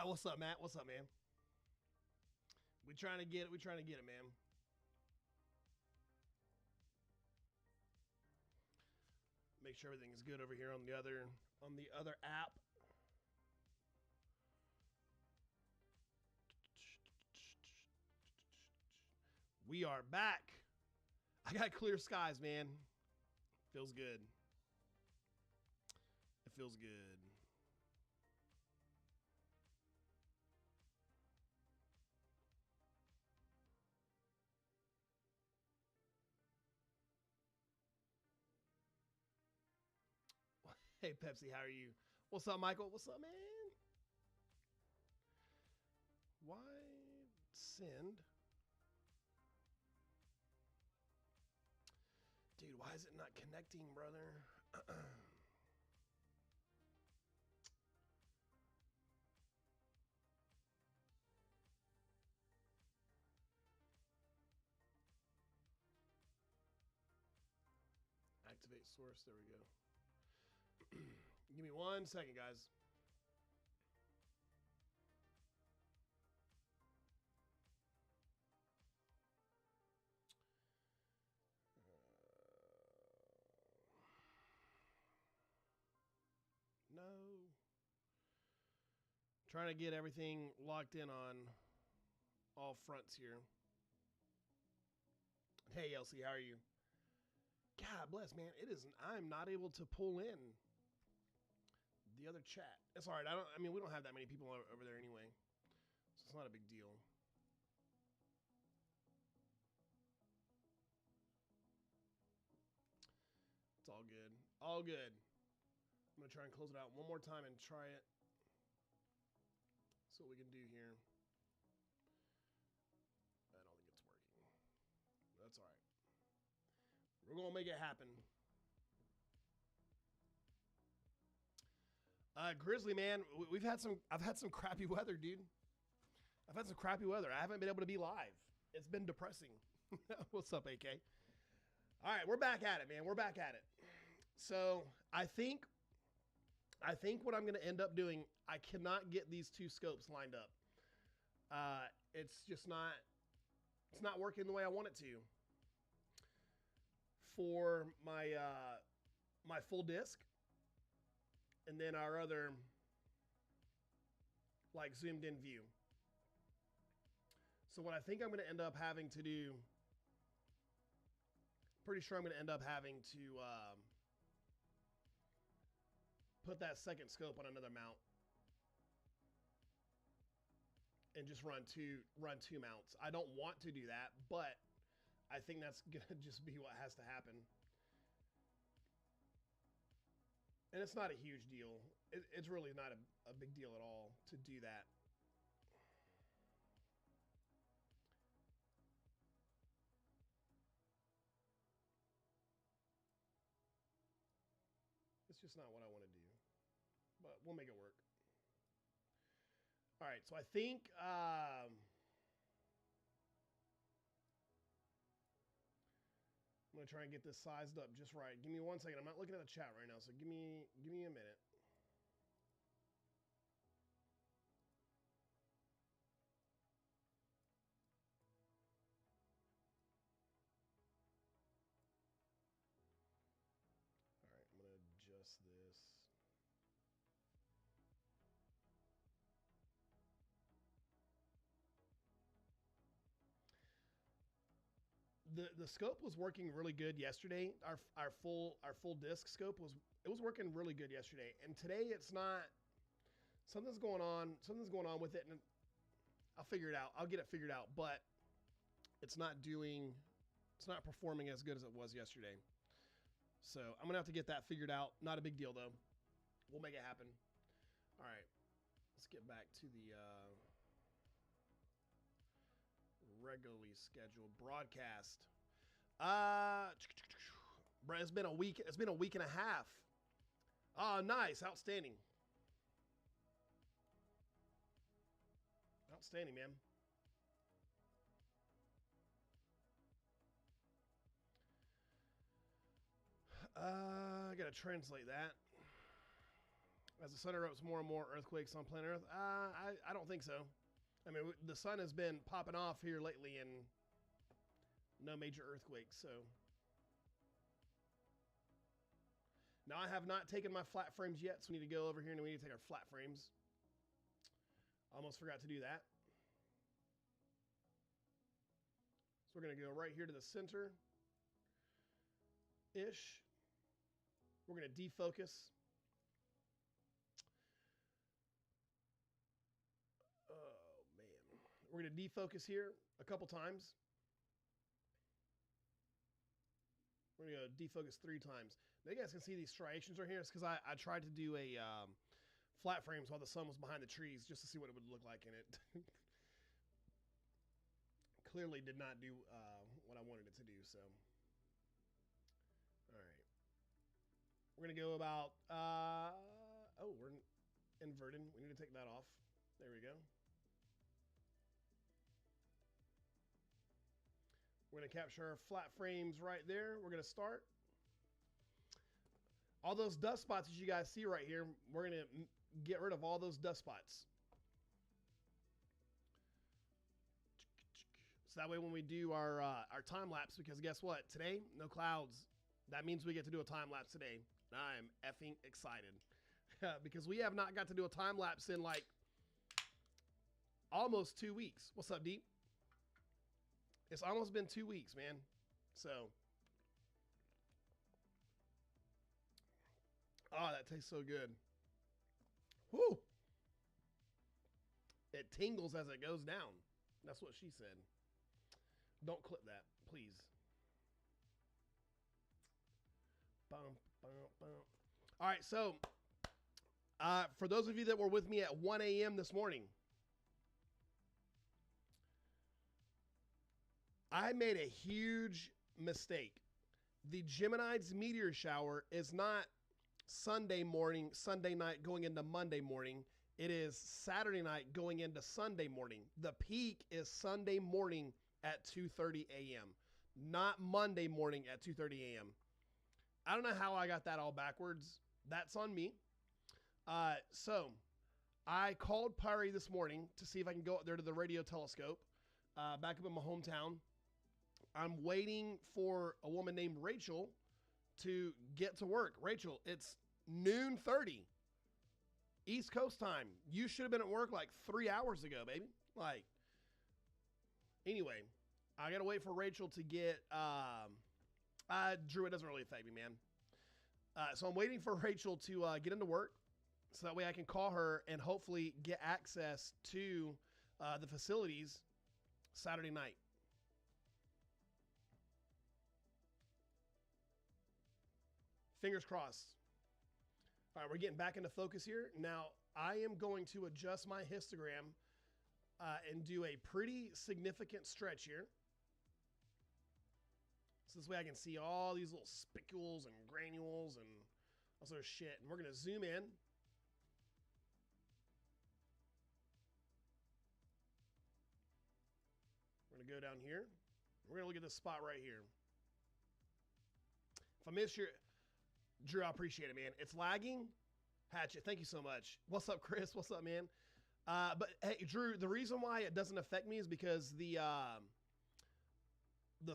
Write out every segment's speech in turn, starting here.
What's up, Matt? What's up, man? We trying to get it. We trying to get it, man. Make sure everything is good over here on the other app. We are back. I got clear skies, man. Feels good. It feels good. Hey, Pepsi, how are you? What's up, Michael? What's up, man? Why send? Dude, why is it not connecting, brother? Activate source. There we go. Give me 1 second, guys. No. Trying to get everything locked in on all fronts here. Hey, Elsie, how are you? God bless, man. It is. I'm not able to pull in the other chat. It's all right. I mean, we don't have that many people over there anyway, so it's not a big deal. It's all good. All good. I'm gonna try and close it out one more time and try it. See what we can do here. I don't think it's working. That's all right. We're gonna make it happen. Grizzly, man, we've had some. I've had some crappy weather, dude. I've had some crappy weather. I haven't been able to be live. It's been depressing. What's up, AK? All right, we're back at it, man. We're back at it. So I think what I'm going to end up doing, I cannot get these two scopes lined up. It's just not. It's not working the way I want it to. For my my full disc, and then our other like zoomed in view. So what I think I'm going to end up having to do, pretty sure I'm going to end up having to put that second scope on another mount and just run two mounts. I don't want to do that, but I think that's going to just be what has to happen. And it's not a huge deal. It's really not a big deal at all to do that. It's just not what I want to do. But we'll make it work. All right, so I think I'm gonna try and get this sized up just right. Give me 1 second. I'm not looking at the chat right now, so give me a minute. All right, I'm gonna adjust this. The scope was working really good yesterday. Our full disc scope was working really good yesterday, and today it's not. Something's going on. Something's going on with it, and I'll figure it out. I'll get it figured out, but it's not doing. It's not performing as good as it was yesterday. So I'm gonna have to get that figured out. Not a big deal though. We'll make it happen. All right, let's get back to the regularly scheduled broadcast. It's been a week. It's been a week and a half. Oh, nice, outstanding, outstanding, man. I gotta translate that. As the sun erupts, more and more earthquakes on planet Earth. I don't think so. I mean, the sun has been popping off here lately, and no major earthquakes. So now I have not taken my flat frames yet, so we need to go over here and we need to take our flat frames. Almost forgot to do that. So we're going to go right here to the center-ish. We're going to defocus. Oh, man. We're going to defocus here a couple times. We're going to go defocus 3 times. Now you guys can see these striations right here. It's because I tried to do a flat frames while the sun was behind the trees just to see what it would look like in it. Clearly did not do what I wanted it to do, so. All right. We're going to go about, oh, we're inverted. We need to take that off. There we go. We're going to capture our flat frames right there. We're going to start. All those dust spots that you guys see right here, we're going to get rid of all those dust spots. So that way when we do our time lapse, because guess what? Today, no clouds. That means we get to do a time lapse today. I am effing excited because we have not got to do a time lapse in like almost 2 weeks. What's up, Deep? It's almost been 2 weeks, man. So, oh, that tastes so good. Whoo! It tingles as it goes down. That's what she said. Don't clip that, please. Bum, bum, bum. All right, so for those of you that were with me at 1 a.m. this morning, I made a huge mistake. The Geminids meteor shower is not Sunday morning, Sunday night going into Monday morning. It is Saturday night going into Sunday morning. The peak is Sunday morning at 2:30 a.m., not Monday morning at 2:30 a.m. I don't know how I got that all backwards. That's on me. So I called Pyre this morning to see if I can go up there to the radio telescope back up in my hometown. I'm waiting for a woman named Rachel to get to work. Rachel, it's noon 30 East Coast time. You should have been at work like 3 hours ago, baby. Like, anyway, I got to wait for Rachel to get, Drew, it doesn't really affect me, man. So I'm waiting for Rachel to get into work so that way I can call her and hopefully get access to the facilities Saturday night. Fingers crossed. All right, we're getting back into focus here. Now, I am going to adjust my histogram and do a pretty significant stretch here. So this way I can see all these little spicules and granules and all sort of shit. And we're going to zoom in. We're going to go down here. We're going to look at this spot right here. If I miss your... Drew, I appreciate it, man. It's lagging. Hatchet, thank you so much. What's up, Chris? What's up, man? But hey, Drew, the reason why it doesn't affect me is because the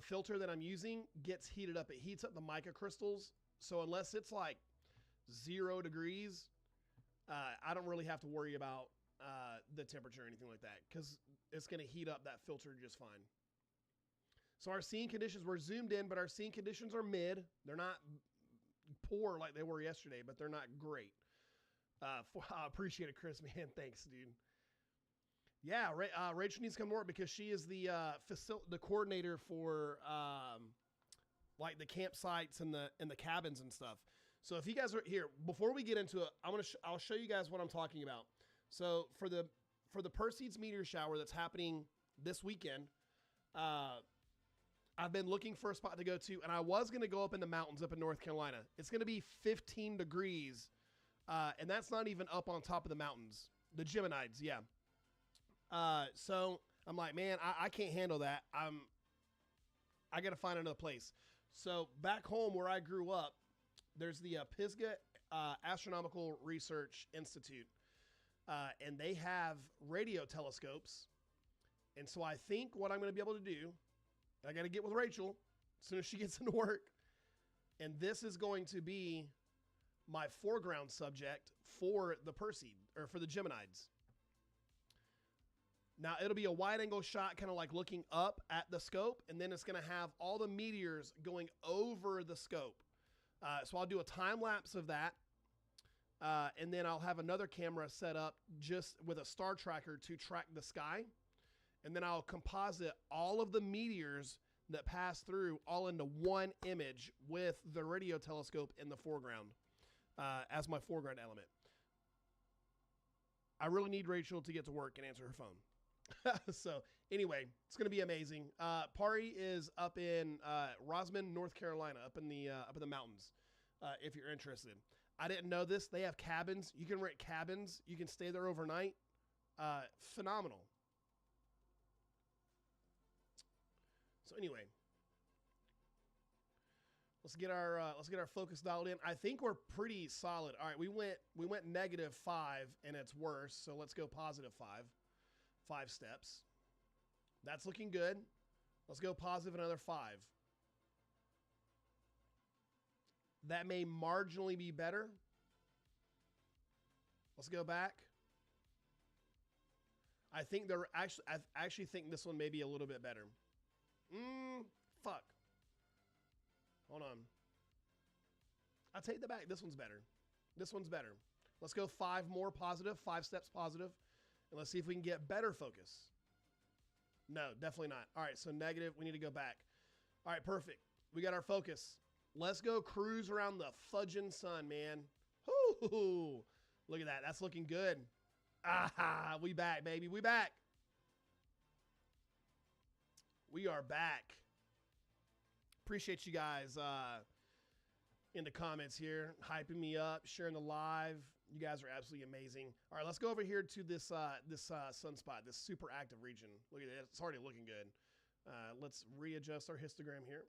filter that I'm using gets heated up. It heats up the mica crystals. So unless it's like 0 degrees, I don't really have to worry about the temperature or anything like that because it's going to heat up that filter just fine. So our scene conditions, we're zoomed in, but our scene conditions are mid. They're not poor like they were yesterday, but they're not great. I appreciate it, Chris, man. Thanks, dude. Yeah, Rachel needs to come to work because she is the the coordinator for like the campsites and the cabins and stuff. So if you guys are here, before we get into it, I'll show you guys what I'm talking about. So for the Perseids meteor shower that's happening this weekend, I've been looking for a spot to go to, and I was going to go up in the mountains up in North Carolina. It's going to be 15 degrees, and that's not even up on top of the mountains. The Geminids, yeah. So I'm like, man, I can't handle that. I got to find another place. So back home where I grew up, there's the Pisgah Astronomical Research Institute, and they have radio telescopes. And so I think what I'm going to be able to do, I got to get with Rachel as soon as she gets into work, and this is going to be my foreground subject for the Perseid, or for the Geminids. Now, it'll be a wide-angle shot, kind of like looking up at the scope, and then it's going to have all the meteors going over the scope. So I'll do a time-lapse of that, and then I'll have another camera set up just with a star tracker to track the sky, and then I'll composite all of the meteors that pass through all into one image with the radio telescope in the foreground as my foreground element. I really need Rachel to get to work and answer her phone. So anyway, it's going to be amazing. Pari is up in Rosman, North Carolina, up in the mountains. If you're interested, I didn't know this. They have cabins. You can rent cabins. You can stay there overnight. Phenomenal. So anyway, let's get our focus dialed in. I think we're pretty solid. All right, we went -5 and it's worse. So let's go +5. 5 steps. That's looking good. Let's go positive another 5. That may marginally be better. Let's go back. I actually think this one may be a little bit better. Fuck. Hold on. I'll take that back. This one's better. This one's better. Let's go 5 more positive, 5 steps positive, and let's see if we can get better focus. No, definitely not. All right, so negative. We need to go back. All right, perfect. We got our focus. Let's go cruise around the fudging sun, man. Whoo! Look at that. That's looking good. Ah, we back, baby. We back. We are back. Appreciate you guys in the comments here, hyping me up, sharing the live. You guys are absolutely amazing. All right, let's go over here to this sunspot, this super active region. Look at it. It's already looking good. Let's readjust our histogram here.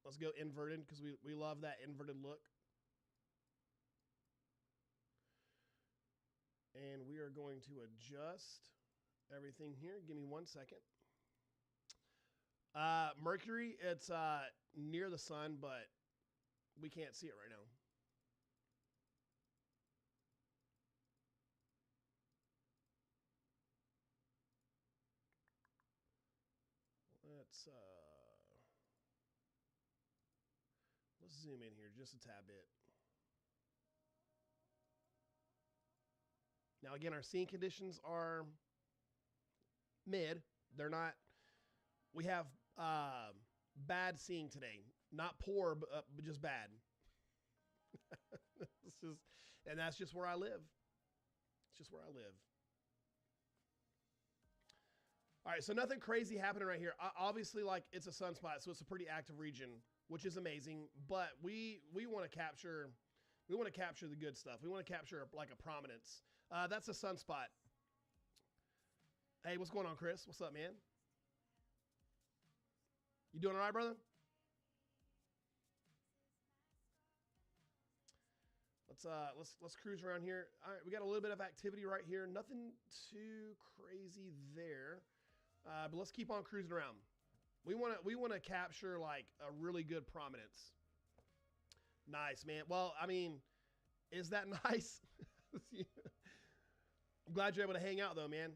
Let's go inverted because we love that inverted look. And we are going to adjust everything here. Give me 1 second. Mercury, it's near the sun, but we can't see it right now. Let's zoom in here just a tad bit. Now, again, our seeing conditions are mid. They're not. We have bad seeing today. Not poor, but just bad. And that's just where I live. It's just where I live. All right, so nothing crazy happening right here. Obviously, like, it's a sunspot, so it's a pretty active region, which is amazing. But we want to capture the good stuff. We want to capture like a prominence. That's a sunspot. Hey, what's going on, Chris? What's up, man? You doing all right, brother? Let's cruise around here. All right, we got a little bit of activity right here. Nothing too crazy there, but let's keep on cruising around. We want to capture like a really good prominence. Nice, man. Well, I mean, is that nice? I'm glad you're able to hang out though, man.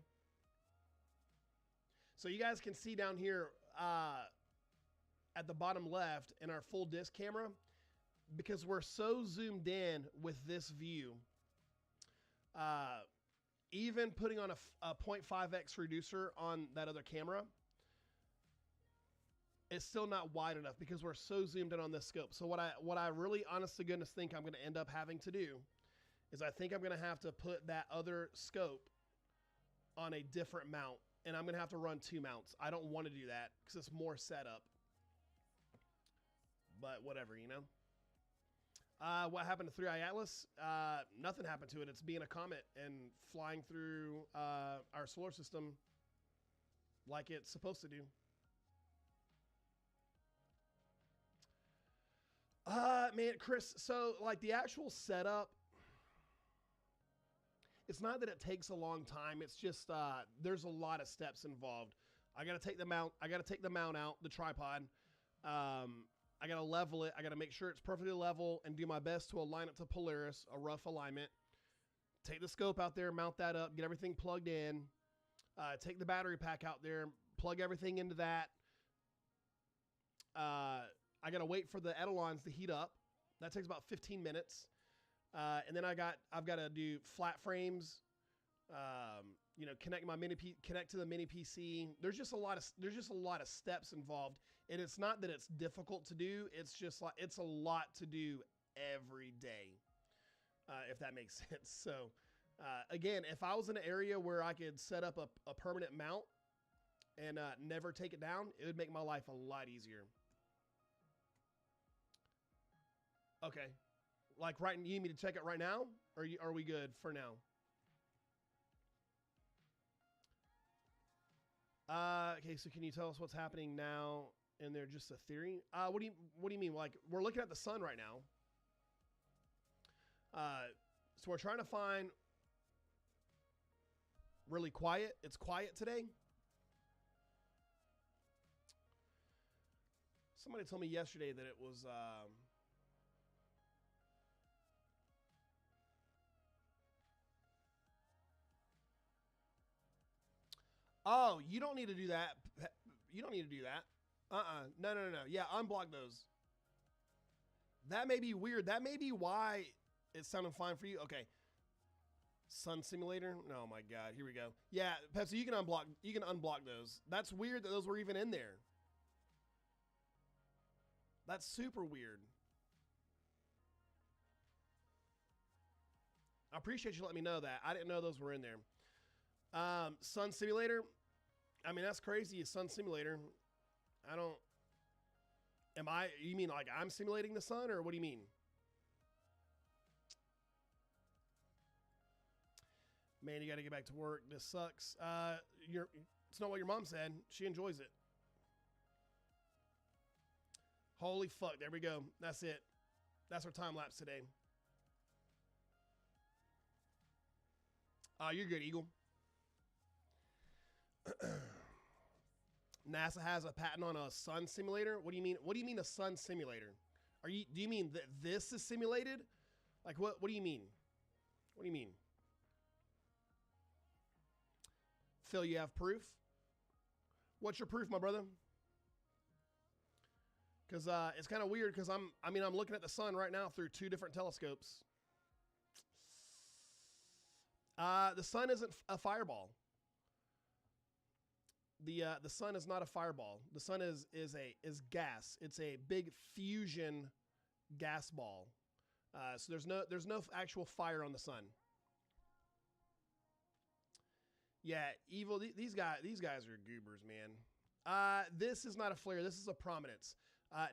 So you guys can see down here at the bottom left in our full disc camera, because we're so zoomed in with this view, even putting on a 0.5x reducer on that other camera, it's still not wide enough because we're so zoomed in on this scope. So what I really honest to goodness think I'm going to end up having to do is I think I'm going to have to put that other scope on a different mount, and I'm going to have to run 2 mounts. I don't want to do that because it's more setup, but whatever, you know. What happened to 3i Atlas? Nothing happened to it. It's being a comet and flying through our solar system like it's supposed to do. Man, Chris, so like the actual setup, it's not that it takes a long time. It's just there's a lot of steps involved. I gotta take the mount. I gotta take the mount out, the tripod. I gotta level it. I gotta make sure it's perfectly level and do my best to align it to Polaris, a rough alignment. Take the scope out there, mount that up, get everything plugged in. Take the battery pack out there, plug everything into that. I gotta wait for the Edelons to heat up. That takes about 15 minutes. And then I've got to do flat frames. Connect to the mini PC. There's just a lot of steps involved, and it's not that it's difficult to do. It's just like it's a lot to do every day, if that makes sense. So, again, if I was in an area where I could set up a permanent mount and never take it down, it would make my life a lot easier. Okay. Like you need me to check it right now? Or are we good for now? Okay, so can you tell us what's happening now? And they're just a theory? What do you mean? Like, we're looking at the sun right now. So we're trying to find really quiet. It's quiet today. Somebody told me yesterday that it was oh, you don't need to do that. You don't need to do that. No. Yeah, unblock those. That may be weird. That may be why it sounded fine for you. Okay. Sun simulator. Oh my God. Here we go. Yeah, Pepsi, you can unblock those. That's weird that those were even in there. That's super weird. I appreciate you letting me know that. I didn't know those were in there. Sun simulator. I mean, that's crazy. Sun simulator. You mean like I'm simulating the sun, or what do you mean? Man, you got to get back to work. This sucks. It's not what your mom said. She enjoys it. Holy fuck. There we go. That's it. That's our time lapse today. You're good, Eagle. NASA has a patent on a sun simulator. What do you mean? What do you mean a sun simulator? Do you mean that this is simulated? Like what do you mean? What do you mean? Phil, you have proof? What's your proof, my brother? Because it's kind of weird because I'm looking at the sun right now through two different telescopes. The sun isn't a fireball. The sun is not a fireball. The sun is gas. It's a big fusion gas ball. So there's no actual fire on the sun. Yeah, evil. These guys are goobers, man. This is not a flare. This is a prominence.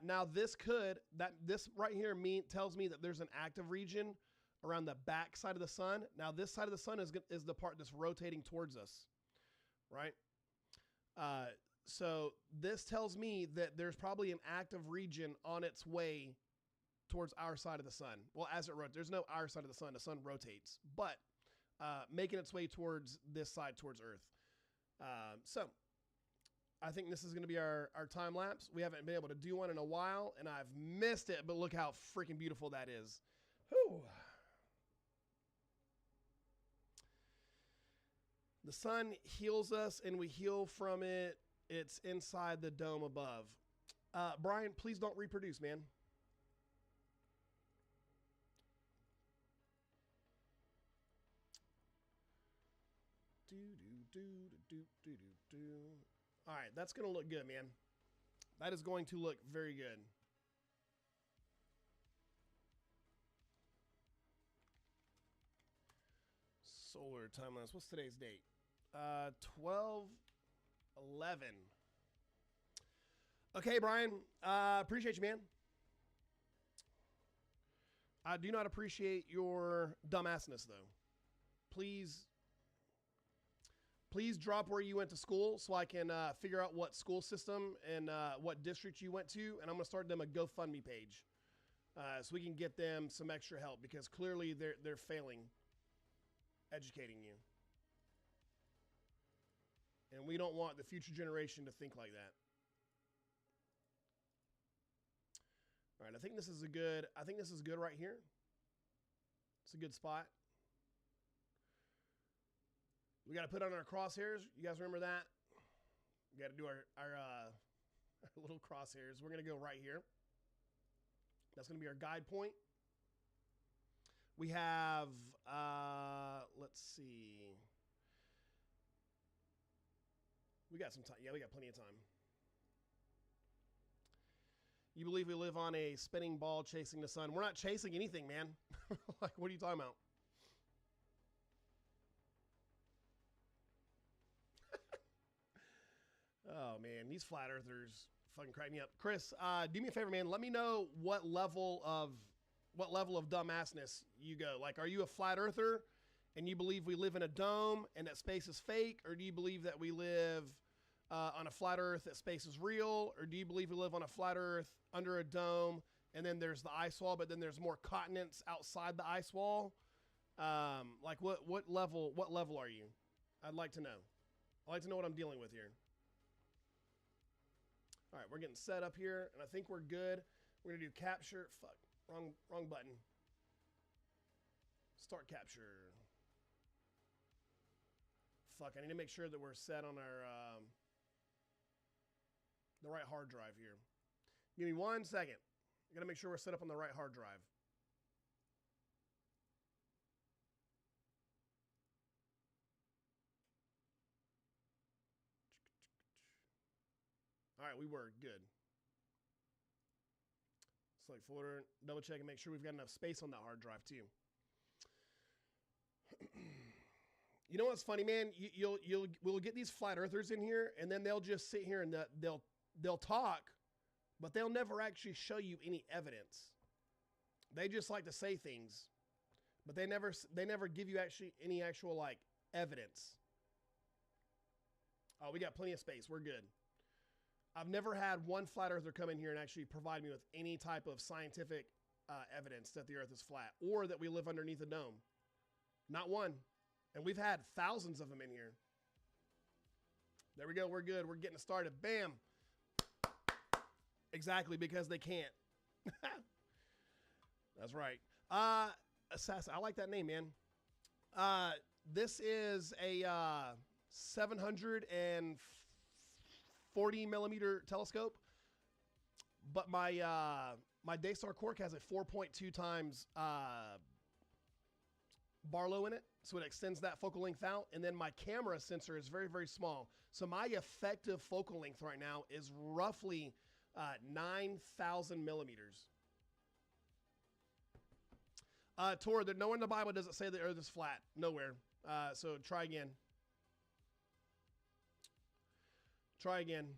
Now this right here tells me that there's an active region around the back side of the sun. Now this side of the sun is the part that's rotating towards us, right? So this tells me that there's probably an active region on its way towards our side of the sun. Well, as it rotates, there's no our side of the sun. The sun rotates, but making its way towards this side, towards Earth. So I think this is going to be our time lapse. We haven't been able to do one in a while, and I've missed it, but look how freaking beautiful that is. Whew. The sun heals us, and we heal from it. It's inside the dome above. Brian, please don't reproduce, man. All right, that's going to look good, man. That is going to look very good. Solar timelines. What's today's date? 12/11. Okay, Brian. Appreciate you, man. I do not appreciate your dumbassness, though. Please drop where you went to school so I can figure out what school system and what district you went to, and I'm going to start them a GoFundMe page. so we can get them some extra help because clearly they're failing educating you. And we don't want the future generation to think like that. All right, I think this is good right here. It's a good spot. We got to put on our crosshairs. You guys remember that? We got to do our little crosshairs. We're going to go right here. That's going to be our guide point. We have, let's see. We got some time. Yeah, we got plenty of time. You believe we live on a spinning ball chasing the sun? We're not chasing anything, man. Like, what are you talking about? Oh, man. These flat earthers fucking crack me up. Chris, do me a favor, man. Let me know what level of dumbassness you go. Like, are you a flat earther and you believe we live in a dome and that space is fake? Or do you believe that we live on a flat earth that space is real? Or do you believe we live on a flat earth under a dome and then there's the ice wall, but then there's more continents outside the ice wall? Like what level are you? I'd like to know. I'd like to know what I'm dealing with here. All right, we're getting set up here, and I think we're good. We're gonna do capture. Fuck, wrong button. Start capture. Fuck, I need to make sure that we're set on our the right hard drive here. Give me 1 second. I gotta make sure we're set up on the right hard drive. All right, we were good. Select folder, double check and make sure we've got enough space on that hard drive too. You know what's funny, man? We'll get these flat earthers in here, and then they'll just sit here and they'll talk, but they'll never actually show you any evidence. They just like to say things, but they never give you any actual like evidence. Oh, we got plenty of space. We're good. I've never had one flat earther come in here and actually provide me with any type of scientific evidence that the earth is flat or that we live underneath a dome. Not one. And we've had thousands of them in here. There we go. We're good. We're getting started. Bam. Exactly, because they can't. That's right. Assassin. I like that name, man. This is a 740 millimeter telescope, but my Daystar Quark has a 4.2 times Barlow in it, so it extends that focal length out. And then my camera sensor is very, very small, so my effective focal length right now is roughly 9,000 millimeters. Tor, nowhere in the Bible does it say the earth is flat. Nowhere. So try again. Try again.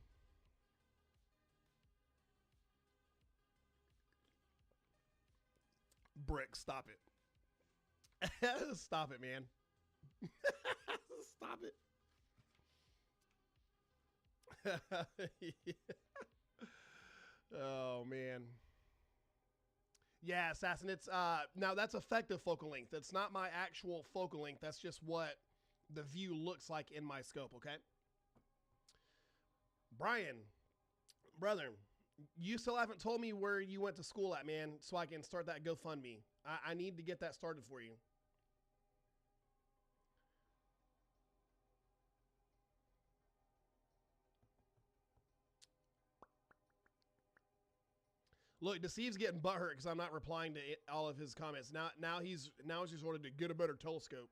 Brick, stop it. Stop it, man. Stop it. Yeah. Oh, man. Yeah, Assassin, it's now that's effective focal length. That's not my actual focal length. That's just what the view looks like in my scope, okay? Brian, brother, you still haven't told me where you went to school at, man, so I can start that GoFundMe. I need to get that started for you. Look, Deceive's getting butthurt because I'm not replying to all of his comments. Now he's just ordered to get a better telescope.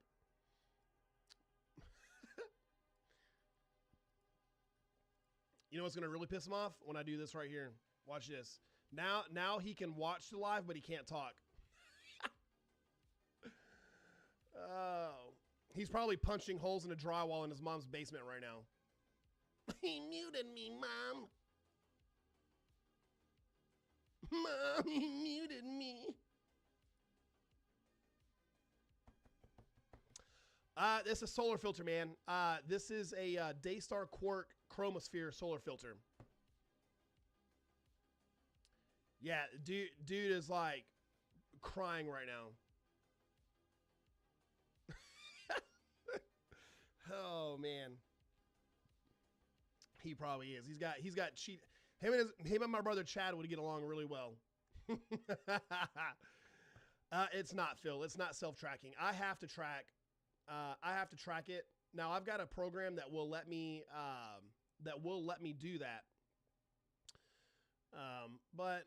You know what's going to really piss him off? When I do this right here. Watch this. Now he can watch the live, but he can't talk. Oh. He's probably punching holes in a drywall in his mom's basement right now. He muted me, Mom. Mom, he muted me. This is a solar filter, man. This is a Daystar Quark chromosphere solar filter. Yeah, dude is like crying right now. Oh man, he probably is. He's got cheat. Him and my brother Chad would get along really well. It's not, Phil. It's not self-tracking. I have to track. I have to track it. Now I've got a program that will let me do that. But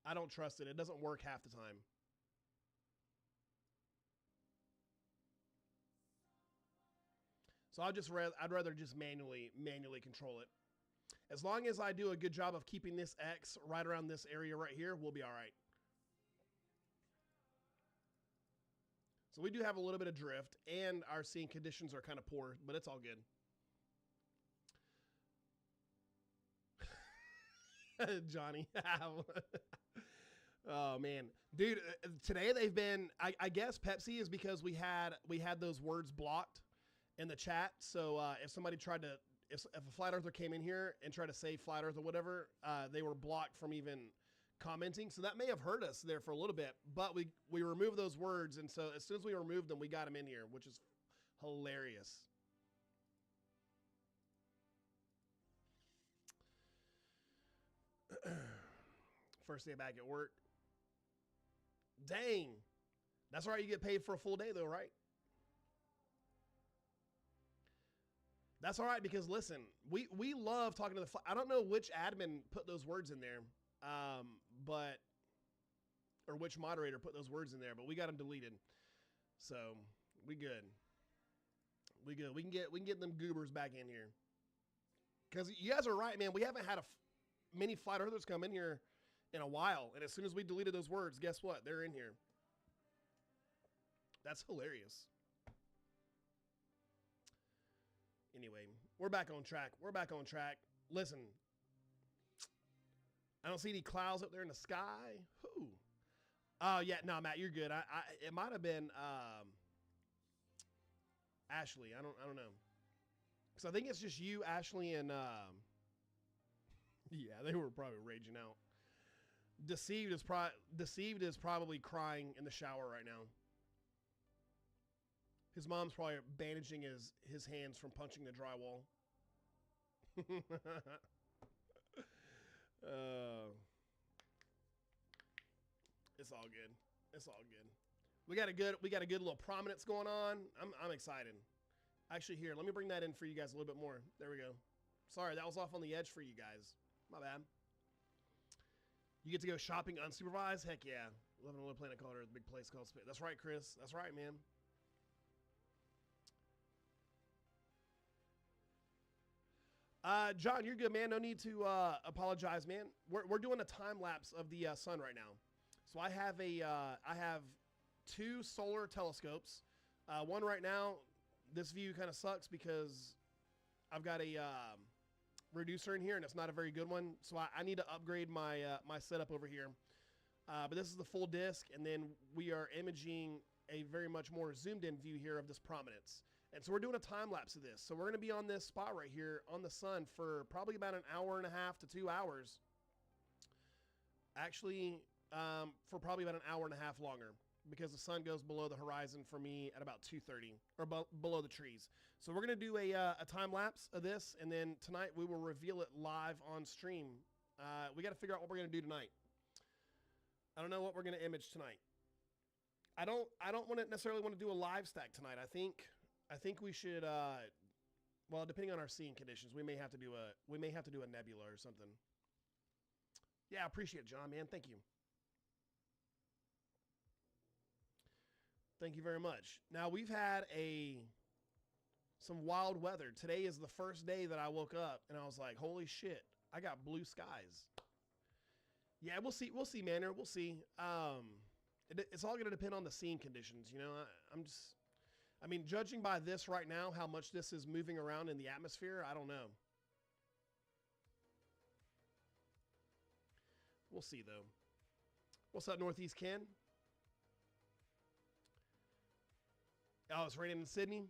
I don't trust it. It doesn't work half the time. So I'd rather just manually control it. As long as I do a good job of keeping this X right around this area right here, we'll be all right. So we do have a little bit of drift, and our seeing conditions are kind of poor, but it's all good. Johnny. Oh man, dude, today they've been. I guess Pepsi is because we had those words blocked in the chat. So if somebody tried to, if a flat earther came in here and tried to say flat earth or whatever, they were blocked from even commenting. So that may have hurt us there for a little bit, but we removed those words. And so as soon as we removed them, we got them in here, which is hilarious. First day back at work. Dang. That's all right. You get paid for a full day though, right? That's all right, because listen, we love talking to the. I don't know which admin put those words in there, but or which moderator put those words in there, but we got them deleted, so we good. We good. We can get them goobers back in here, because you guys are right, man. We haven't had many flat earthers come in here in a while, and as soon as we deleted those words, guess what? They're in here. That's hilarious. Anyway, we're back on track. We're back on track. Listen, I don't see any clouds up there in the sky. Who? Oh yeah, no, Matt, you're good. It might have been Ashley. I don't know, because I think it's just you, Ashley, and yeah, they were probably raging out. Deceived is probably crying in the shower right now. His mom's probably bandaging his hands from punching the drywall. It's all good. It's all good. We got a good little prominence going on. I'm excited. Actually, here, let me bring that in for you guys a little bit more. There we go. Sorry, that was off on the edge for you guys. My bad. You get to go shopping unsupervised? Heck yeah. Living on a little planet called Earth, a big place called space. That's right, Chris. That's right, man. John, you're good, man. No need to apologize, man. We're doing a time lapse of the sun right now. So I have two solar telescopes. One right now. This view kind of sucks because I've got a reducer in here and it's not a very good one. So I need to upgrade my my setup over here. But this is the full disc, and then we are imaging a very much more zoomed in view here of this prominence. And so we're doing a time lapse of this. So we're going to be on this spot right here on the sun for probably about an hour and a half to 2 hours. Actually, for probably about an hour and a half longer, because the sun goes below the horizon for me at about 2:30 or below the trees. So we're going to do a time lapse of this, and then tonight we will reveal it live on stream. We got to figure out what we're going to do tonight. I don't know what we're going to image tonight. I don't necessarily want to do a live stack tonight. I think we should, well, depending on our seeing conditions, we may have to do a nebula or something. Yeah, I appreciate it, John, man. Thank you. Thank you very much. Now, we've had some wild weather. Today is the first day that I woke up and I was like, holy shit, I got blue skies. Yeah, we'll see. We'll see, Manor. We'll see. It's all going to depend on the seeing conditions. You know, I mean, judging by this right now, how much this is moving around in the atmosphere, I don't know. We'll see, though. What's up, Northeast Ken? Oh, it's raining in Sydney?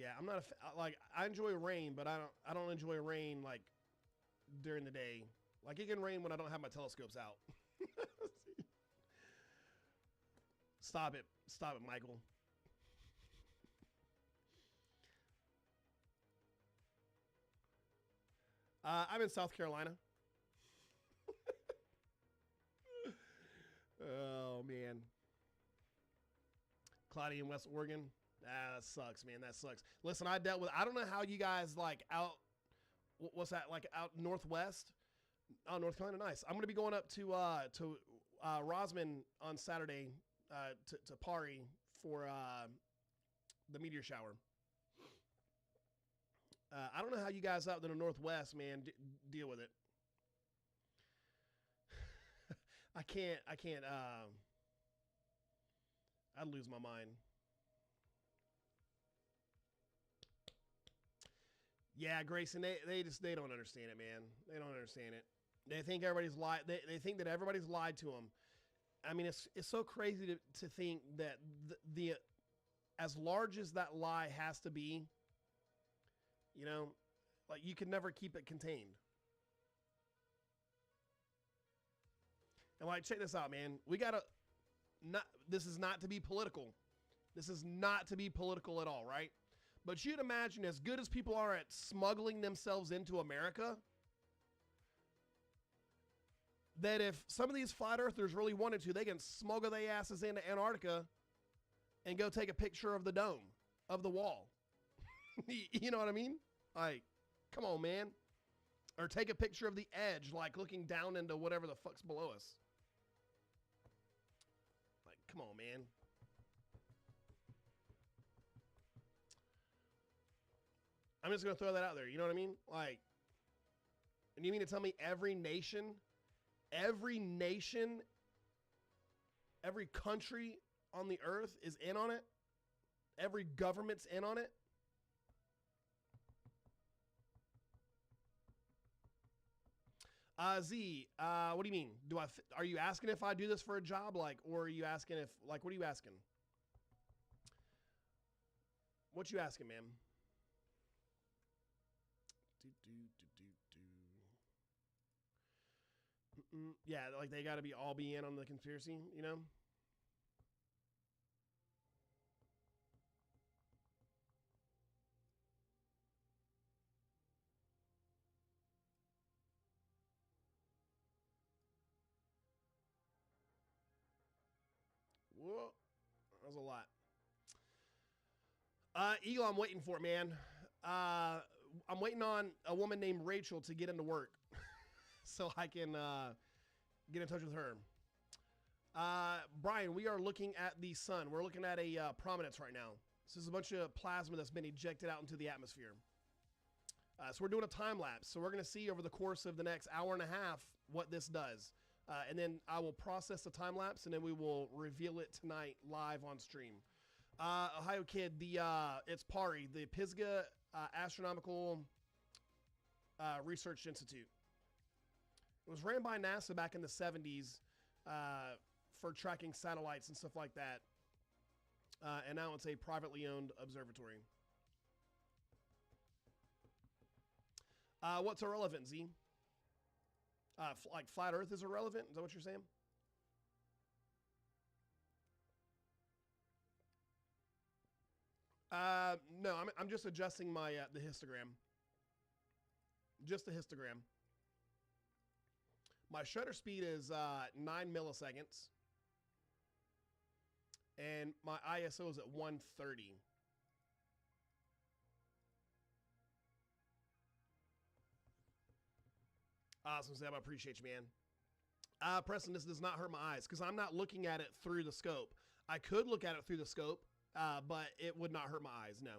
Yeah, I'm not like I enjoy rain, but I don't enjoy rain like during the day. Like it can rain when I don't have my telescopes out. Stop it. Stop it, Michael. I'm in South Carolina. Oh man. Cloudy in West Oregon. Ah, that sucks, man. That sucks. Listen, I don't know how you guys like out, what's that, like out northwest? Oh, North Carolina, nice. I'm going to be going up to Rosman on Saturday to Pari for the meteor shower. I don't know how you guys out in the Northwest, man, deal with it. I can't, I'd lose my mind. Yeah, Grayson, they don't understand it, man. They don't understand it. They think everybody's lied. They think that everybody's lied to them. I mean, it's so crazy to think that the as large as that lie has to be, you know, like you can never keep it contained. And like, check this out, man. We gotta not. This is not to be political. This is not to be political at all, right? But you'd imagine, as good as people are at smuggling themselves into America, that if some of these flat earthers really wanted to, they can smuggle their asses into Antarctica and go take a picture of the dome, of the wall. You know what I mean? Like, come on, man. Or take a picture of the edge, like looking down into whatever the fuck's below us. Like, come on, man. I'm just going to throw that out there. You know what I mean? Like, and you mean to tell me every nation, every country on the earth is in on it? Every government's in on it? Z, what do you mean? Are you asking if I do this for a job? Like, or are you asking if, like, what are you asking? What you asking, ma'am? Yeah, like they got to all be in on the conspiracy, you know? Whoa, that was a lot. Eagle, I'm waiting for it, man. I'm waiting on a woman named Rachel to get into work so I can get in touch with her. Brian, we are looking at the sun. We're looking at a prominence right now. This is a bunch of plasma that's been ejected out into the atmosphere. So we're doing a time lapse. So we're going to see over the course of the next hour and a half what this does. And then I will process the time lapse, and then we will reveal it tonight live on stream. Ohio Kid, it's PARI, the Pisgah Astronomical Research Institute. It was ran by NASA back in the 70s for tracking satellites and stuff like that. And now it's a privately owned observatory. What's irrelevant, Z? Like flat Earth is irrelevant? Is that what you're saying? No, I'm just adjusting my the histogram. Just the histogram. My shutter speed is 9 milliseconds. And my ISO is at 130. Awesome, Sam. I appreciate you, man. Preston, this does not hurt my eyes because I'm not looking at it through the scope. I could look at it through the scope, but it would not hurt my eyes. No,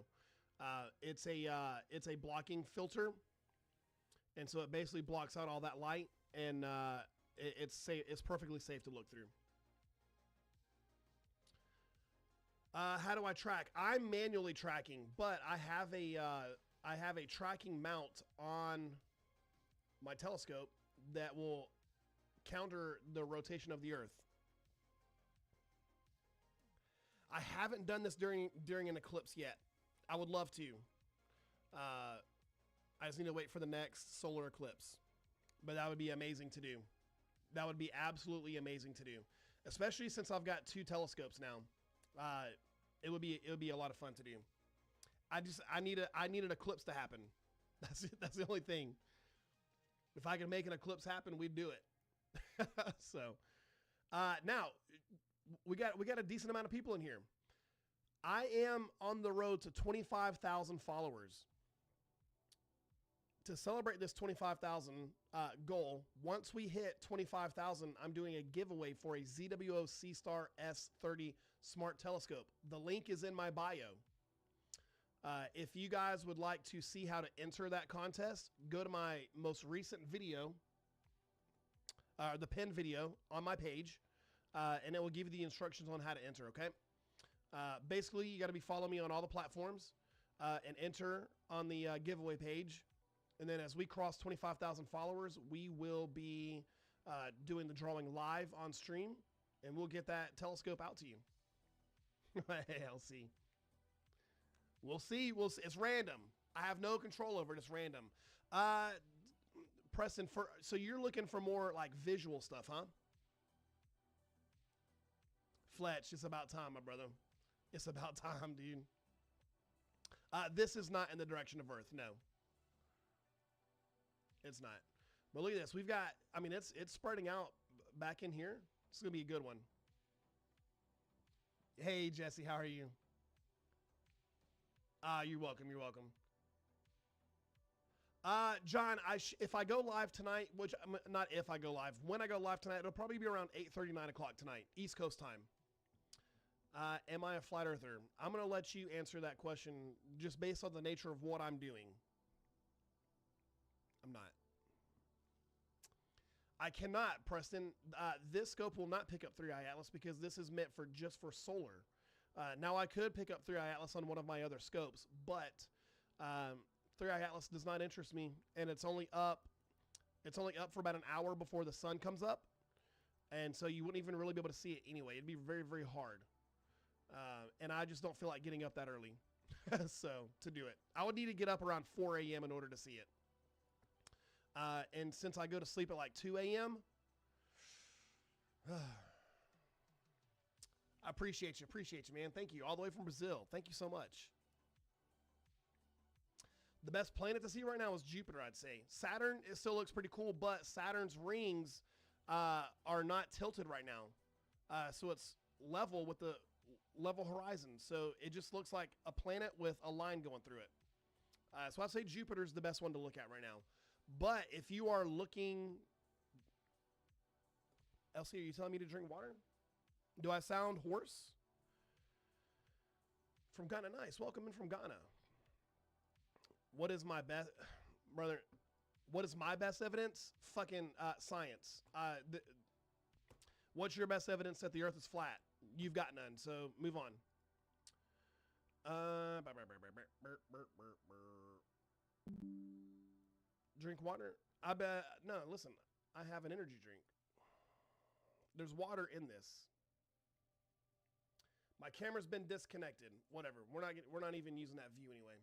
it's a blocking filter, and so it basically blocks out all that light, and it's safe. It's perfectly safe to look through. How do I track? I'm manually tracking, but I have a tracking mount on my telescope that will counter the rotation of the Earth. I haven't done this during an eclipse yet. I would love to. I just need to wait for the next solar eclipse. But that would be amazing to do. That would be absolutely amazing to do. Especially since I've got 2 telescopes now. It would be a lot of fun to do. I need an eclipse to happen. That's the only thing. If I can make an eclipse happen, we'd do it. So now we got a decent amount of people in here. I am on the road to 25,000 followers. To celebrate this 25,000 goal, once we hit 25,000, I'm doing a giveaway for a ZWO C-Star S30 Smart Telescope. The link is in my bio. If you guys would like to see how to enter that contest, go to my most recent video, the pinned video on my page, and it will give you the instructions on how to enter, okay? Basically, you got to be following me on all the platforms and enter on the giveaway page. And then as we cross 25,000 followers, we will be doing the drawing live on stream, and we'll get that telescope out to you. I'll see. We'll see. It's random. I have no control over it. It's random. Preston, so you're looking for more like visual stuff, huh? Fletch, it's about time, my brother. It's about time, dude. This is not in the direction of Earth, no. It's not. But look at this. We've got, I mean, it's spreading out back in here. It's going to be a good one. Hey, Jesse, how are you? You're welcome. You're welcome. John, if I go live tonight, which not if I go live, when I go live tonight, it'll probably be around 8:30, 9 o'clock tonight, East Coast time. Am I a flat earther? I'm going to let you answer that question just based on the nature of what I'm doing. I'm not. I cannot, Preston. This scope will not pick up 3i Atlas because this is meant for just for solar. Now I could pick up 3i Atlas on one of my other scopes, but 3i Atlas does not interest me, and it's only up for about an hour before the sun comes up, and so you wouldn't even really be able to see it anyway. It'd be very, very hard, and I just don't feel like getting up that early. So to do it, I would need to get up around 4 a.m. in order to see it. And since I go to sleep at like 2 a.m., I appreciate you, man. Thank you. All the way from Brazil. Thank you so much. The best planet to see right now is Jupiter, I'd say. Saturn, it still looks pretty cool, but Saturn's rings are not tilted right now. So it's level with the level horizon. So it just looks like a planet with a line going through it. So I'd say Jupiter's the best one to look at right now. But if you are looking... Elsie, are you telling me to drink water? Do I sound hoarse? From Ghana, nice. Welcome in from Ghana. What is my best... Brother, what is my best evidence? Fucking science. What's your best evidence that the earth is flat? You've got none, so move on. Drink water? I bet. No, listen. I have an energy drink. There's water in this. My camera's been disconnected. Whatever. We're not even using that view anyway.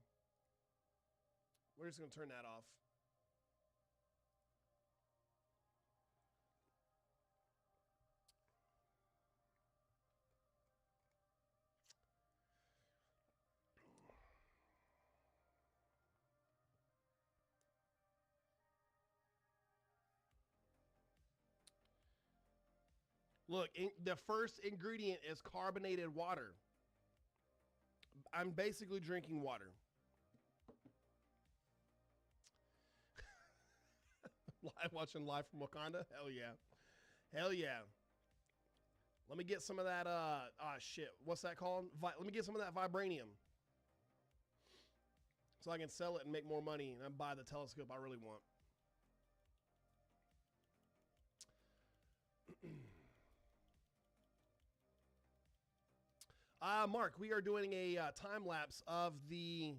We're just gonna turn that off. Look, the first ingredient is carbonated water. I'm basically drinking water. Watching live from Wakanda? Hell yeah. Hell yeah. Let me get some of that, shit. What's that called? Let me get some of that vibranium. So I can sell it and make more money and buy the telescope I really want. Mark, we are doing a time lapse of the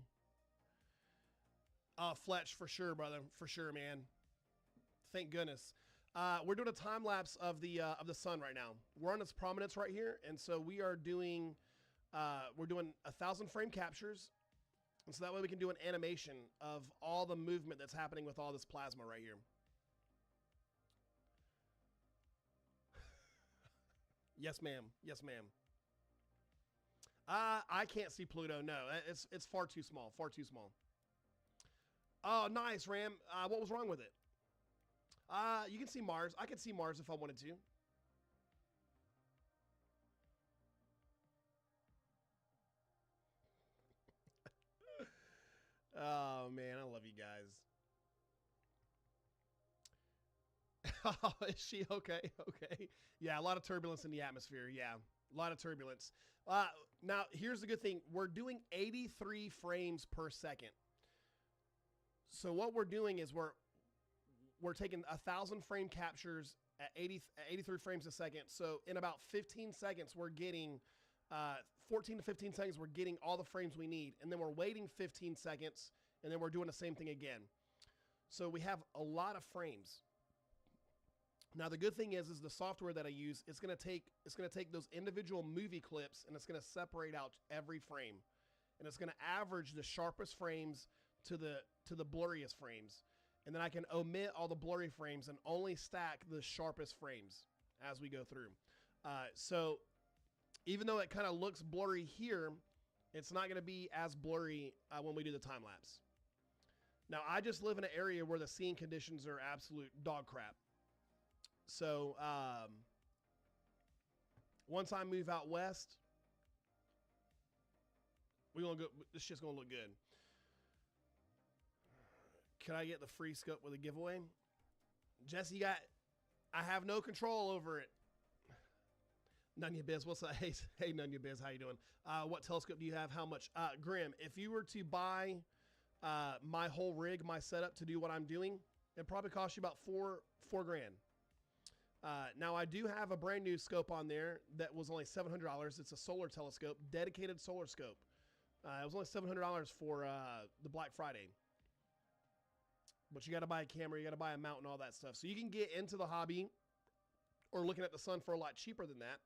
Fletch for sure, brother. For sure, man. Thank goodness. We're doing a time lapse of the sun right now. We're on its prominence right here, and so we are doing we're doing 1,000 frame captures And so that way we can do an animation of all the movement that's happening with all this plasma right here. Yes, ma'am. Yes, ma'am. I can't see Pluto. No, it's far too small. Far too small. Oh, nice, Ram. What was wrong with it? You can see Mars. I could see Mars if I wanted to. Oh, man, I love you guys. Oh, is she okay? Okay. Yeah, a lot of turbulence in the atmosphere. Yeah, a lot of turbulence. Now, here's the good thing. We're doing 83 frames per second. So what we're doing is we're taking 1,000 frame captures at 83 frames a second. So in about 15 seconds, we're getting 14 to 15 seconds, we're getting all the frames we need. And then we're waiting 15 seconds, and then we're doing the same thing again. So we have a lot of frames. Now the good thing is the software that I use, it's gonna take those individual movie clips and it's gonna separate out every frame, and it's gonna average the sharpest frames to the blurriest frames, and then I can omit all the blurry frames and only stack the sharpest frames as we go through. So even though it kind of looks blurry here, it's not gonna be as blurry when we do the time lapse. Now I just live in an area where the scene conditions are absolute dog crap. So once I move out west, we're gonna go. This shit's gonna look good. Can I get the free scope with a giveaway? Jesse, I have no control over it. Nunya Biz, what's up? Hey, Nunya Biz, how you doing? What telescope do you have? How much? Grim, if you were to buy my whole rig, my setup to do what I'm doing, it'd probably cost you about $4 grand. Now I do have a brand new scope on there that was only $700. It's a solar telescope, dedicated solar scope. It was only $700 for the Black Friday. But you got to buy a camera, you got to buy a mount and all that stuff. So you can get into the hobby or looking at the sun for a lot cheaper than that.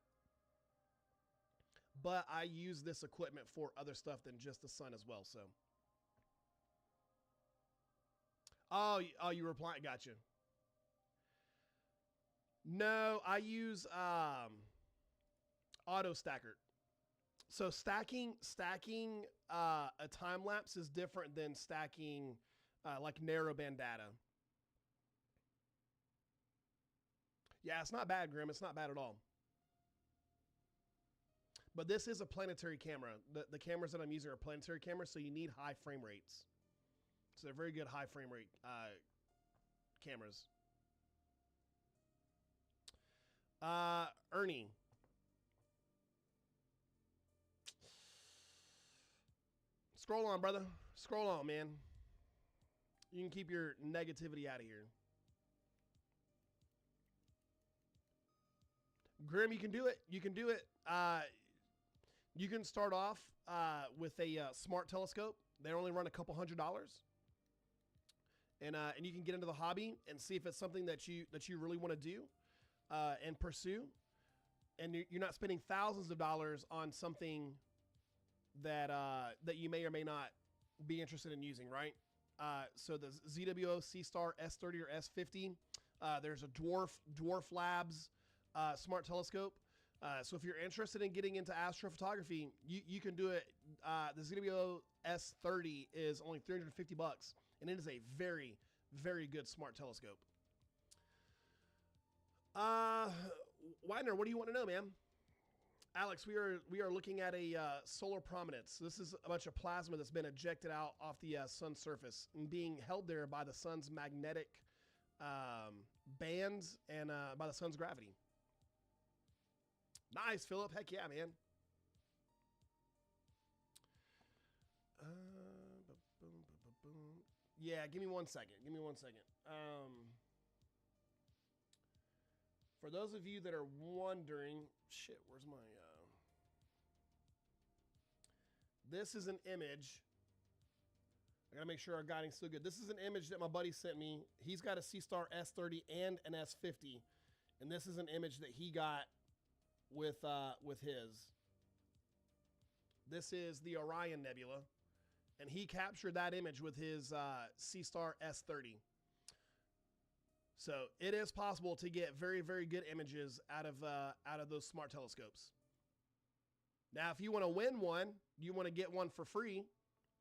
But I use this equipment for other stuff than just the sun as well. So. Oh, you replying? Gotcha. No, I use Auto Stacker. So stacking a time lapse is different than stacking like narrowband data. Yeah, it's not bad, Grim. It's not bad at all. But this is a planetary camera. The cameras that I'm using are planetary cameras, so you need high frame rates. So they're very good high frame rate cameras. Ernie. Scroll on, brother. Scroll on, man. You can keep your negativity out of here. Grim, you can do it. You can do it. You can start off with a smart telescope. They only run a couple $100. And you can get into the hobby and see if it's something that you really want to do. And pursue, and you're not spending thousands of dollars on something that you may or may not be interested in using, right? So the ZWO C-Star S30 or S50, there's a Dwarf Labs smart telescope. So if you're interested in getting into astrophotography, you can do it. The ZWO S30 is only $350, and it is a very, very good smart telescope. Widener, what do you want to know, man? Alex, we are looking at a solar prominence. This is a bunch of plasma that's been ejected out off the sun's surface and being held there by the sun's magnetic bands and by the sun's gravity. Nice, Philip. Heck yeah, man. Yeah, give me 1 second. Give me 1 second. For those of you that are wondering, shit, where's my, this is an image. I gotta make sure our guiding's still good. This is an image that my buddy sent me. He's got a C-Star S30 and an S50. And this is an image that he got with his. This is the Orion Nebula. and he captured that image with his C-Star S30. So it is possible to get very, very good images out of those smart telescopes. Now, if you want to win one, you want to get one for free,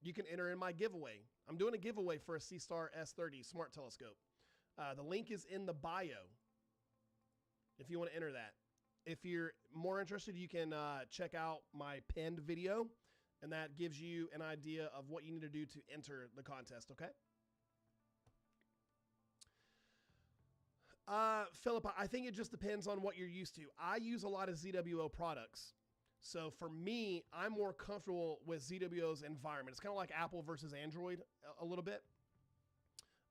you can enter in my giveaway. I'm doing a giveaway for a C-Star S30 smart telescope. The link is in the bio if you want to enter that. If you're more interested, you can check out my pinned video, and that gives you an idea of what you need to do to enter the contest, okay? Philip, I think it just depends on what you're used to. I use a lot of ZWO products. So for me, I'm more comfortable with ZWO's environment. It's kind of like Apple versus Android a little bit.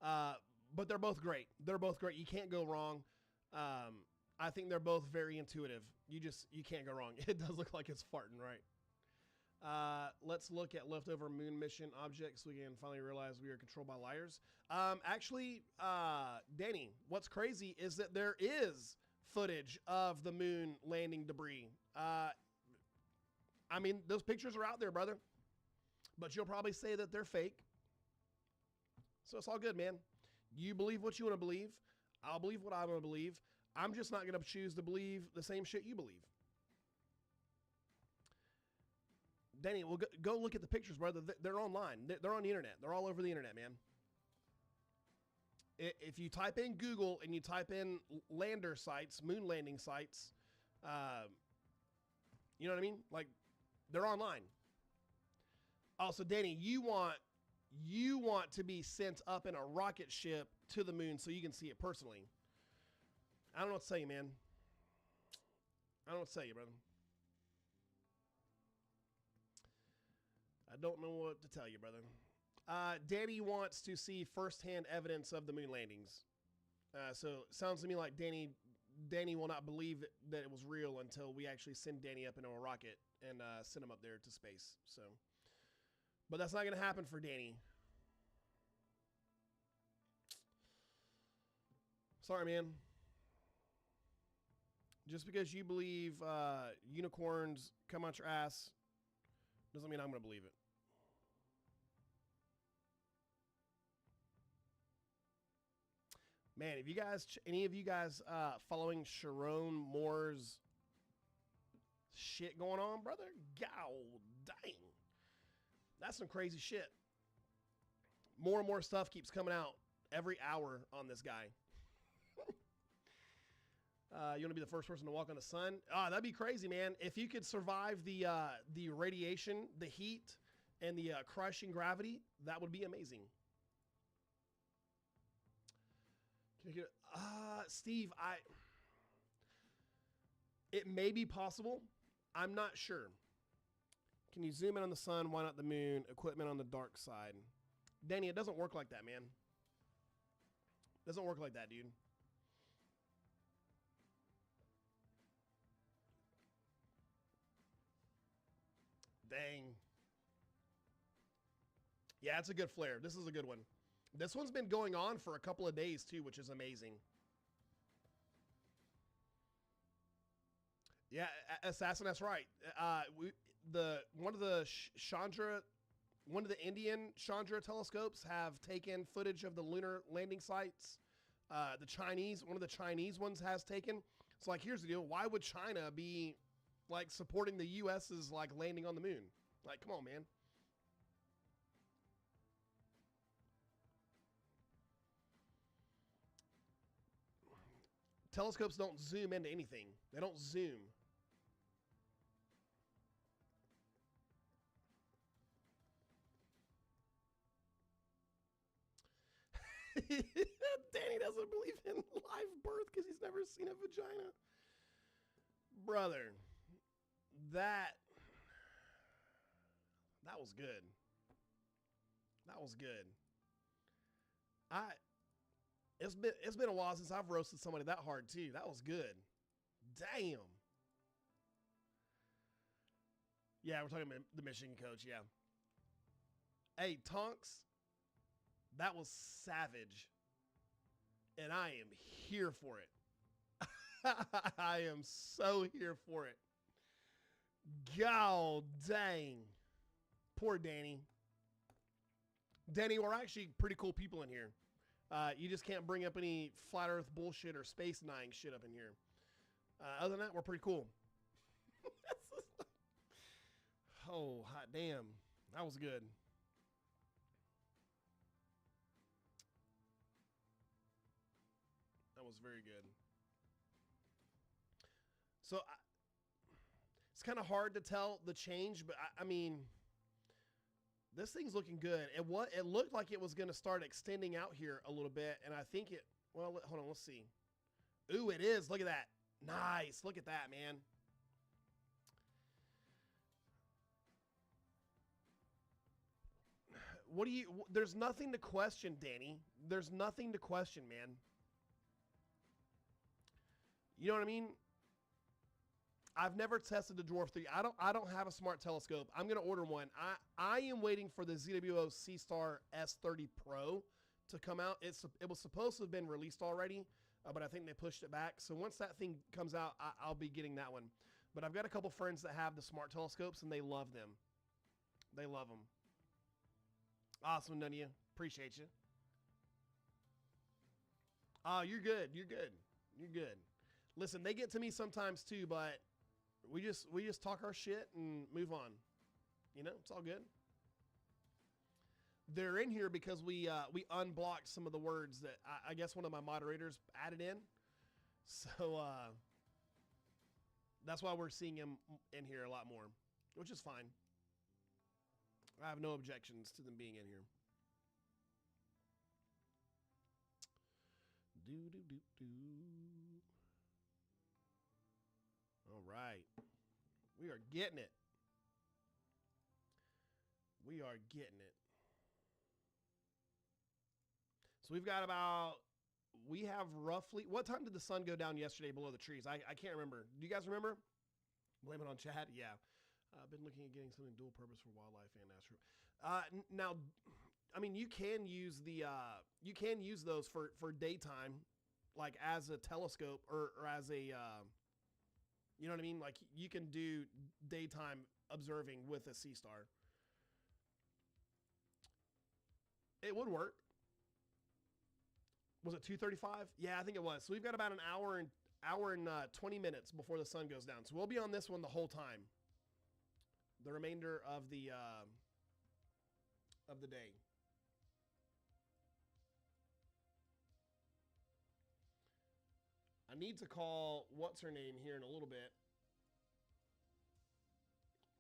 But they're both great. They're both great. You can't go wrong. I think they're both very intuitive. You can't go wrong. It does look like it's farting, right? Let's look at leftover moon mission objects so we can finally realize we are controlled by liars. Actually, Danny, what's crazy is that there is footage of the moon landing debris. I mean, those pictures are out there, brother. But you'll probably say that they're fake. So it's all good, man. You believe what you want to believe. I'll believe what I want to believe. I'm just not going to choose to believe the same shit you believe. Danny, well, go look at the pictures, brother. They're online. They're on the internet. They're all over the internet, man. If you type in Google and you type in lander sites, moon landing sites, you know what I mean? Like, they're online. Also, Danny, you want to be sent up in a rocket ship to the moon so you can see it personally. I don't know what to tell you, man. I don't know what to tell you, brother. I don't know what to tell you, brother. Danny wants to see firsthand evidence of the moon landings. So it sounds to me like Danny will not believe that it was real until we actually send Danny up into a rocket and send him up there to space. So, but that's not going to happen for Danny. Sorry, man. Just because you believe unicorns come out your ass doesn't mean I'm going to believe it. Man, if you guys, any of you guys following Sharon Moore's shit going on, brother, god dang. That's some crazy shit. More and more stuff keeps coming out every hour on this guy. You want to be the first person to walk on the sun? That'd be crazy, man. If you could survive the radiation, the heat, and the crushing gravity, that would be amazing. Steve, it may be possible. I'm not sure. Can you zoom in on the sun? Why not the moon? Equipment on the dark side. Danny, it doesn't work like that, man. It doesn't work like that, dude. Dang. Yeah, it's a good flare. This is a good one. This one's been going on for a couple of days too, which is amazing. Yeah, Assassin, that's right. One of the Indian Chandra telescopes have taken footage of the lunar landing sites. One of the Chinese ones has taken. It's like, here's the deal. Why would China be like supporting the US's like landing on the moon? Like, come on, man. Telescopes don't zoom into anything. They don't zoom. Danny doesn't believe in live birth because he's never seen a vagina. Brother, that was good. That was good. It's been a while since I've roasted somebody that hard too. That was good. Damn. Yeah, we're talking about the Michigan coach. Yeah. Hey, Tonks, that was savage, and I am here for it. I am so here for it. God dang. Poor Danny. Danny, we're actually pretty cool people in here. You just can't bring up any flat Earth bullshit or space denying shit up in here. Other than that, we're pretty cool. Oh, hot damn. That was good. That was very good. So it's kind of hard to tell the change, but I mean, this thing's looking good. It looked like it was going to start extending out here a little bit, and I think it. Well, hold on, let's see. Ooh, it is. Look at that. Nice. Look at that, man. What do you? There's nothing to question, Danny. There's nothing to question, man. You know what I mean? I've never tested the Dwarf 3. I don't have a smart telescope. I'm going to order one. I am waiting for the ZWO C-Star S30 Pro to come out. It was supposed to have been released already, but I think they pushed it back. So once that thing comes out, I'll be getting that one. But I've got a couple friends that have the smart telescopes, and they love them. They love them. Awesome, none of you. Appreciate you. Oh, you're good. You're good. You're good. Listen, they get to me sometimes too, but we just talk our shit and move on. You know, it's all good. They're in here because we unblocked some of the words that I guess one of my moderators added in. So that's why we're seeing him in here a lot more, which is fine. I have no objections to them being in here. All right. We are getting it. We are getting it. So we've got we have roughly, what time did the sun go down yesterday below the trees? I can't remember. Do you guys remember? Blame it on Chad? Yeah. I've been looking at getting something dual purpose for wildlife and astro. Now, I mean, you can use those for daytime, like as a telescope or as a, you know what I mean? Like you can do daytime observing with a C-Star. It would work. Was it 2:35? Yeah, I think it was. So we've got about an hour and 20 minutes before the sun goes down. So we'll be on this one the whole time. The remainder of the day. I need to call what's her name here in a little bit.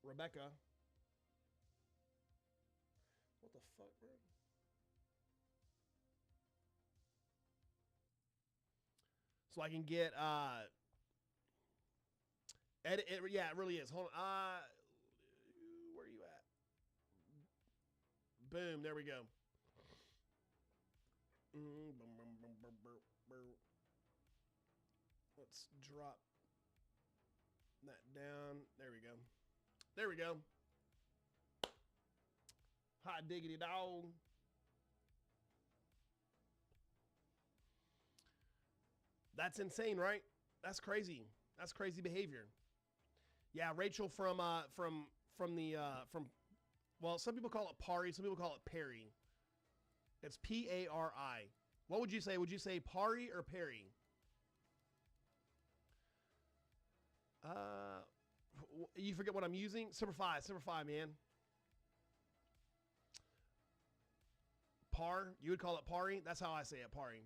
Rebecca. What the fuck, bro? So I can get edit it. Yeah, it really is. Hold on. Where are you at? Boom, there we go. Let's drop that down. There we go. There we go. Hot diggity dog. That's insane, right? That's crazy. That's crazy behavior. Yeah, Rachel from well, some people call it Pari, some people call it Perry. It's P-A-R-I. What would you say? Would you say Pari or Perry? You forget what I'm using? Super 5, man. Par, you would call it Pari? That's how I say it, Pari.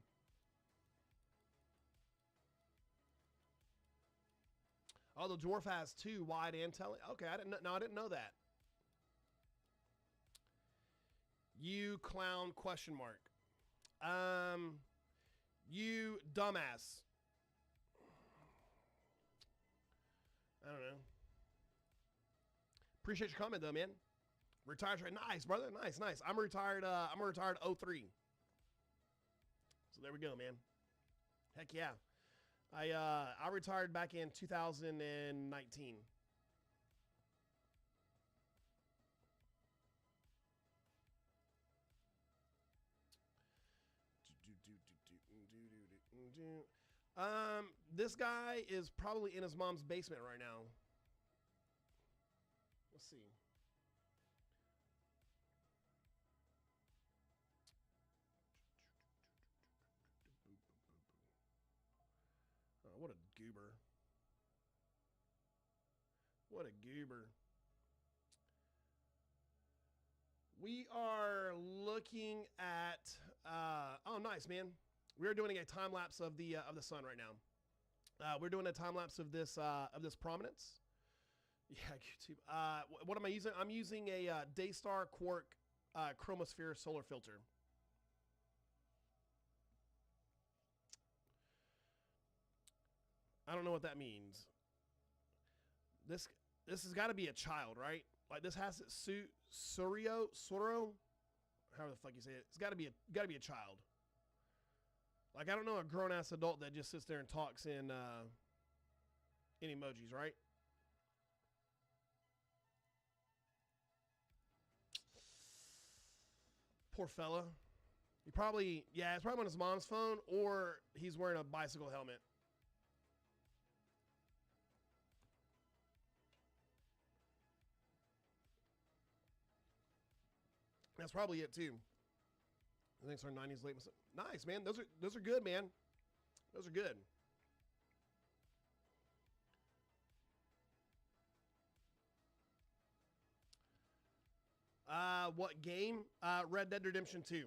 Oh, the Dwarf has 2 wide and tele. Okay, I didn't know that. You clown question mark. You dumbass. I don't know. Appreciate your comment though, man. Retired, nice, brother. Nice. I'm retired 03. So there we go, man. Heck yeah. I retired back in 2019. This guy is probably in his mom's basement right now. Let's see. goober. What a goober. We are looking at, oh, nice, man. We're doing a time lapse of the sun right now. We're doing a time lapse of this prominence. Yeah, YouTube. What am I using? I'm using a Daystar Quark Chromosphere solar filter. I don't know what that means. This has got to be a child, right? Like this has Soro, however the fuck you say it. It's got to be a child. Like I don't know a grown ass adult that just sits there and talks in emojis, right? Poor fella. He probably, yeah, it's probably on his mom's phone or he's wearing a bicycle helmet. That's probably it too. I think it's our 90s late. Nice, man. Those are good, man. Those are good. What game? Red Dead Redemption 2.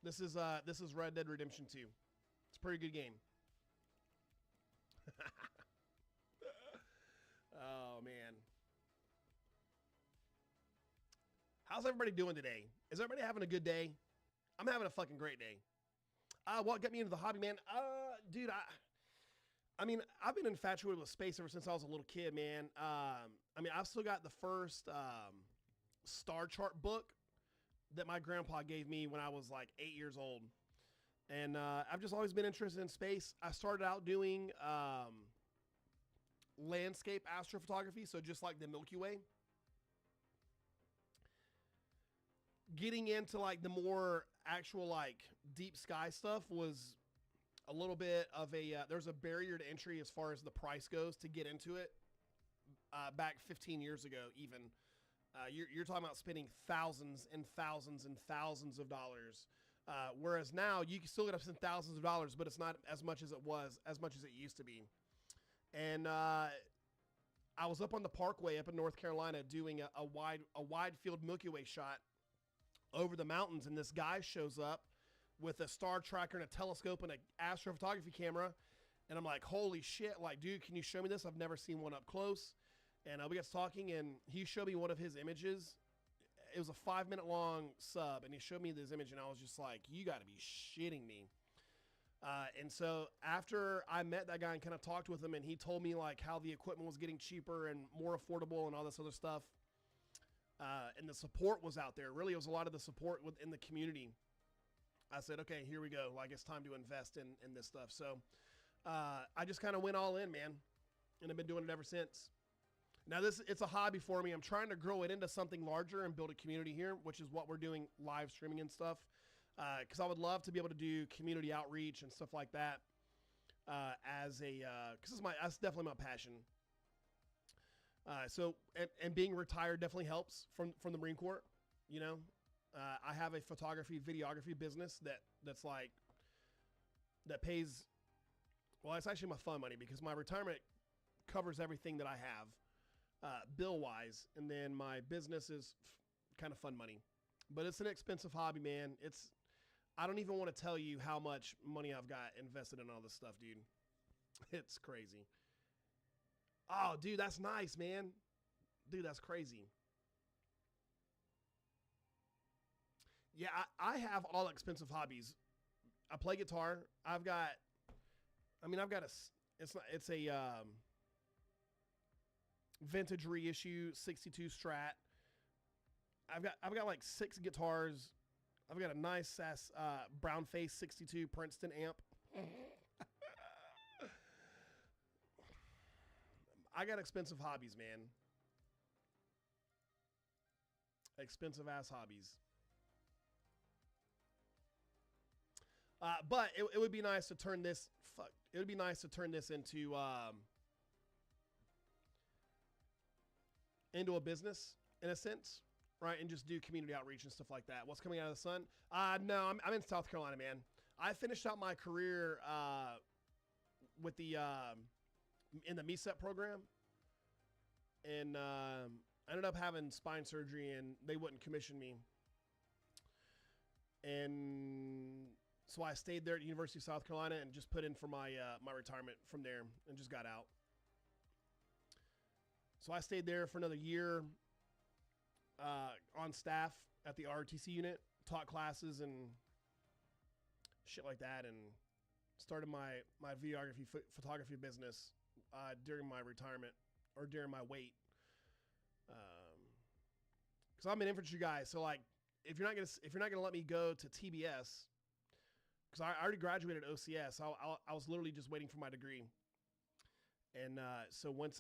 This is Red Dead Redemption 2. It's a pretty good game. Oh man. How's everybody doing today? Is everybody having a good day? I'm having a fucking great day. What got me into the hobby, man? Dude, I mean, I've been infatuated with space ever since I was a little kid, man. I mean, I've still got the first star chart book that my grandpa gave me when I was like 8 years old. And I've just always been interested in space. I started out doing landscape astrophotography, so just like the Milky Way. Getting into like the more actual like deep sky stuff was a little bit of a there's a barrier to entry as far as the price goes to get into it. Back 15 years ago, even you're talking about spending thousands and thousands and thousands of dollars. Whereas now you can still get up to spend thousands of dollars, but it's not as much as it used to be. And I was up on the Parkway up in North Carolina doing a wide field Milky Way shot over the mountains, and this guy shows up with a star tracker and a telescope and an astrophotography camera, and I'm like, holy shit, like, dude, can you show me this? I've never seen one up close. And we got to talking, and he showed me one of his images. It was a 5-minute long sub, and he showed me this image, and I was just like, you got to be shitting me. And so after I met that guy and kind of talked with him, and he told me like how the equipment was getting cheaper and more affordable and all this other stuff, and the support was out there. Really, it was a lot of the support within the community. I said, okay, here we go. Like, it's time to invest in this stuff. So I just kind of went all in, man, and I've been doing it ever since. Now, it's a hobby for me. I'm trying to grow it into something larger and build a community here, which is what we're doing, live streaming and stuff. Because I would love to be able to do community outreach and stuff like that because that's definitely my passion. So being retired definitely helps from the Marine Corps. You know, I have a photography, videography business that pays. Well, it's actually my fun money because my retirement covers everything that I have bill wise, and then my business is kind of fun money. But it's an expensive hobby, man. I don't even want to tell you how much money I've got invested in all this stuff, dude. It's crazy. Oh, dude, that's nice, man. Dude, that's crazy. Yeah, I have all expensive hobbies. I play guitar. I've got a vintage reissue 62 Strat. I've got like 6 guitars. I've got a nice ass brown face 62 Princeton amp. I got expensive hobbies, man. Expensive ass hobbies. But it would be nice to turn this. It would be nice to turn this into a business in a sense. right, and just do community outreach and stuff like that. What's coming out of the sun? No, I'm in South Carolina, man. I finished out my career with the in the MESEP program, and I ended up having spine surgery, and they wouldn't commission me. And so I stayed there at the University of South Carolina and just put in for my my retirement from there, and just got out. So I stayed there for another year on staff at the ROTC unit, taught classes and shit like that, and started my videography photography business during my retirement, or during my wait. Because I'm an infantry guy, so like if you're not gonna let me go to TBS, because I already graduated OCS, I was literally just waiting for my degree, and so once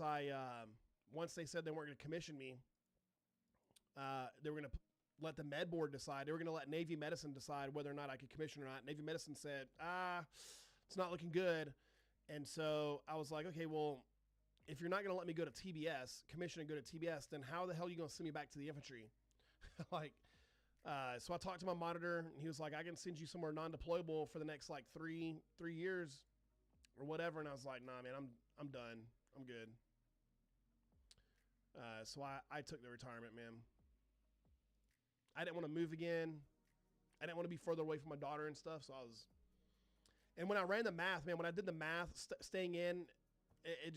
they said they weren't going to commission me, they were going to let the med board decide. They were going to let Navy Medicine decide whether or not I could commission or not. Navy Medicine said, it's not looking good. And so I was like, okay, well, if you're not going to let me go to TBS, commission and go to TBS, then how the hell are you going to send me back to the infantry? So I talked to my monitor, and he was like, I can send you somewhere non-deployable for the next like three years or whatever. And I was like, nah, man, I'm done. I'm good. So I took the retirement, man. I didn't want to move again. I didn't want to be further away from my daughter and stuff. So and when I ran the math, man, when I did the math, staying in, it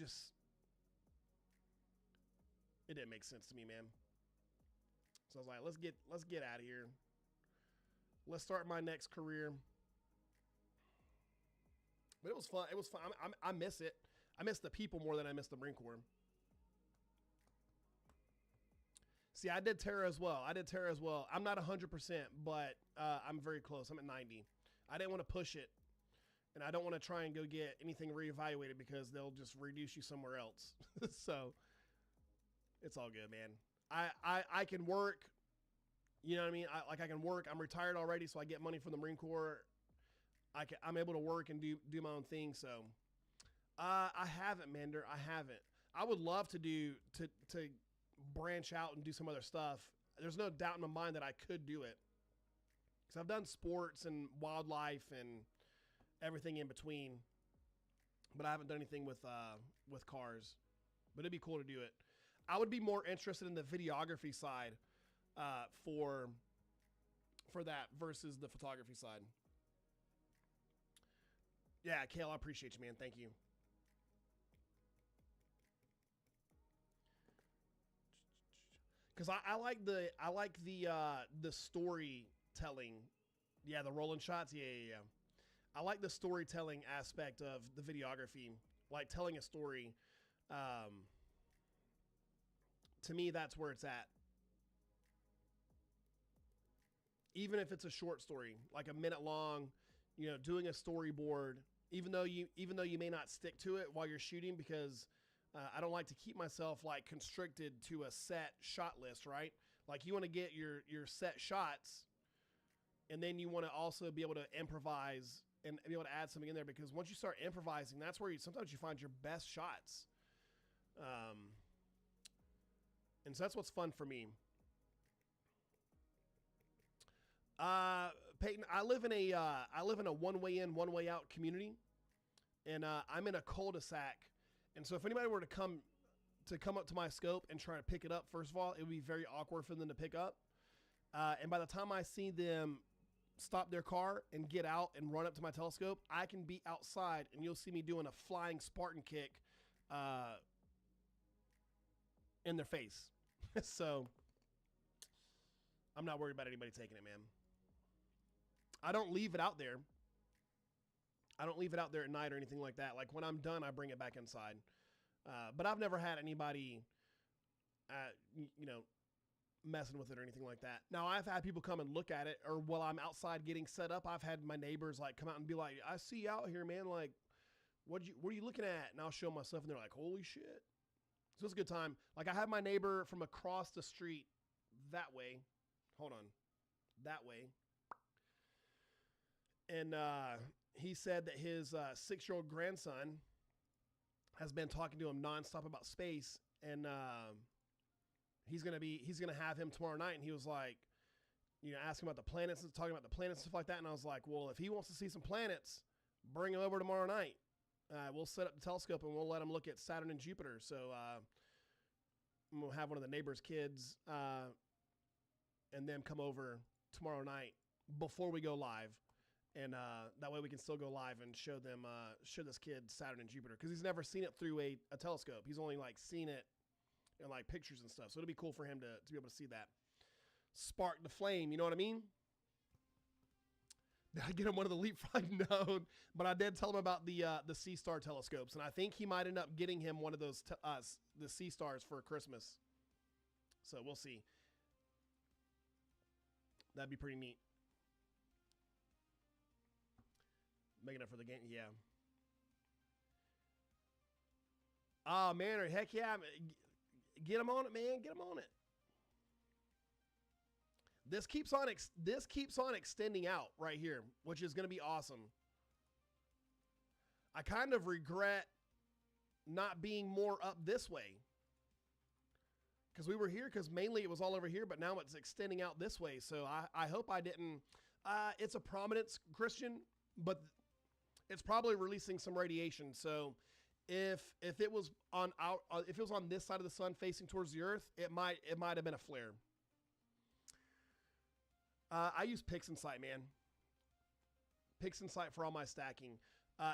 didn't make sense to me, man. So I was like, let's get out of here. Let's start my next career. But it was fun. It was fun. I miss it. I miss the people more than I miss the Marine Corps. See, I did Terra as well. I'm not 100%, but I'm very close. I'm at 90. I didn't want to push it, and I don't want to try and go get anything reevaluated because they'll just reduce you somewhere else. So it's all good, man. I can work. You know what I mean? I can work. I'm retired already, so I get money from the Marine Corps. I'm able to work and do my own thing. So I haven't, Mander. I haven't. I would love to branch out and do some other stuff. There's no doubt in my mind that I could do it, because I've done sports and wildlife and everything in between, but I haven't done anything with cars. But it'd be cool to do it. I would be more interested in the videography side for that versus the photography side. Yeah, Kale, I appreciate you, man. Thank you. Because I like the storytelling. Yeah, the rolling shots. Yeah. I like the storytelling aspect of the videography, like telling a story. To me, that's where it's at. Even if it's a short story, like a minute long, doing a storyboard, even though you may not stick to it while you're shooting, because I don't like to keep myself like constricted to a set shot list, right? Like you want to get your set shots, and then you want to also be able to improvise and be able to add something in there, because once you start improvising, that's where sometimes you find your best shots. And so that's what's fun for me. Peyton, I live in a one way in, one way out community, and I'm in a cul-de-sac. And so if anybody were to come up to my scope and try to pick it up, first of all, it would be very awkward for them to pick up. And by the time I see them stop their car and get out and run up to my telescope, I can be outside and you'll see me doing a flying Spartan kick in their face. So I'm not worried about anybody taking it, man. I don't leave it out there. I don't leave it out there at night or anything like that. Like when I'm done, I bring it back inside. But I've never had anybody, messing with it or anything like that. Now I've had people come and look at it, or while I'm outside getting set up, I've had my neighbors like come out and be like, I see you out here, man. Like, what are you looking at? And I'll show them my stuff, and they're like, holy shit. So it's a good time. Like I have my neighbor from across the street that way. Hold on. That way. And he said that his 6-year-old grandson has been talking to him nonstop about space. And he's gonna have him tomorrow night, and he was like, asking about the planets, talking about the planets and stuff like that, and I was like, well, if he wants to see some planets, bring him over tomorrow night. We'll set up the telescope and we'll let him look at Saturn and Jupiter. So we'll have one of the neighbor's kids and then come over tomorrow night before we go live. And that way we can still go live and show this kid Saturn and Jupiter, because he's never seen it through a telescope. He's only like seen it in like pictures and stuff. So it'll be cool for him to be able to see that. Spark the flame, you know what I mean? Did I get him one of the Leapfrog? No, but I did tell him about the C-Star telescopes, and I think he might end up getting him one of those the C-Stars for Christmas. So we'll see. That'd be pretty neat. Making up for the game, yeah. Oh man, or heck yeah, get him on it, man. Get him on it. This keeps on extending out right here, which is going to be awesome. I kind of regret not being more up this way, because we were here because mainly it was all over here, but now it's extending out this way. So I hope I didn't. It's a prominence, Christian, but it's probably releasing some radiation. So if it was on this side of the sun facing towards the Earth, it might have been a flare. I use PixInsight, man. PixInsight for all my stacking.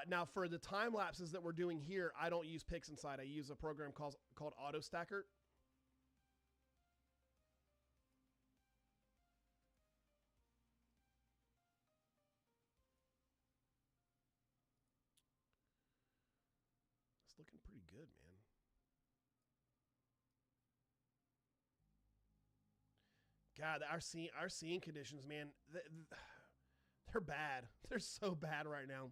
Now, for the time lapses that we're doing here, I don't use PixInsight. I use a program called AutoStacker. It's looking pretty good, man. God, our seeing conditions, man, they're bad. They're so bad right now.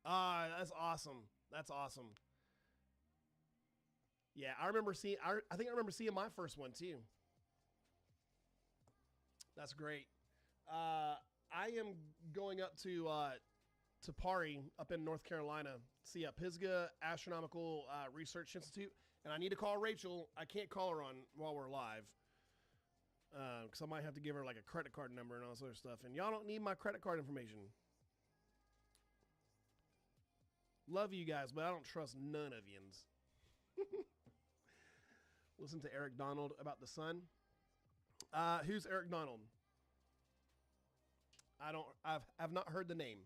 That's awesome. That's awesome. Yeah, I think I remember seeing my first one too. That's great. I am going up to Pari up in North Carolina, see a Pisgah Astronomical Research Institute. And I need to call Rachel. I can't call her on while we're live, because I might have to give her like a credit card number and all this other stuff. And y'all don't need my credit card information. Love you guys, but I don't trust none of yins. Listen to Eric Donald about the sun. Who's Eric Donald? I've not heard the name.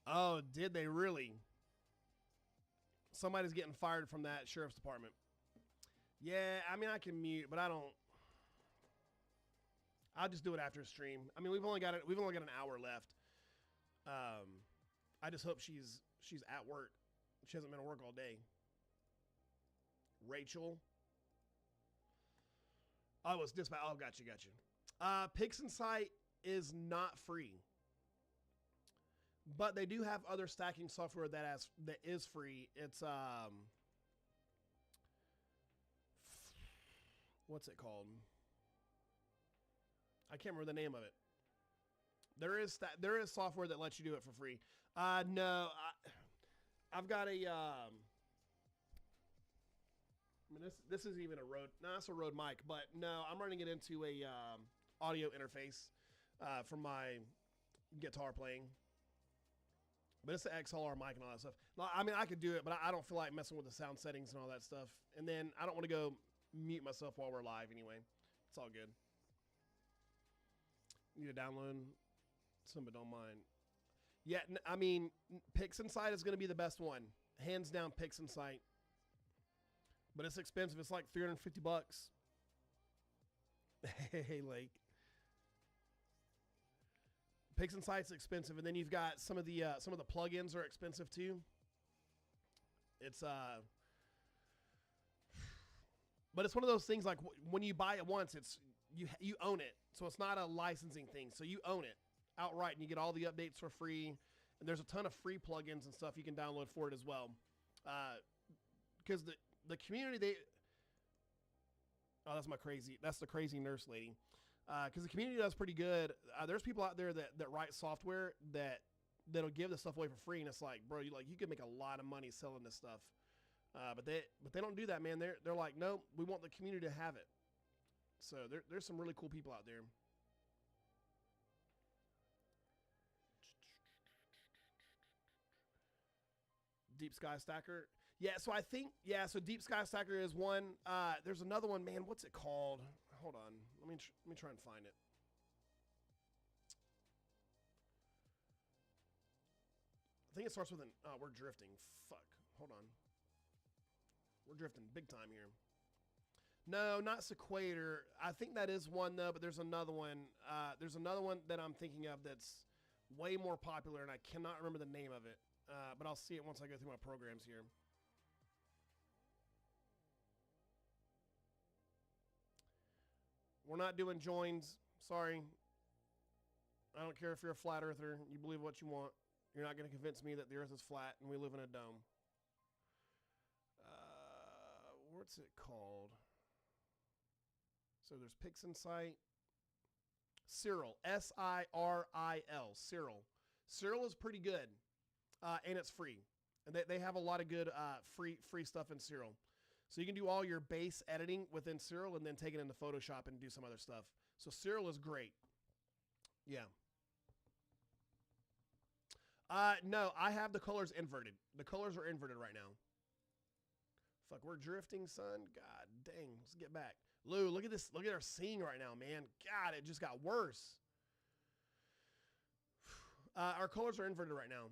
Oh, did they really? Somebody's getting fired from that sheriff's department. Yeah, I mean, I can mute, but I'll just do it after stream. I mean, we've only got an hour left. I just hope she's at work. She hasn't been at work all day. Rachel. Oh, it's dispatch. Oh, gotcha. PixInsight is not free. But they do have other stacking software that is free. It's what's it called? I can't remember the name of it. There is software that lets you do it for free. No, I've got a. I mean, this isn't even a Rode. No, it's a Rode mic, but no, I'm running it into a audio interface for my guitar playing. But it's the XLR mic and all that stuff. I mean, I could do it, but I don't feel like messing with the sound settings and all that stuff. And then I don't want to go mute myself while we're live anyway. It's all good. Need to download some, but don't mind. Yeah, I mean, PixInsight is going to be the best one. Hands down, PixInsight. But it's expensive. It's like $350. Hey, Lake. PixInsight's expensive, and then you've got some of the plugins are expensive too. It's but it's one of those things like when you buy it once, it's you own it, so it's not a licensing thing. So you own it outright, and you get all the updates for free. And there's a ton of free plugins and stuff you can download for it as well. Because the community, that's the crazy nurse lady. because the community does pretty good. There's people out there that write software that'll give this stuff away for free, and it's like, bro, you could make a lot of money selling this stuff. But they don't do that, man. They're like, no, we want the community to have it. So there's some really cool people out there. Deep Sky Stacker. Yeah, so I think, so Deep Sky Stacker is one. There's another one, man. What's it called? Hold on. Let me try and find it. I think it starts with an, we're drifting. Fuck. Hold on. We're drifting big time here. No, not Sequator. I think that is one, though, but there's another one. There's another one that I'm thinking of that's way more popular, and I cannot remember the name of it. But I'll see it once I go through my programs here. We're not doing joins. Sorry. I don't care if you're a flat earther. You believe what you want. You're not going to convince me that the earth is flat and we live in a dome. What's it called? So there's PixInsight. Cyril. S-I-R-I-L. Cyril. Cyril is pretty good. And it's free. And they have a lot of good free stuff in Cyril. So you can do all your base editing within Cyril and then take it into Photoshop and do some other stuff. So Cyril is great. Yeah. No, I have the colors inverted. The colors are inverted right now. Fuck, we're drifting, son. God dang. Let's get back. Lou, look at this. Look at our scene right now, man. God, it just got worse. Our colors are inverted right now.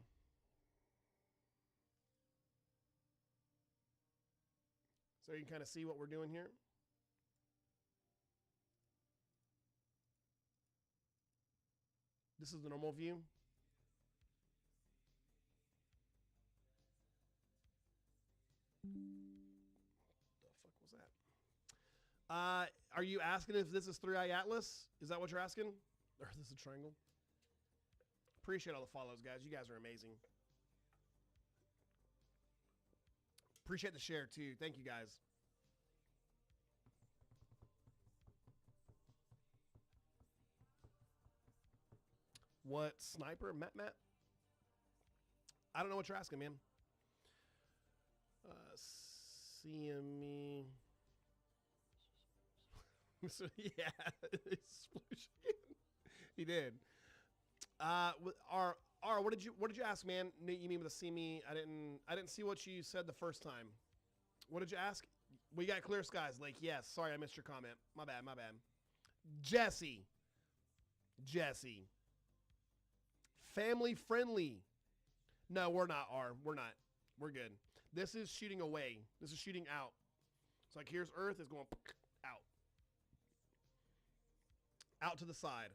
So you can kind of see what we're doing here. This is the normal view. The fuck was that? Are you asking if this is 3i Atlas? Is that what you're asking? Or is this a triangle? Appreciate all the follows, guys. You guys are amazing. Appreciate the share, too. Thank you, guys. What sniper? Matt? I don't know what you're asking, man. CME. So, yeah. He did. What did you ask, man? You mean with the see me? I didn't see what you said the first time. What did you ask? We got clear skies, Lake. Yes. Sorry, I missed your comment. My bad. Jesse. Family friendly. No, we're not. We're not. We're good. This is shooting away. This is shooting out. It's like here's Earth is going out. Out to the side.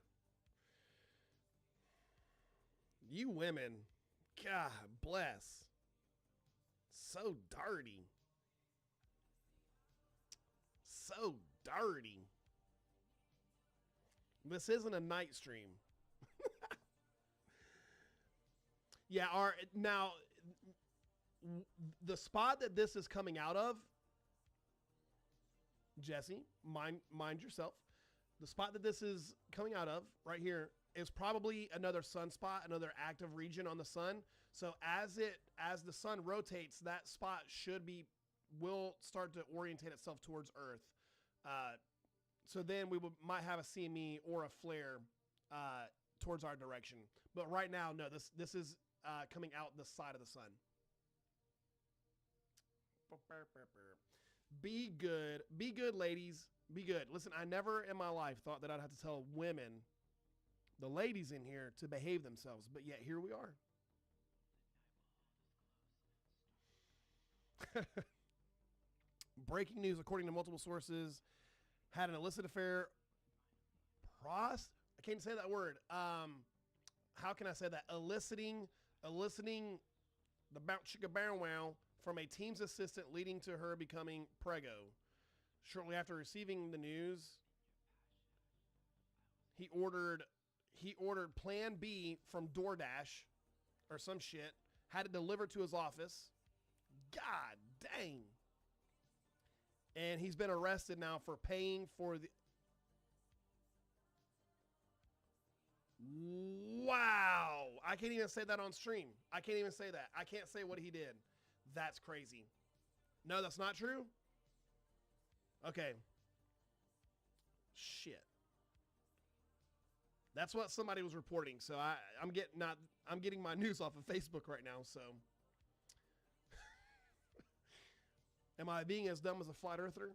You women, God bless. So dirty. So dirty. This isn't a night stream. Yeah, now the spot that this is coming out of, Jesse, mind yourself. The spot that this is coming out of right here is probably another sunspot, another active region on the sun. So as the sun rotates, that spot will start to orientate itself towards Earth. So then we might have a CME or a flare towards our direction. But right now, no, this is coming out the side of the sun. Be good, ladies. Be good. Listen, I never in my life thought that I'd have to tell women, the ladies in here, to behave themselves, but yet here we are. Breaking news, according to multiple sources, had an illicit affair. I can't say that word. How can I say that? Eliciting the bout chicka bow wow from a team's assistant, leading to her becoming preggo. Shortly after receiving the news, he ordered Plan B from DoorDash or some shit, had it delivered to his office. God dang. And he's been arrested now for paying for Wow. I can't even say that on stream. I can't even say that. I can't say what he did. That's crazy. No, that's not true? Okay. Shit. That's what somebody was reporting. So I'm getting my news off of Facebook right now, so. Am I being as dumb as a flat earther?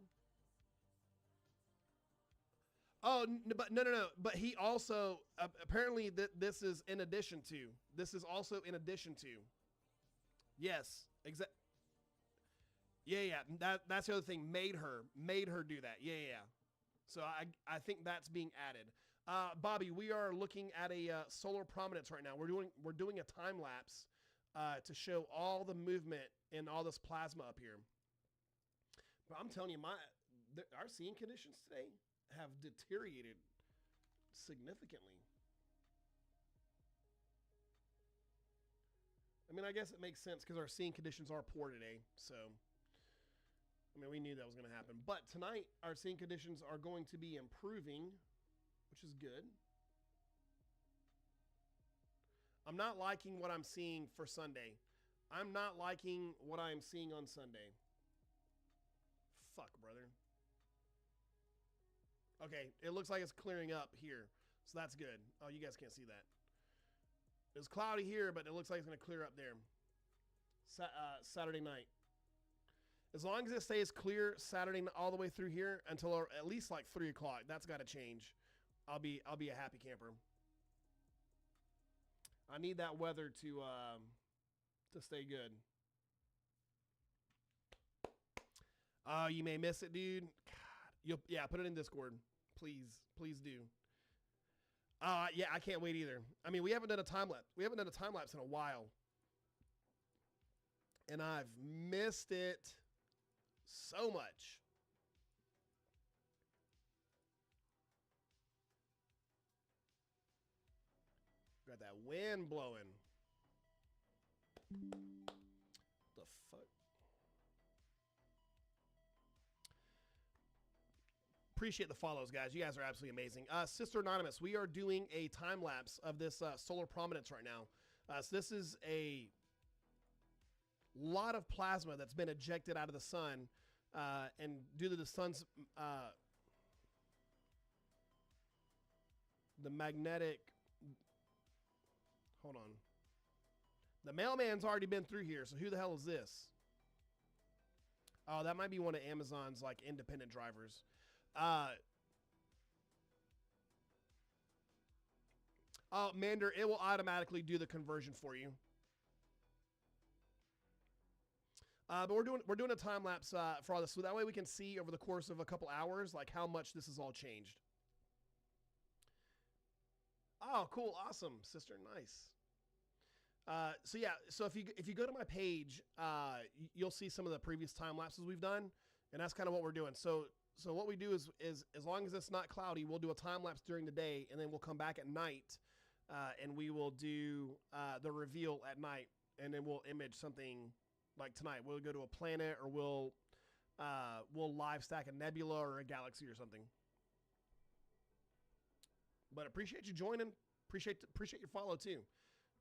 Oh, but no. But he also, apparently this is in addition to. This is also in addition to. Yes, exactly. Yeah. That's the other thing. Made her do that. Yeah. So I think that's being added. Bobby, we are looking at a solar prominence right now. We're doing a time lapse to show all the movement in all this plasma up here. But I'm telling you, our seeing conditions today have deteriorated significantly. I mean, I guess it makes sense because our seeing conditions are poor today. So, I mean, we knew that was going to happen. But tonight, our seeing conditions are going to be improving, which is good. I'm not liking what I'm seeing for Sunday. I'm not liking what I'm seeing on Sunday. Fuck, brother. Okay, it looks like it's clearing up here. So that's good. Oh, you guys can't see that. It's cloudy here, but it looks like it's going to clear up there. Saturday night. As long as it stays clear Saturday all the way through here until at least like 3 o'clock, that's got to change. I'll be a happy camper. I need that weather to stay good. Oh, you may miss it, dude. God, yeah, put it in Discord, please do. Yeah, I can't wait either. I mean, we haven't done a time lapse. We haven't done a time lapse in a while, and I've missed it so much. Got that wind blowing. The fuck? Appreciate the follows, guys. You guys are absolutely amazing. Sister Anonymous, we are doing a time lapse of this solar prominence right now. So this is a lot of plasma that's been ejected out of the sun, and due to the sun's the magnetic. Hold on. The mailman's already been through here, so who the hell is this? Oh, that might be one of Amazon's like independent drivers. Mander, it will automatically do the conversion for you. But we're doing a time lapse for all this, so that way we can see over the course of a couple hours like how much this has all changed. Oh, cool, awesome, sister, nice. So yeah, so if you go to my page, you'll see some of the previous time lapses we've done, and that's kind of what we're doing. So what we do is as long as it's not cloudy, we'll do a time lapse during the day, and then we'll come back at night, and we will do the reveal at night, and then we'll image something like tonight. We'll go to a planet, or we'll live stack a nebula or a galaxy or something. But appreciate you joining. Appreciate your follow too.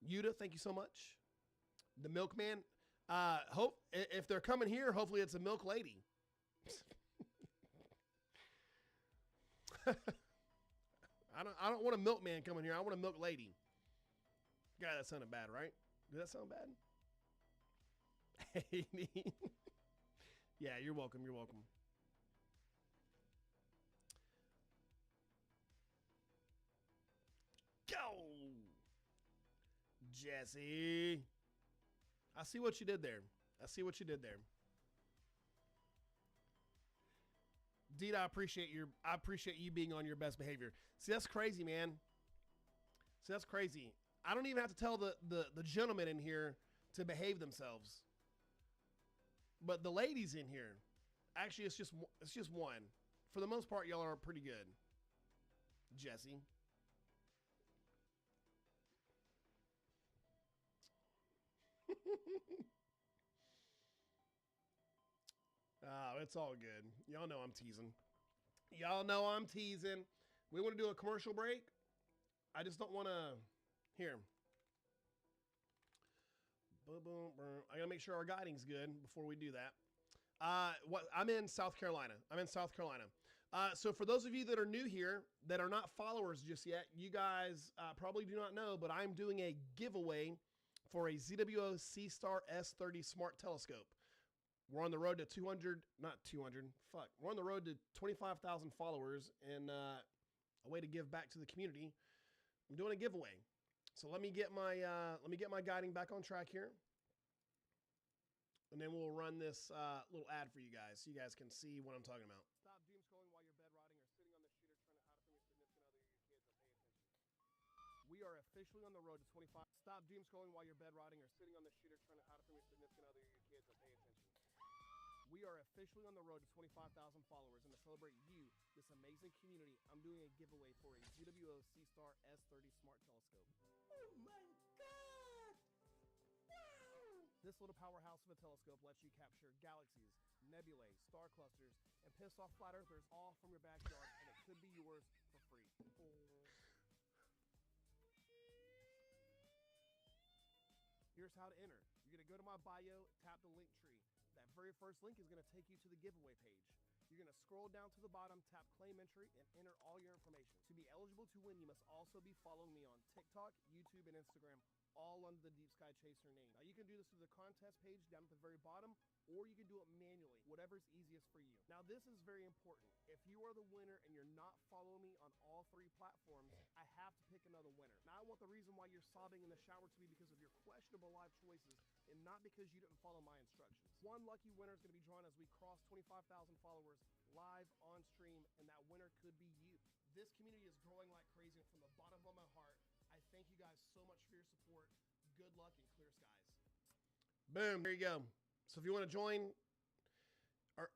Yuta, thank you so much. The milkman. Hope if they're coming here, hopefully it's a milk lady. I don't want a milkman coming here. I want a milk lady. God, that sounded bad, right? Did that sound bad? Yeah, you're welcome. You're welcome. Go, Jesse. I see what you did there. Deed, I appreciate you being on your best behavior. See, that's crazy, man. See, that's crazy. I don't even have to tell the gentlemen in here to behave themselves. But the ladies in here, actually, it's just one. For the most part, y'all are pretty good. Jesse. Oh, it's all good. Y'all know I'm teasing. We want to do a commercial break. I just don't want to. Here. Boom, boom, boom. I gotta make sure our guiding's good before we do that. I'm in South Carolina. So for those of you that are new here, that are not followers just yet, you guys probably do not know, but I'm doing a giveaway for a ZWO C-Star S30 Smart Telescope. We're on the road to 200, not 200, fuck. We're on the road to 25,000 followers, and a way to give back to the community. I'm doing a giveaway. So let me get my guiding back on track here. And then we'll run this little ad for you guys so you guys can see what I'm talking about. Stop doom scrolling while you're bed rotting or sitting on the shooter trying to hide it from your significant other or your kids, and pay attention. We are officially on the road to 25. Stop doom scrolling while you're bed rotting or sitting on the shooter trying to hide it from your significant other or your kids, and pay attention. We are officially on the road to 25,000 followers, and to celebrate you, this amazing community, I'm doing a giveaway for a ZWO C-Star S30 Smart Telescope. Oh my God! Wow! This little powerhouse of a telescope lets you capture galaxies, nebulae, star clusters, and piss off flat earthers all from your backyard, and it could be yours for free. Here's how to enter. You're going to go to my bio, tap the link tree. That very first link is going to take you to the giveaway page. You're going to scroll down to the bottom, tap claim entry, and enter all your information. To be eligible to win, you must also be following me on TikTok, YouTube, and Instagram, all under the Deep Sky Chaser name. Now, you can do this through the contest page down at the very bottom, or you can do it manually, whatever's easiest for you. Now, this is very important. If you are the winner and you're not following me on all 3 platforms, I have to pick another winner. Now, I want the reason why you're sobbing in the shower to be because of your questionable life choices and not because you didn't follow my instructions. One lucky winner is going to be drawn as we cross 25,000 followers live on stream, and that winner could be you. This community is growing like crazy, and from the bottom of my heart, I thank you guys so much for your support. Good luck and clear skies. Boom, there you go. So if you want to join or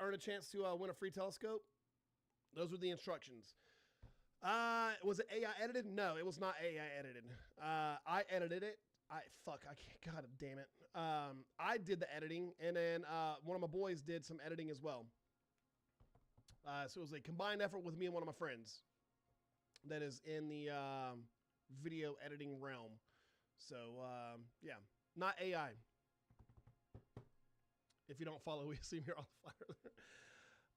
earn a chance to win a free telescope, those were the instructions. Was it AI edited? No, it was not AI edited. I edited it. I can't, God damn it. I did the editing, and then one of my boys did some editing as well. So it was a combined effort with me and one of my friends that is in the video editing realm. So, yeah, not AI. If you don't follow, we see him here on the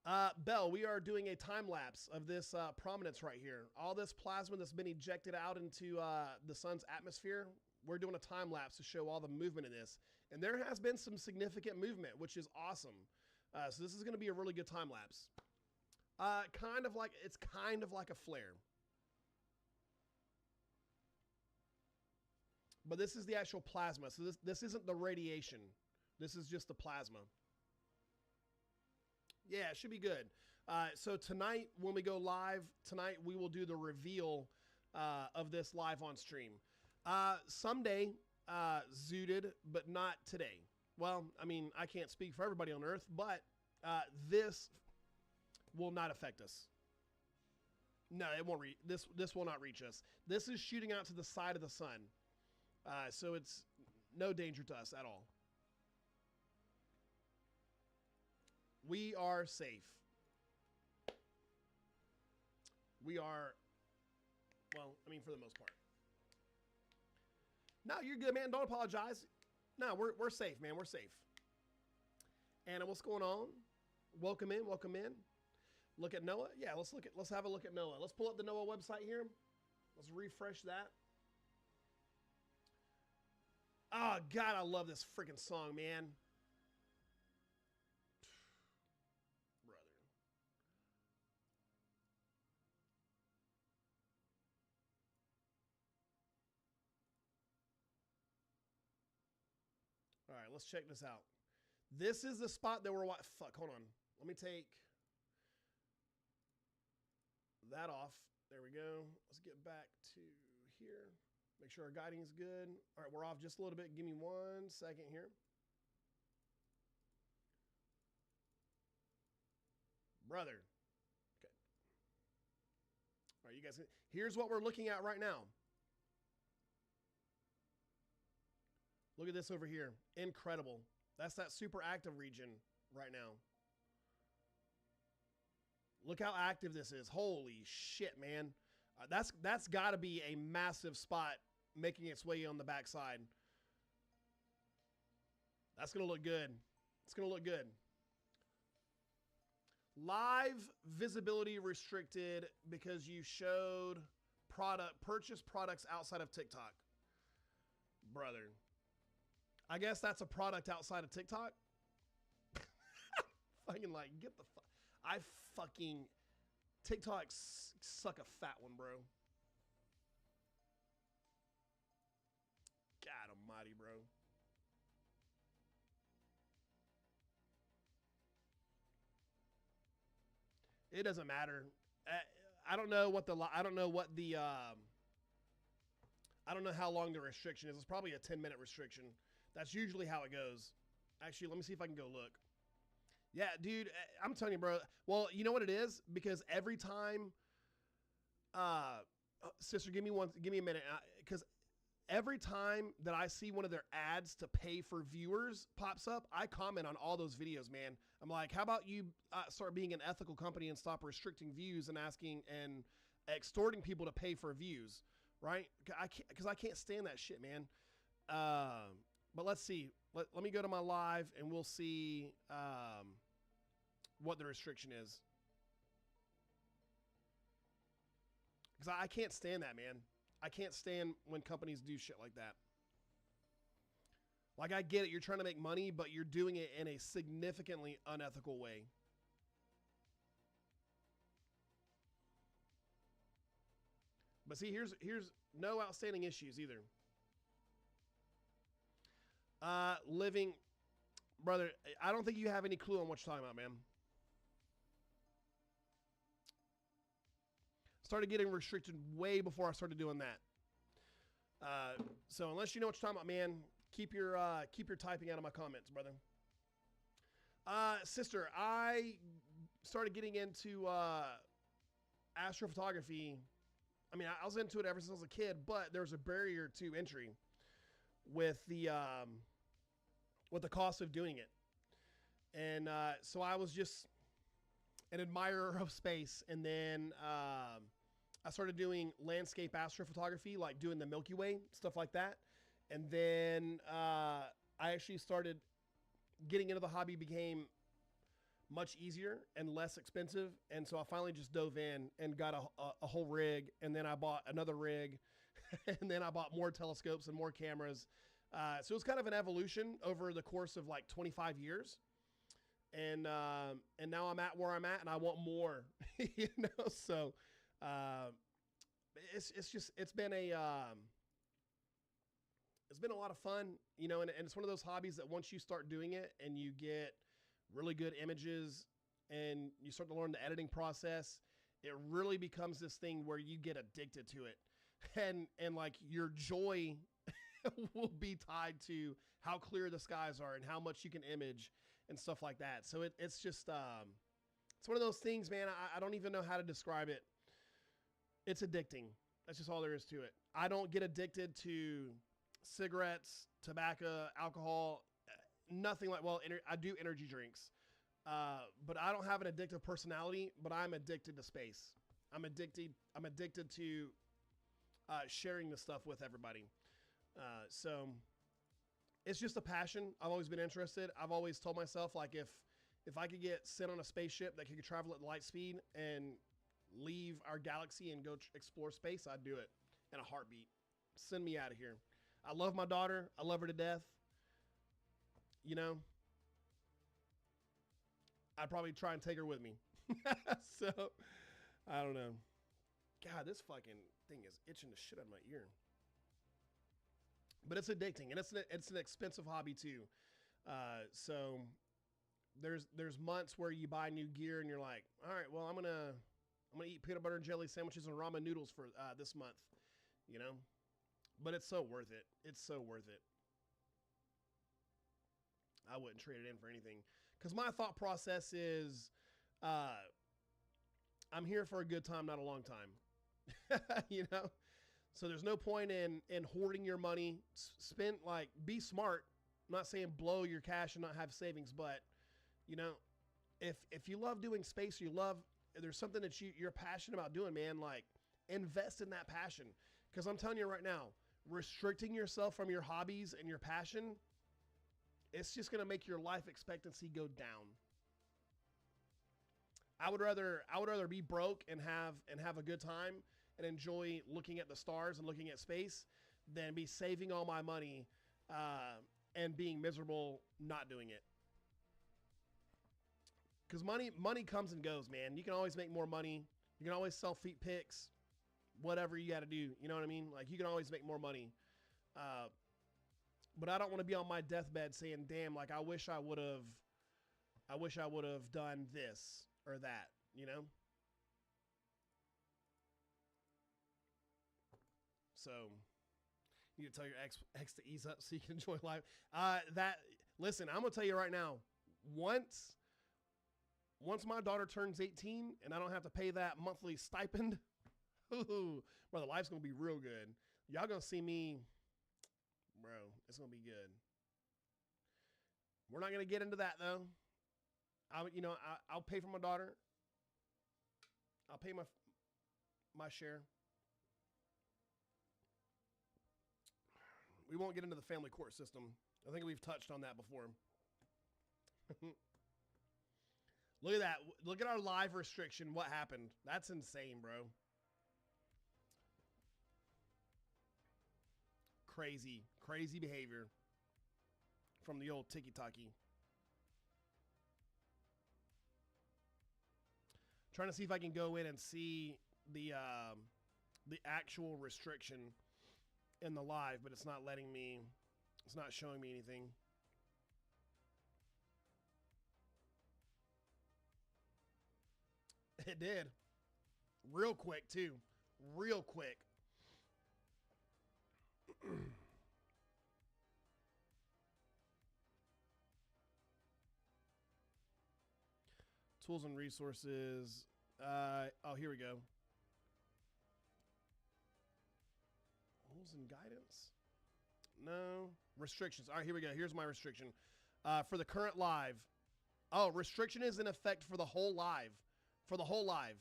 flyer. Bell, we are doing a time lapse of this prominence right here. All this plasma that's been ejected out into the sun's atmosphere, we're doing a time lapse to show all the movement in this. And there has been some significant movement, which is awesome. So this is going to be a really good time lapse. It's kind of like a flare. But this is the actual plasma. So this isn't the radiation. This is just the plasma. Yeah, it should be good. So tonight, when we go live, tonight we will do the reveal of this live on stream. Someday, zooted, but not today. Well, I mean, I can't speak for everybody on Earth, but this will not affect us. No, it won't reach. This will not reach us. This is shooting out to the side of the sun. So it's no danger to us at all. We are safe. We are, well, I mean, for the most part. No, you're good, man. Don't apologize. No, we're safe, man. We're safe. Anna, what's going on? Welcome in. Welcome in. Look at NOAA. Yeah, let's have a look at NOAA. Let's pull up the NOAA website here. Let's refresh that. Oh, God, I love this freaking song, man. Brother. All right, let's check this out. This is the spot that we're watching. Fuck, hold on. Let me take that off. There we go. Let's get back to here. Make sure our guiding is good. All right, we're off just a little bit. Give me 1 second here. Brother. Okay. All right, you guys. Here's what we're looking at right now. Look at this over here. Incredible. That's that super active region right now. Look how active this is. Holy shit, man. That's got to be a massive spot making its way on the backside. That's going to look good. It's going to look good. Live visibility restricted because you showed purchase products outside of TikTok. Brother. I guess that's a product outside of TikTok. Fucking like, get the fuck. I fucking. TikTok suck a fat one, bro. God almighty, bro. It doesn't matter. I don't know what the. I don't know what the. I don't know how long the restriction is. It's probably a 10-minute restriction. That's usually how it goes. Actually, let me see if I can go look. Yeah, dude, I'm telling you, bro. Well, you know what it is? Because every time, sister, give me a minute. Because every time that I see one of their ads to pay for viewers pops up, I comment on all those videos, man. I'm like, how about you start being an ethical company and stop restricting views and asking and extorting people to pay for views, right? Because I can't stand that shit, man. But let's see. Let me go to my live and we'll see what the restriction is. Because I can't stand that, man. I can't stand when companies do shit like that. Like, I get it. You're trying to make money, but you're doing it in a significantly unethical way. But see, here's no outstanding issues either. Living, brother, I don't think you have any clue on what you're talking about, man. Started getting restricted way before I started doing that. So unless you know what you're talking about, man, keep your typing out of my comments, brother. Sister, I started getting into astrophotography. I mean, I was into it ever since I was a kid, but there was a barrier to entry with the cost of doing it. And so I was just an admirer of space. And then I started doing landscape astrophotography, like doing the Milky Way, stuff like that. And then I actually started getting into the hobby, became much easier and less expensive. And so I finally just dove in and got a whole rig. And then I bought another rig. And then I bought more telescopes and more cameras. So it was kind of an evolution over the course of like 25 years. And now I'm at where I'm at and I want more, you know? So it's been a lot of fun, you know, and it's one of those hobbies that once you start doing it and you get really good images and you start to learn the editing process, it really becomes this thing where you get addicted to it. And like your joy will be tied to how clear the skies are and how much you can image and stuff like that. So it's just, it's one of those things, man. I don't even know how to describe it. It's addicting. That's just all there is to it. I don't get addicted to cigarettes, tobacco, alcohol, nothing like, well, I do energy drinks, but I don't have an addictive personality, but I'm addicted to space. I'm addicted to sharing this stuff with everybody. So it's just a passion. I've always been interested. I've always told myself, like, if I could get sent on a spaceship that could travel at light speed and leave our galaxy and go explore space, I'd do it in a heartbeat. Send me out of here. I love my daughter. I love her to death. You know, I'd probably try and take her with me. So, I don't know. God, this fucking thing is itching the shit out of my ear. But it's addicting, and it's an expensive hobby too. So there's months where you buy new gear and you're like, all right, well, I'm gonna eat peanut butter and jelly sandwiches and ramen noodles for this month, you know. But it's so worth it. It's so worth it. I wouldn't trade it in for anything. Because my thought process is, I'm here for a good time, not a long time. You know? So there's no point in hoarding your money. Be smart. I'm not saying blow your cash and not have savings, but, you know, if you love doing space, there's something that you're passionate about doing, man, like, invest in that passion. Because I'm telling you right now, restricting yourself from your hobbies and your passion, it's just going to make your life expectancy go down. I would rather be broke and have a good time and enjoy looking at the stars and looking at space than be saving all my money and being miserable not doing it. Because money comes and goes, man. You can always make more money. You can always sell feet pics, whatever you got to do. You know what I mean? Like, you can always make more money. But I don't want to be on my deathbed saying, damn, like, I wish I would have done this or that, you know? So you need to tell your ex to ease up so you can enjoy life. Listen, I'm going to tell you right now, once my daughter turns 18 and I don't have to pay that monthly stipend, brother, life's going to be real good. Y'all going to see me, bro, it's going to be good. We're not going to get into that, though. I'll pay for my daughter. I'll pay my share. We won't get into the family court system. I think we've touched on that before. Look at that. Look at our live restriction. What happened? That's insane, bro. Crazy behavior from the old tiki-taki. Trying to see if I can go in and see the actual restriction in the live, but it's not letting me. It's not showing me anything. It did. Real quick, too. Real quick. Tools and resources. Oh, here we go. Rules and guidance. No. Restrictions. All right, here we go. Here's my restriction. For the current live. Oh, restriction is in effect for the whole live. For the whole live.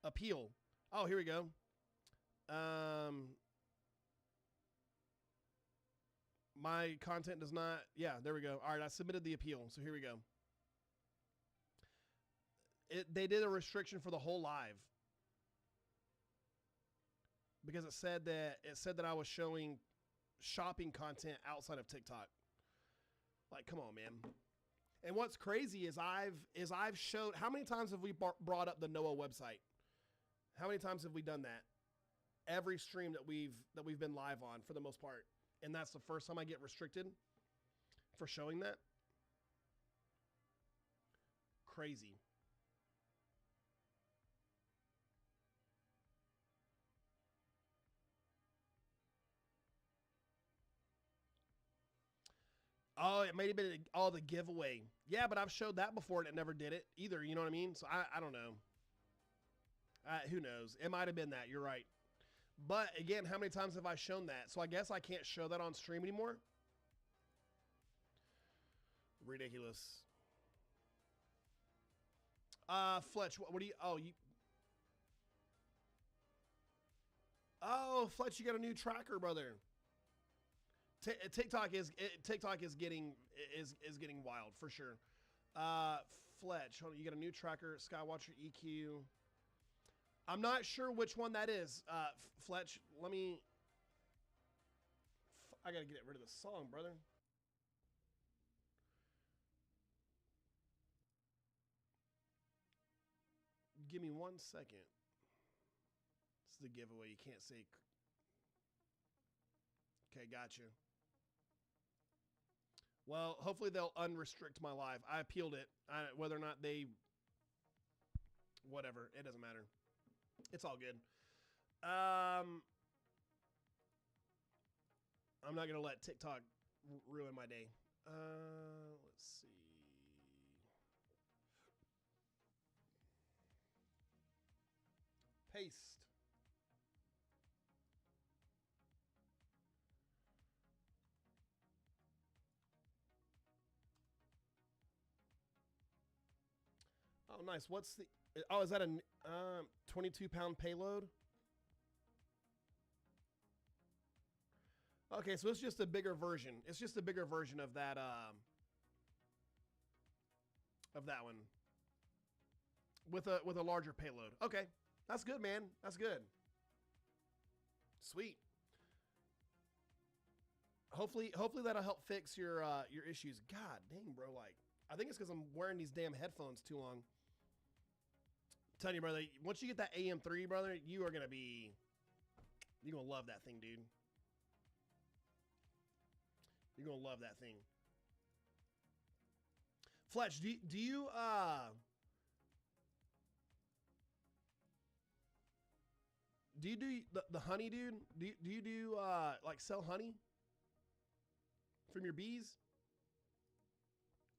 Appeal. Oh, here we go. My content does not. Yeah, there we go. All right, I submitted the appeal. So here we go. They did a restriction for the whole live. Because it said that I was showing shopping content outside of TikTok. Like, come on, man. And what's crazy is I've showed, how many times have we brought up the Noah website? How many times have we done that? Every stream that we've been live on for the most part. And that's the first time I get restricted for showing that. Crazy. Oh, it may have been the giveaway. Yeah, but I've showed that before and it never did it either. You know what I mean? So I don't know. Who knows? It might have been that. You're right. But again, how many times have I shown that? So I guess I can't show that on stream anymore. Ridiculous. Fletch, what do you? Oh, Fletch, you got a new tracker, brother. TikTok is getting wild for sure. Fletch, hold on, you got a new tracker, Skywatcher EQ. I'm not sure which one that is. Fletch, I gotta get rid of the song, brother. Give me 1 second. This is the giveaway. You can't say. Okay, gotcha. Well, hopefully they'll unrestrict my live. I appealed it. Whether or not they... Whatever. It doesn't matter. It's all good. I'm not going to let TikTok ruin my day. Let's see. Paste. Oh, nice. What's the... Oh, is that a 22-pound payload? Okay, so it's just a bigger version. It's just a bigger version of that one. With a larger payload. Okay. That's good, man. That's good. Sweet. Hopefully that'll help fix your issues. God dang, bro. Like, I think it's because I'm wearing these damn headphones too long. I'm telling you, brother, once you get that AM3, brother, you're gonna love that thing, dude. You're gonna love that thing. Fletch, do you do the honey, dude? Do you do like sell honey from your bees?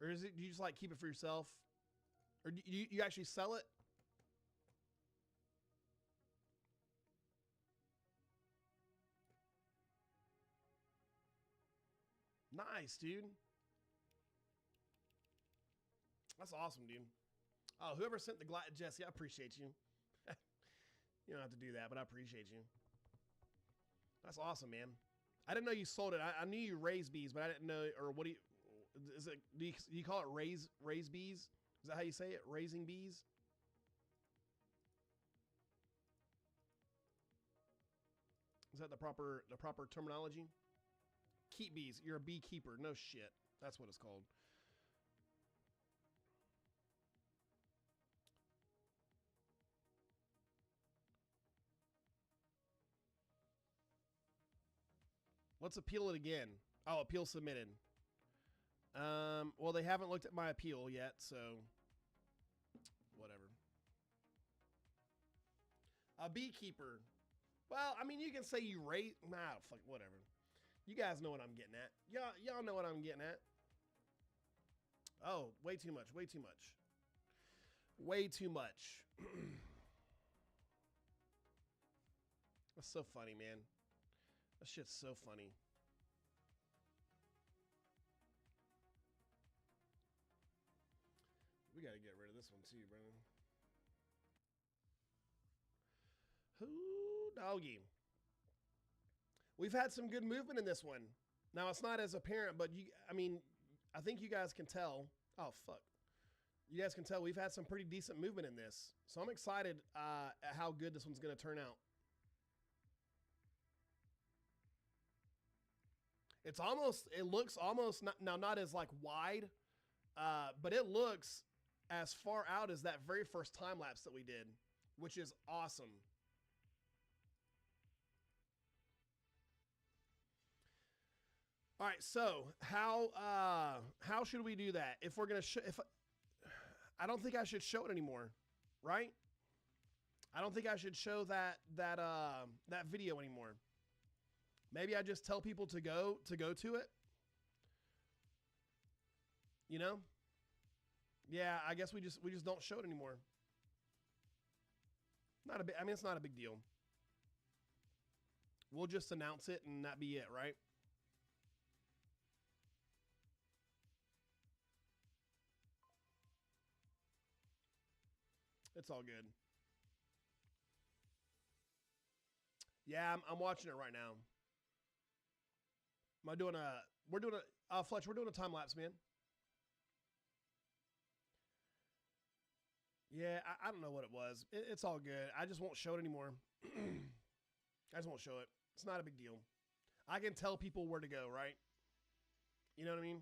Or do you just like keep it for yourself? Or do you actually sell it? Nice, dude. That's awesome, dude. Oh, whoever sent the Jesse, I appreciate you. You don't have to do that, but I appreciate you. That's awesome, man. I didn't know you sold it. I knew you raised bees, but I didn't know. Or what do you? Is it? Do you call it raise bees? Is that how you say it? Raising bees? Is that the proper terminology? Keep bees. You're a beekeeper. No shit. That's what it's called. Let's appeal it again. Oh, appeal submitted. Well, they haven't looked at my appeal yet, so whatever. A beekeeper. Well, I mean, you can say you rate. Nah, fuck, whatever. You guys know what I'm getting at. Y'all know what I'm getting at. Oh, way too much. Way too much. Way too much. That's so funny, man. That shit's so funny. We gotta get rid of this one too, bro. Who doggy? We've had some good movement in this one. Now it's not as apparent, but I think you guys can tell. Oh fuck. You guys can tell we've had some pretty decent movement in this. So I'm excited at how good this one's gonna turn out. It looks almost not as like wide, but it looks as far out as that very first time lapse that we did, which is awesome. All right, so how should we do that? If we're gonna I don't think I should show it anymore, right? I don't think I should show that video anymore. Maybe I just tell people to go to it. You know? Yeah, I guess we just don't show it anymore. It's not a big deal. We'll just announce it and that be it, right? It's all good. Yeah, I'm watching it right now. Fletch, we're doing a time lapse, man. Yeah, I don't know what it was. It's all good. I just won't show it anymore. I just won't show it. It's not a big deal. I can tell people where to go, right? You know what I mean?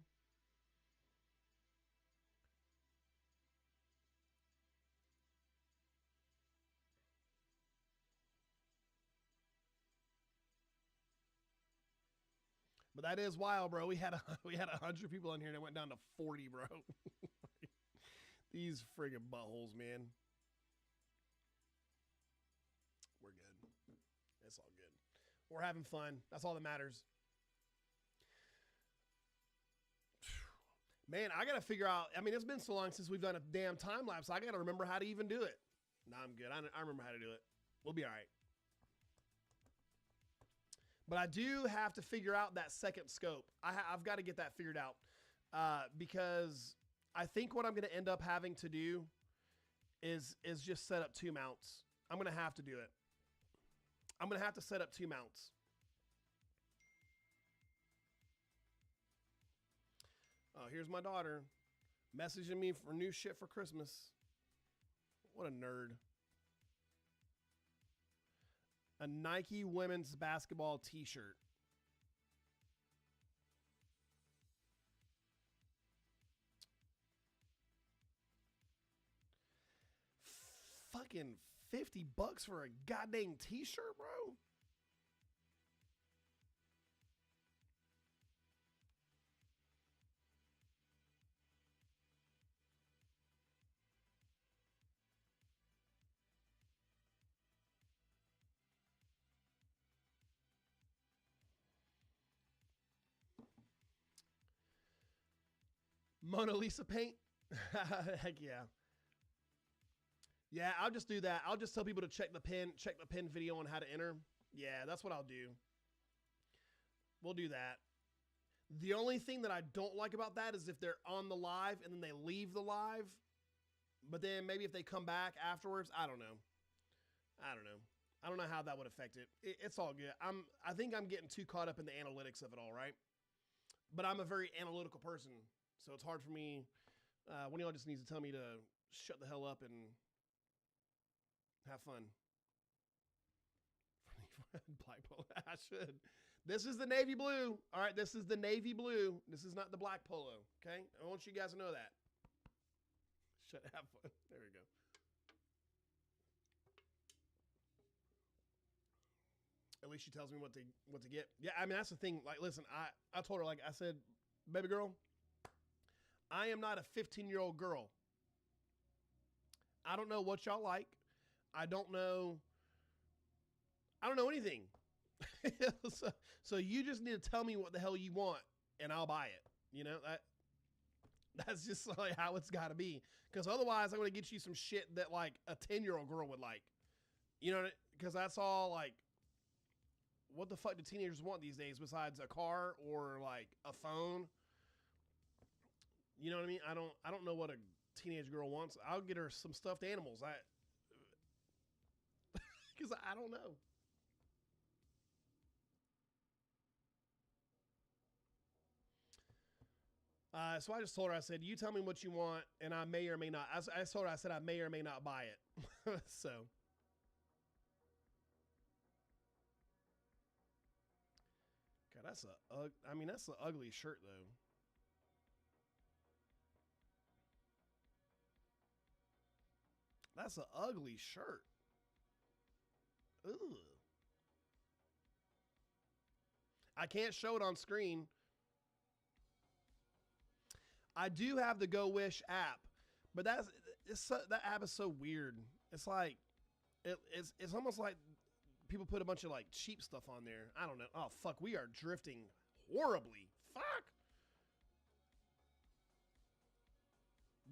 But that is wild, bro. We had 100 people in here and it went down to 40, bro. These friggin' buttholes, man. We're good. It's all good. We're having fun. That's all that matters. Man, I got to figure out. I mean, it's been so long since we've done a damn time lapse. I got to remember how to even do it. No, I'm good. I remember how to do it. We'll be all right. But I do have to figure out that second scope. I've got to get that figured out because I think what I'm going to end up having to do is just set up 2 mounts. I'm going to have to do it. I'm going to have to set up 2 mounts. Oh, here's my daughter messaging me for new shit for Christmas. What a nerd. A Nike women's basketball t-shirt. Fucking $50 for a goddamn t-shirt, bro. Mona Lisa paint? Heck yeah. Yeah, I'll just do that. I'll just tell people to check the pin video on how to enter. Yeah, that's what I'll do. We'll do that. The only thing that I don't like about that is if they're on the live and then they leave the live, but then maybe if they come back afterwards, I don't know. I don't know how that would affect it. It's all good. I think I'm getting too caught up in the analytics of it all, right? But I'm a very analytical person, so it's hard for me. One of y'all just needs to tell me to shut the hell up and have fun. Black polo. I should. This is the navy blue. All right, this is the navy blue. This is not the black polo. Okay, I want you guys to know that. Shut. Have fun. There we go. At least she tells me what to get. Yeah, I mean that's the thing. Like, listen, I told her, like I said, baby girl, I am not a 15-year-old girl. I don't know what y'all like. I don't know anything. so you just need to tell me what the hell you want, and I'll buy it. You know, that's just like how it's got to be. Because otherwise, I'm going to get you some shit that like a 10-year-old girl would like. You know, because that's all like, what the fuck do teenagers want these days besides a car or like a phone? You know what I mean? I don't know what a teenage girl wants. I'll get her some stuffed animals. Because I don't know. So I just told her, I said, you tell me what you want, and I may or may not. I told her, I said, I may or may not buy it. So. God, that's an ugly shirt, though. That's an ugly shirt. Ugh. I can't show it on screen. I do have the Go Wish app, but that app is so weird. It's like it's almost like people put a bunch of like cheap stuff on there. I don't know. Oh fuck, we are drifting horribly. Fuck.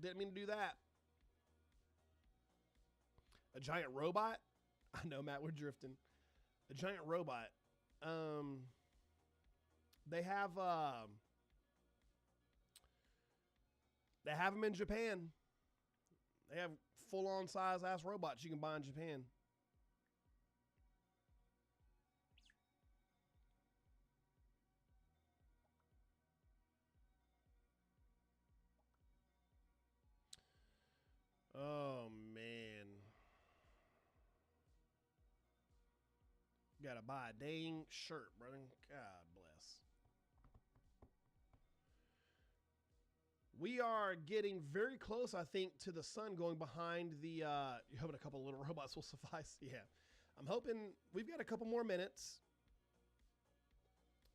Didn't mean to do that. A giant robot? I know, Matt, we're drifting. A giant robot. They have them in Japan. They have full-on size ass robots you can buy in Japan. Oh man. Gotta buy a dang shirt, brother. God bless. We are getting very close, I think, to the sun going behind the, you're hoping a couple little robots will suffice. Yeah. I'm hoping we've got a couple more minutes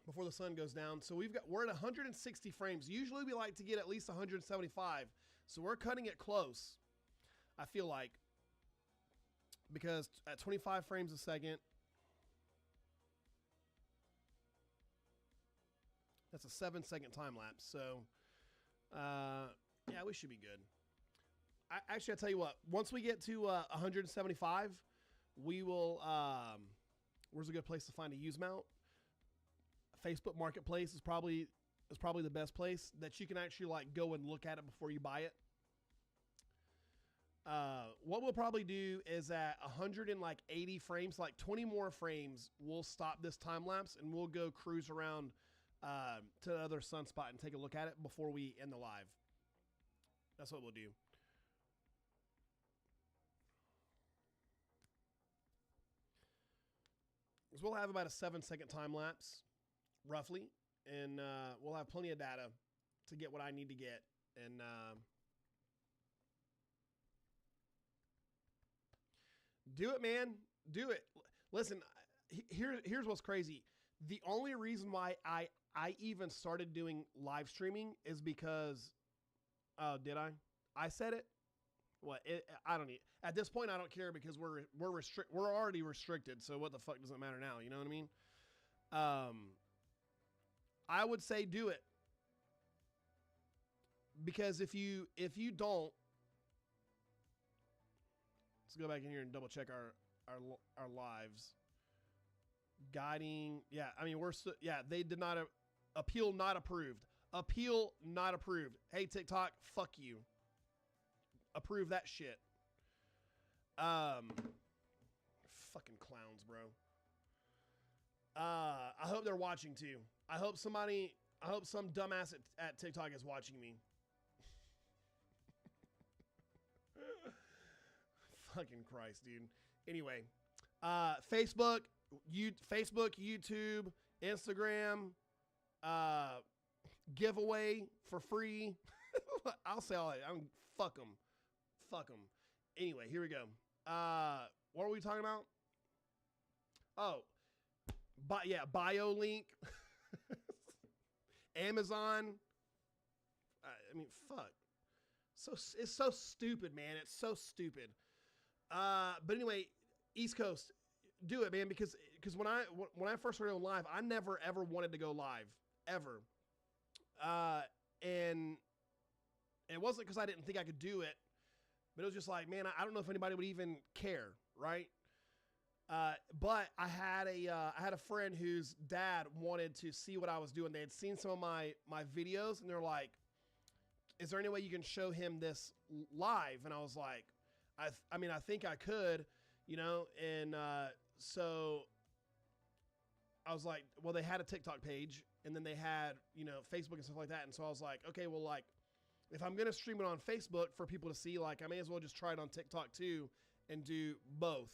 before the sun goes down. So we're at 160 frames. Usually we like to get at least 175. So we're cutting it close, I feel like, because at 25 frames a second, that's a 7-second time lapse. So, yeah, we should be good. Actually, I'll tell you what. Once we get to 175, we will. Where's a good place to find a used mount? Facebook Marketplace is probably the best place that you can actually like go and look at it before you buy it. What we'll probably do is at 180 frames, like 20 more frames, we'll stop this time lapse and we'll go cruise around to the other sunspot and take a look at it before we end the live. That's what we'll do. So we'll have about a 7-second time lapse, roughly, and we'll have plenty of data to get what I need to get. And do it, man. Do it. Listen, here's what's crazy. The only reason why I even started doing live streaming is because, oh, did I? I said it. What? I don't need. At this point, I don't care because we're already restricted. So what the fuck does it matter now? You know what I mean? I would say do it, because if you don't, let's go back in here and double check our lives. Guiding, yeah. I mean, they did not appeal, not approved. Appeal not approved. Hey, TikTok, fuck you. Approve that shit. Fucking clowns, bro. I hope they're watching too. I hope some dumbass at TikTok is watching me. Fucking Christ, dude. Anyway, Facebook, YouTube, Instagram, giveaway for free. I'll say all that. Fuck them. Fuck them. Anyway, here we go. What are we talking about? Oh, bio link. Amazon. I mean, fuck. It's so stupid, man. It's so stupid. But anyway, East Coast, do it, man. Because when I first started on live, I never ever wanted to go live ever. And it wasn't because I didn't think I could do it, but it was just like, man, I don't know if anybody would even care, right? But I had a friend whose dad wanted to see what I was doing. They had seen some of my videos, and they're like, "Is there any way you can show him this live?" And I was like, I mean, I think I could, you know. And so I was like, well, they had a TikTok page, and then they had, you know, Facebook and stuff like that. And so I was like, okay, well, like, if I'm gonna stream it on Facebook for people to see, like, I may as well just try it on TikTok too and do both.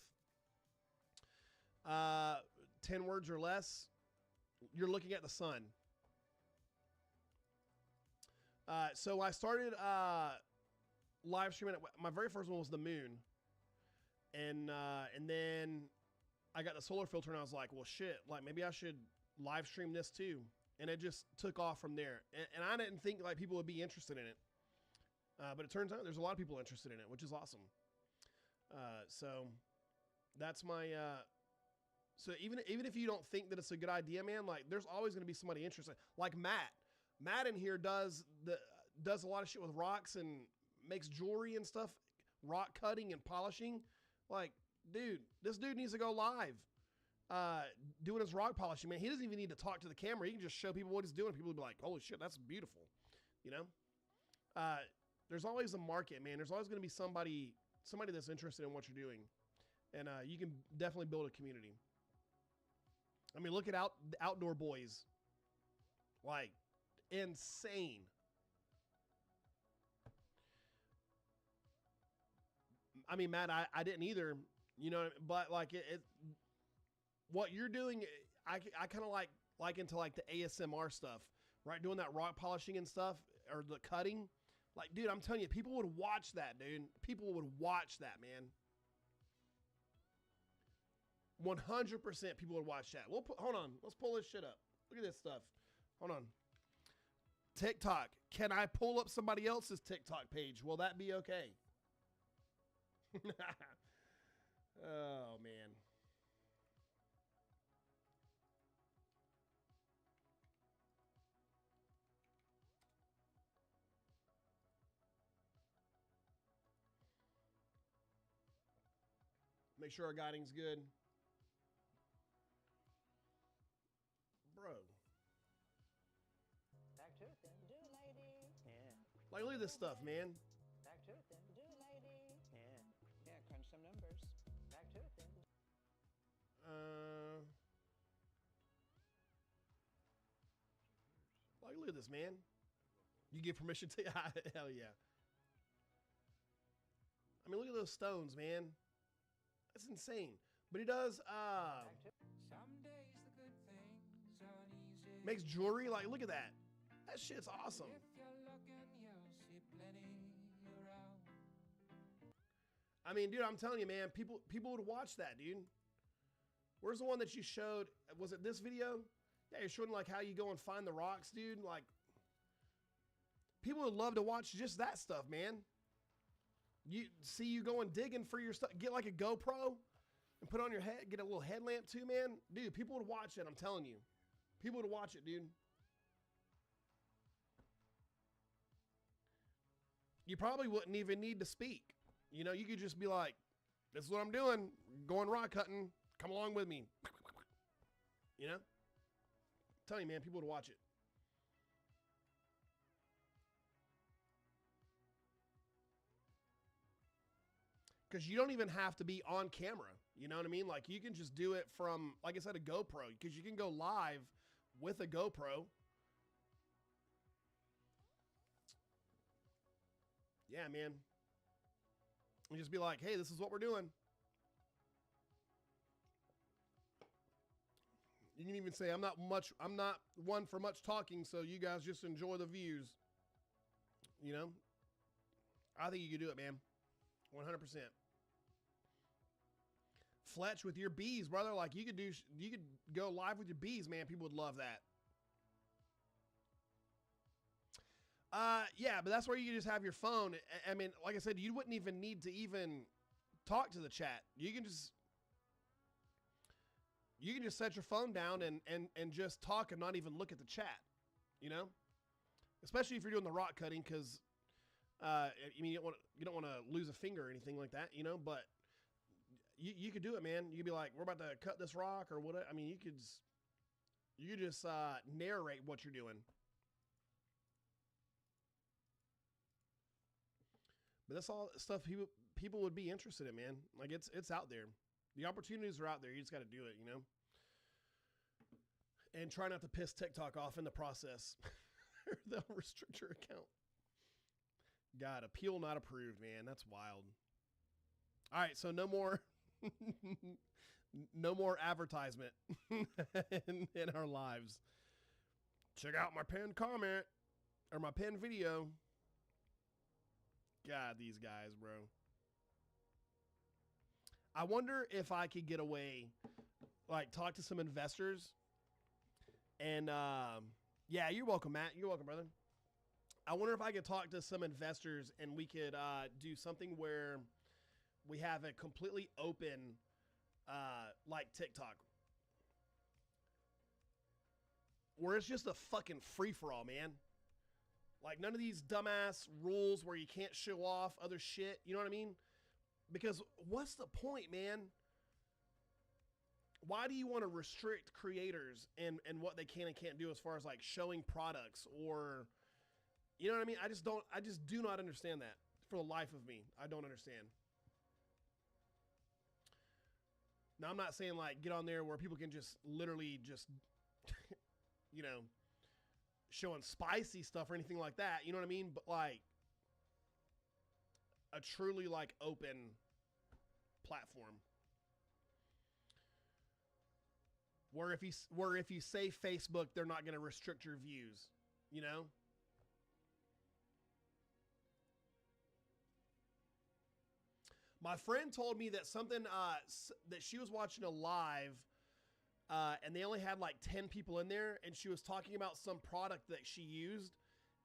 10 words or less, you're looking at the sun. So I started live streaming. My very first one was the moon, and then I got the solar filter, and I was like, well, shit, like, maybe I should live stream this too. And it just took off from there. And I didn't think like people would be interested in it, but it turns out there's a lot of people interested in it, which is awesome. So that's my. So even if you don't think that it's a good idea, man, like, there's always going to be somebody interested. Like Matt in here does a lot of shit with rocks and makes jewelry and stuff, rock cutting and polishing. Like, dude, this dude needs to go live, doing his rock polishing, man. He doesn't even need to talk to the camera. He can just show people what he's doing. People will be like, holy shit, that's beautiful. You know, there's always a market, man. There's always going to be somebody that's interested in what you're doing. And you can definitely build a community. I mean, look at Outdoor Boys. Like, insane. I mean, Matt, I didn't either, you know, but like what you're doing, I kind of like into like the ASMR stuff, right? Doing that rock polishing and stuff, or the cutting. Like, dude, I'm telling you, people would watch that, dude. People would watch that, man. 100% people would watch that. Hold on. Let's pull this shit up. Look at this stuff. Hold on. TikTok. Can I pull up somebody else's TikTok page? Will that be okay? Oh, man. Make sure our guiding's good. Bro. Back to it then. Do it, lady. Yeah. Like, look at this stuff, man. Back to it then. Do it, lady. Yeah. Yeah, crunch some numbers. Back to it then. Like, look at this, man. You give permission to, hell yeah. I mean, look at those stones, man. That's insane. But he does, Some days the good things aren't easy. makes jewelry. Like, look at that. That shit's awesome. If you're looking, you'll see plenty around. I mean, dude, I'm telling you, man, people would watch that, dude. Where's the one that you showed? Was it this video? Yeah, you're showing like how you go and find the rocks, dude. Like, people would love to watch just that stuff, man. You see you going digging for your stuff. Get like a GoPro and put on your head. Get a little headlamp too, man. Dude, people would watch it. I'm telling you, people would watch it, dude. You probably wouldn't even need to speak. You know, you could just be like, "This is what I'm doing. Going rock cutting. Come along with me." You know, I'm telling you, man, people would watch it. Because you don't even have to be on camera. You know what I mean? Like, you can just do it from, like I said, a GoPro. Because you can go live with a GoPro. Yeah, man. And just be like, hey, this is what we're doing. You can even say, I'm not one for much talking, so you guys just enjoy the views. You know? I think you could do it, man. 100%. Fletch with your bees, brother. Like, you could go live with your bees, man. People would love that. Yeah, but that's where you can just have your phone. I mean, like I said, you wouldn't even need to even talk to the chat. You can just set your phone down and just talk and not even look at the chat, you know? Especially if you're doing the rock cutting, because I mean, you don't want to lose a finger or anything like that, you know? But you could do it, man. You could be like, we're about to cut this rock or what? I mean, you could just narrate what you're doing. But that's all stuff people would be interested in, man. Like, it's out there. The opportunities are out there. You just got to do it, you know? And try not to piss TikTok off in the process. They'll restrict your account. God, appeal not approved, man. That's wild. All right, so no more no more advertisement in our lives. Check out my pinned comment or my pinned video. God, these guys, bro. I wonder if I could get away, like, talk to some investors. And, yeah, you're welcome, Matt. You're welcome, brother. I wonder if I could talk to some investors and we could do something where we have a completely open, like TikTok. Where it's just a fucking free-for-all, man. Like, none of these dumbass rules where you can't show off other shit. You know what I mean? Because what's the point, man? Why do you want to restrict creators and what they can and can't do as far as, like, showing products or, you know what I mean? I just do not understand that for the life of me. I don't understand. Now, I'm not saying, like, get on there where people can just literally just, you know, showing spicy stuff or anything like that. You know what I mean? But, like, a truly, like, open platform. Where if you say Facebook, they're not going to restrict your views, you know? My friend told me that something, that she was watching a live, and they only had like 10 people in there, and she was talking about some product that she used,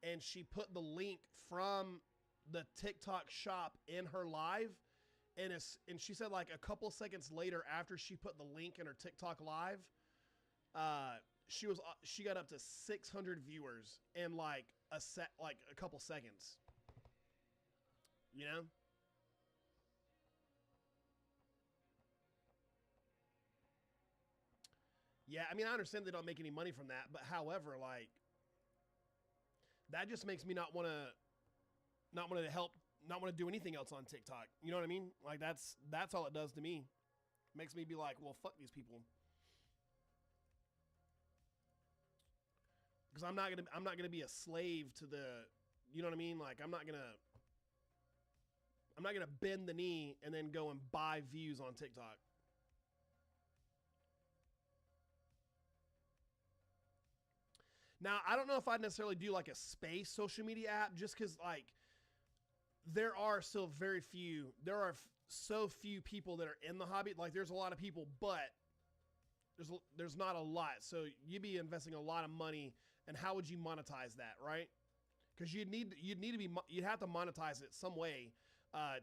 and she put the link from the TikTok shop in her live, and she said like a couple seconds later after she put the link in her TikTok live, she got up to 600 viewers in like a couple seconds. You know? Yeah, I mean, I understand they don't make any money from that, but however, like, that just makes me not want to help, not want to do anything else on TikTok. You know what I mean? Like, that's all it does to me. Makes me be like, well, fuck these people. because I'm not gonna be a slave to the, you know what I mean? Like I'm not gonna bend the knee and then go and buy views on TikTok. Now, I don't know if I'd necessarily do like a space social media app, just because like there are so few people that are in the hobby. Like there's a lot of people, but there's not a lot. So you'd be investing a lot of money, and how would you monetize that, right? Because you'd have to monetize it some way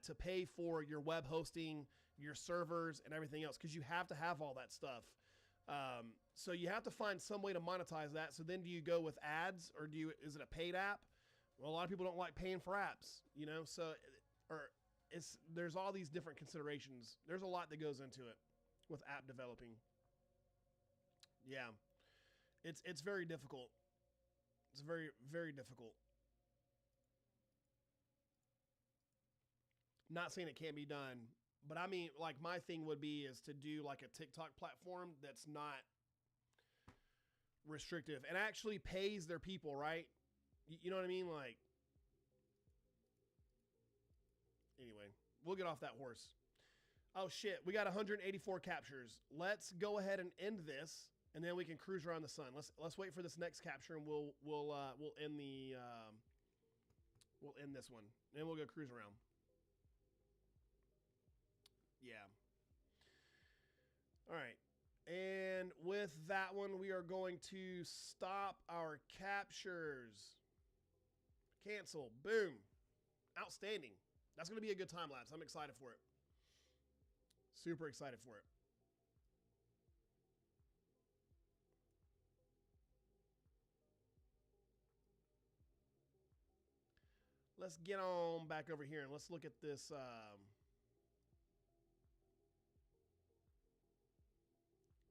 to pay for your web hosting, your servers, and everything else. Because you have to have all that stuff. So you have to find some way to monetize that. So then do you go with ads, or is it a paid app? Well, a lot of people don't like paying for apps, you know, so, there's all these different considerations. There's a lot that goes into it with app developing. Yeah. It's very difficult. It's very, very difficult. Not saying it can't be done, but I mean, like my thing would be is to do like a TikTok platform that's not restrictive and actually pays their people, right? You know what I mean? Like, anyway, we'll get off that horse. Oh shit, we got 184 captures. Let's go ahead and end this, and then we can cruise around the sun. Let's wait for this next capture, and we'll end we'll end this one, and we'll go cruise around. Yeah. All right. And with that one, we are going to stop our captures. Cancel. Boom. Outstanding. That's going to be a good time lapse. I'm excited for it. Super excited for it. Let's get on back over here and let's look at this.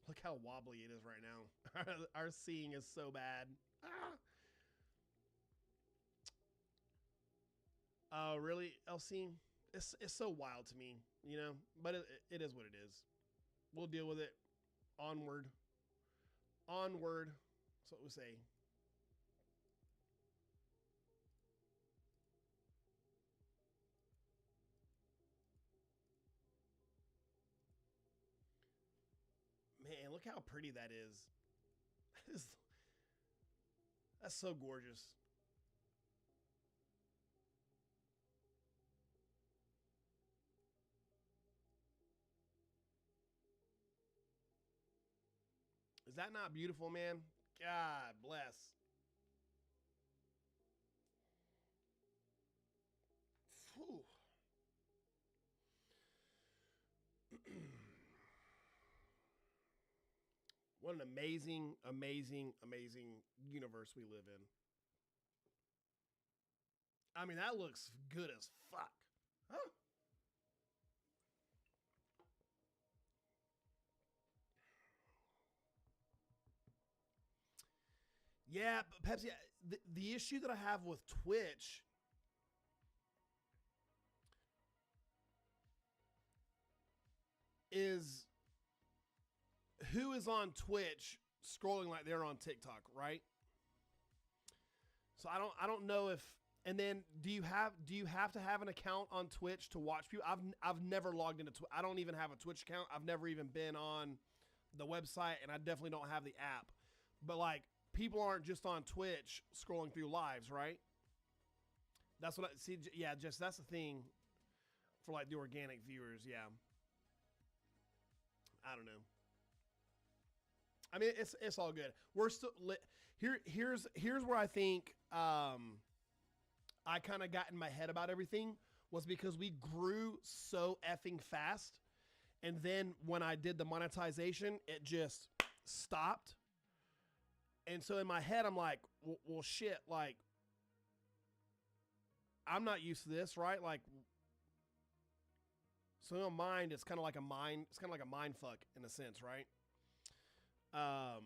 Look how wobbly it is right now. Our seeing is so bad. Oh, really, LC? It's so wild to me, you know? But it is what it is. We'll deal with it. Onward. Onward. That's what we say. Man, look how pretty that is. That's so gorgeous. Is that not beautiful, man? God bless. Whew. What an amazing, amazing, amazing universe we live in. I mean, that looks good as fuck. Huh? Yeah, but Pepsi, the issue that I have with Twitch is who is on Twitch scrolling like they're on TikTok, right? So I don't know if, and then do you have to have an account on Twitch to watch people? I've never logged into Twitch. I don't even have a Twitch account. I've never even been on the website, and I definitely don't have the app. But like, people aren't just on Twitch scrolling through lives, right? That's what I see. Yeah, just that's the thing for like the organic viewers. Yeah. I don't know. I mean, it's all good. We're still here's where I think I kind of got in my head about everything was because we grew so effing fast, and then when I did the monetization, it just stopped. And so in my head, I'm like, well shit, like I'm not used to this, right? Like, so in my mind, it's kind of like a mind fuck in a sense, right? I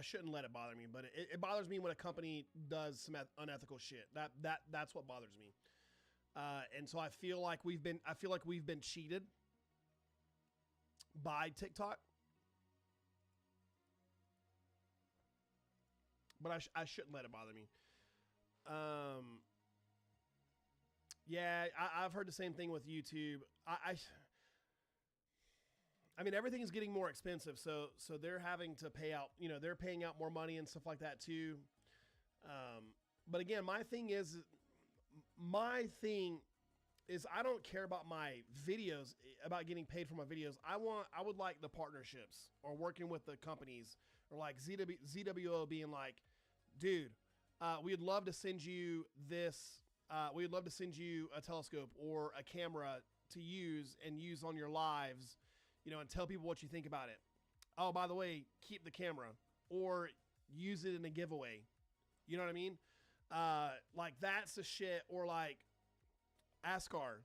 shouldn't let it bother me, but it bothers me when a company does some unethical shit. That's what bothers me. And so I feel like we've been cheated by TikTok. but I shouldn't let it bother me. Yeah, I've heard the same thing with YouTube. I mean, everything is getting more expensive, so they're having to pay out. You know, they're paying out more money and stuff like that too. But again, my thing is I don't care about my videos, about getting paid for my videos. I would like the partnerships or working with the companies, or like ZWO being like, dude, we'd love to send you this. We'd love to send you a telescope or a camera to use on your lives, you know, and tell people what you think about it. Oh, by the way, keep the camera or use it in a giveaway. You know what I mean? Like that's the shit. Or like Askar,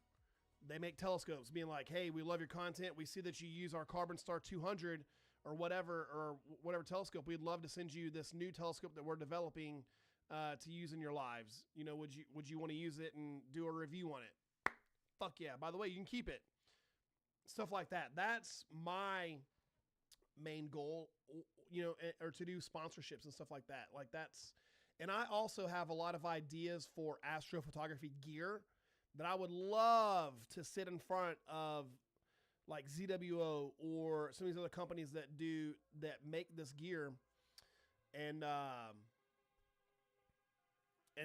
they make telescopes being like, hey, we love your content. We see that you use our Carbon Star 200 or whatever telescope. We'd love to send you this new telescope that we're developing to use in your lives. You know, would you want to use it and do a review on it? Fuck yeah. By the way, you can keep it. Stuff like that. That's my main goal, you know, or to do sponsorships and stuff like that. Like that's, and I also have a lot of ideas for astrophotography gear that I would love to sit in front of, like ZWO or some of these other companies that make this gear, and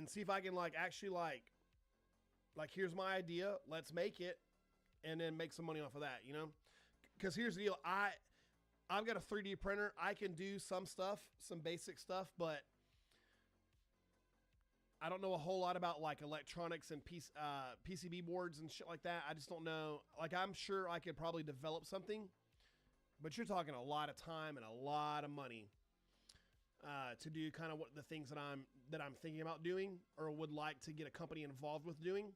see if I can actually here's my idea, let's make it, and then make some money off of that, you know? Because here's the deal, I've got a 3D printer. I can do some stuff, some basic stuff, but I don't know a whole lot about like electronics and PCB boards and shit like that. I just don't know. Like, I'm sure I could probably develop something, but you're talking a lot of time and a lot of money to do kind of what the things that I'm thinking about doing or would like to get a company involved with doing.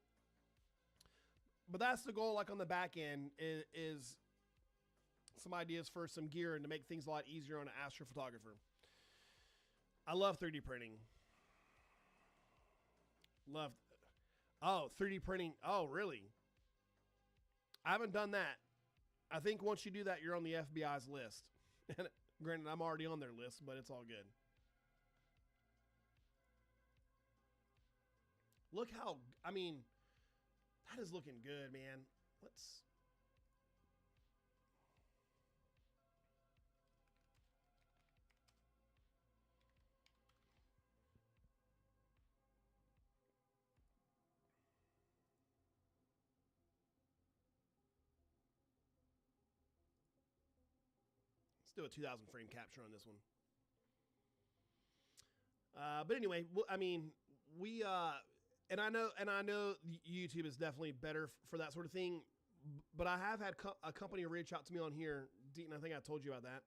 But that's the goal. Like on the back end is some ideas for some gear and to make things a lot easier on an astrophotographer. I love 3D printing. Love. Oh, 3D printing. Oh, really? I haven't done that. I think once you do that, you're on the FBI's list. And granted, I'm already on their list, but it's all good. Look how, I mean, that is looking good, man. Let's do a 2000 frame capture on this one. But anyway, I mean, and I know YouTube is definitely better for that sort of thing. But I have had a company reach out to me on here, Deaton. I think I told you about that.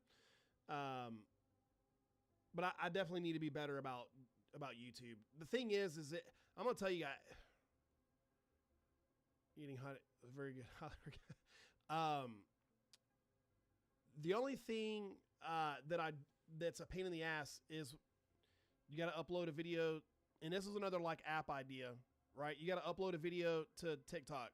But I definitely need to be better about YouTube. The thing is that I'm gonna tell you guys, eating hot, very good. The only thing that's a pain in the ass is you got to upload a video, and this is another like app idea, right? You got to upload a video to TikTok,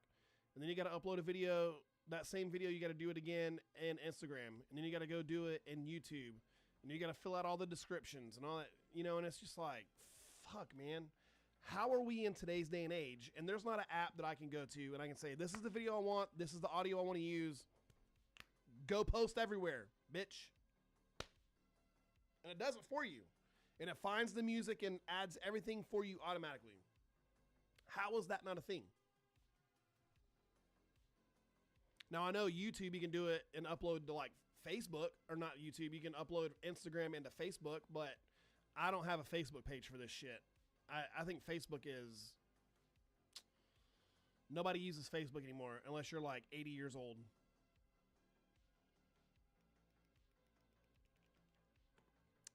and then you got to upload a video. That same video, you got to do it again in Instagram, and then you got to go do it in YouTube, and you got to fill out all the descriptions and all that, you know. And it's just like, fuck, man. How are we in today's day and age? And there's not an app that I can go to and I can say, this is the video I want, this is the audio I want to use. Go post everywhere, bitch. And it does it for you. And it finds the music and adds everything for you automatically. How is that not a thing? Now, I know YouTube, you can do it and upload to like Facebook, or not YouTube, you can upload Instagram into Facebook, but I don't have a Facebook page for this shit. I think Facebook is, nobody uses Facebook anymore unless you're like 80 years old.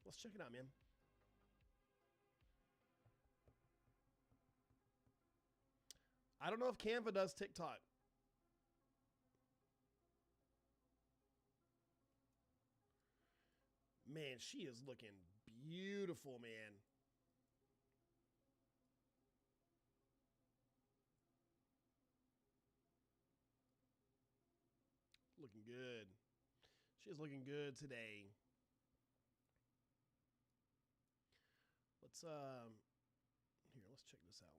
Let's check it out, man. I don't know if Canva does TikTok. Man, she is looking beautiful, man. Looking good. She is looking good today. Let's here, let's check this out.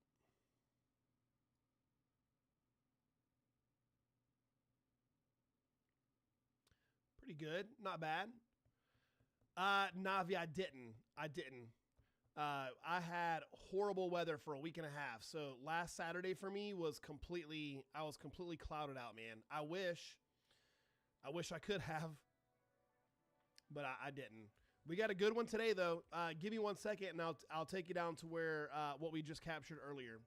Pretty good, not bad. Navi, I didn't. I had horrible weather for a week and a half. So last Saturday for me was I was completely clouded out, man. I wish I could have, but I didn't. We got a good one today though. Give me 1 second and I'll take you down to where, what we just captured earlier.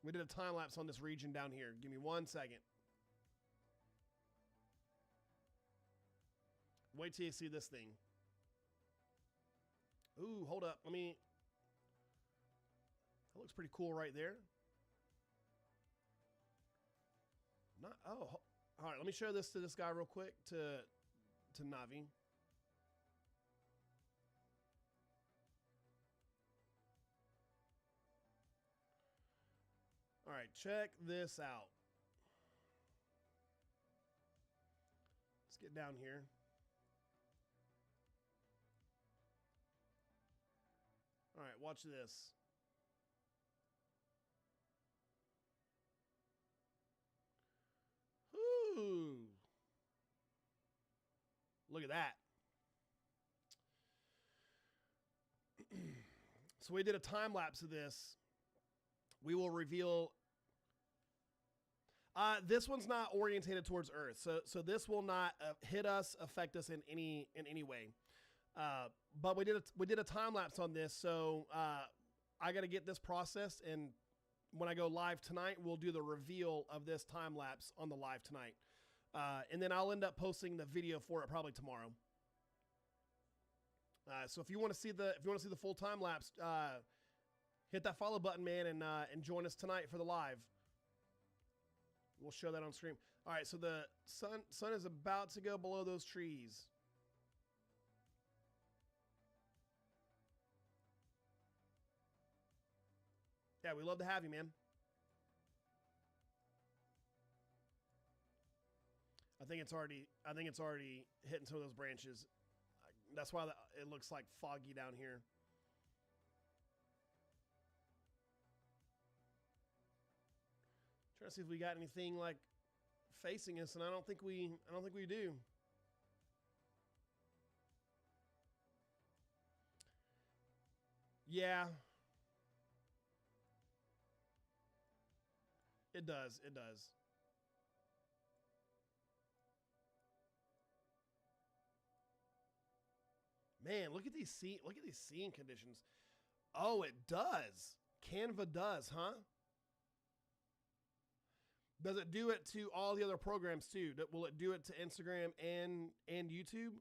We did a time lapse on this region down here. Give me 1 second. Wait till you see this thing. Ooh, hold up. That looks pretty cool right there. All right, let me show this to this guy real quick, to Navi. All right, check this out. Let's get down here. All right, watch this. Ooh. Look at that. So we did a time lapse of this. We will reveal. This one's not orientated towards Earth, so this will not hit us, affect us in any way. But we did a time lapse on this, so I got to get this processed, and when I go live tonight, we'll do the reveal of this time lapse on the live tonight, and then I'll end up posting the video for it probably tomorrow. So if you want to see the full time lapse, hit that follow button, man, and join us tonight for the live. We'll show that on stream. All right, so the sun is about to go below those trees. Yeah, we love to have you, man. I think it's already hitting some of those branches. That's why it looks like foggy down here. Trying to see if we got anything like facing us, and I don't think we do. Yeah. It does. It does. Man, look at these scene conditions. Oh, it does. Canva does, huh? Does it do it to all the other programs too? Will it do it to Instagram and YouTube?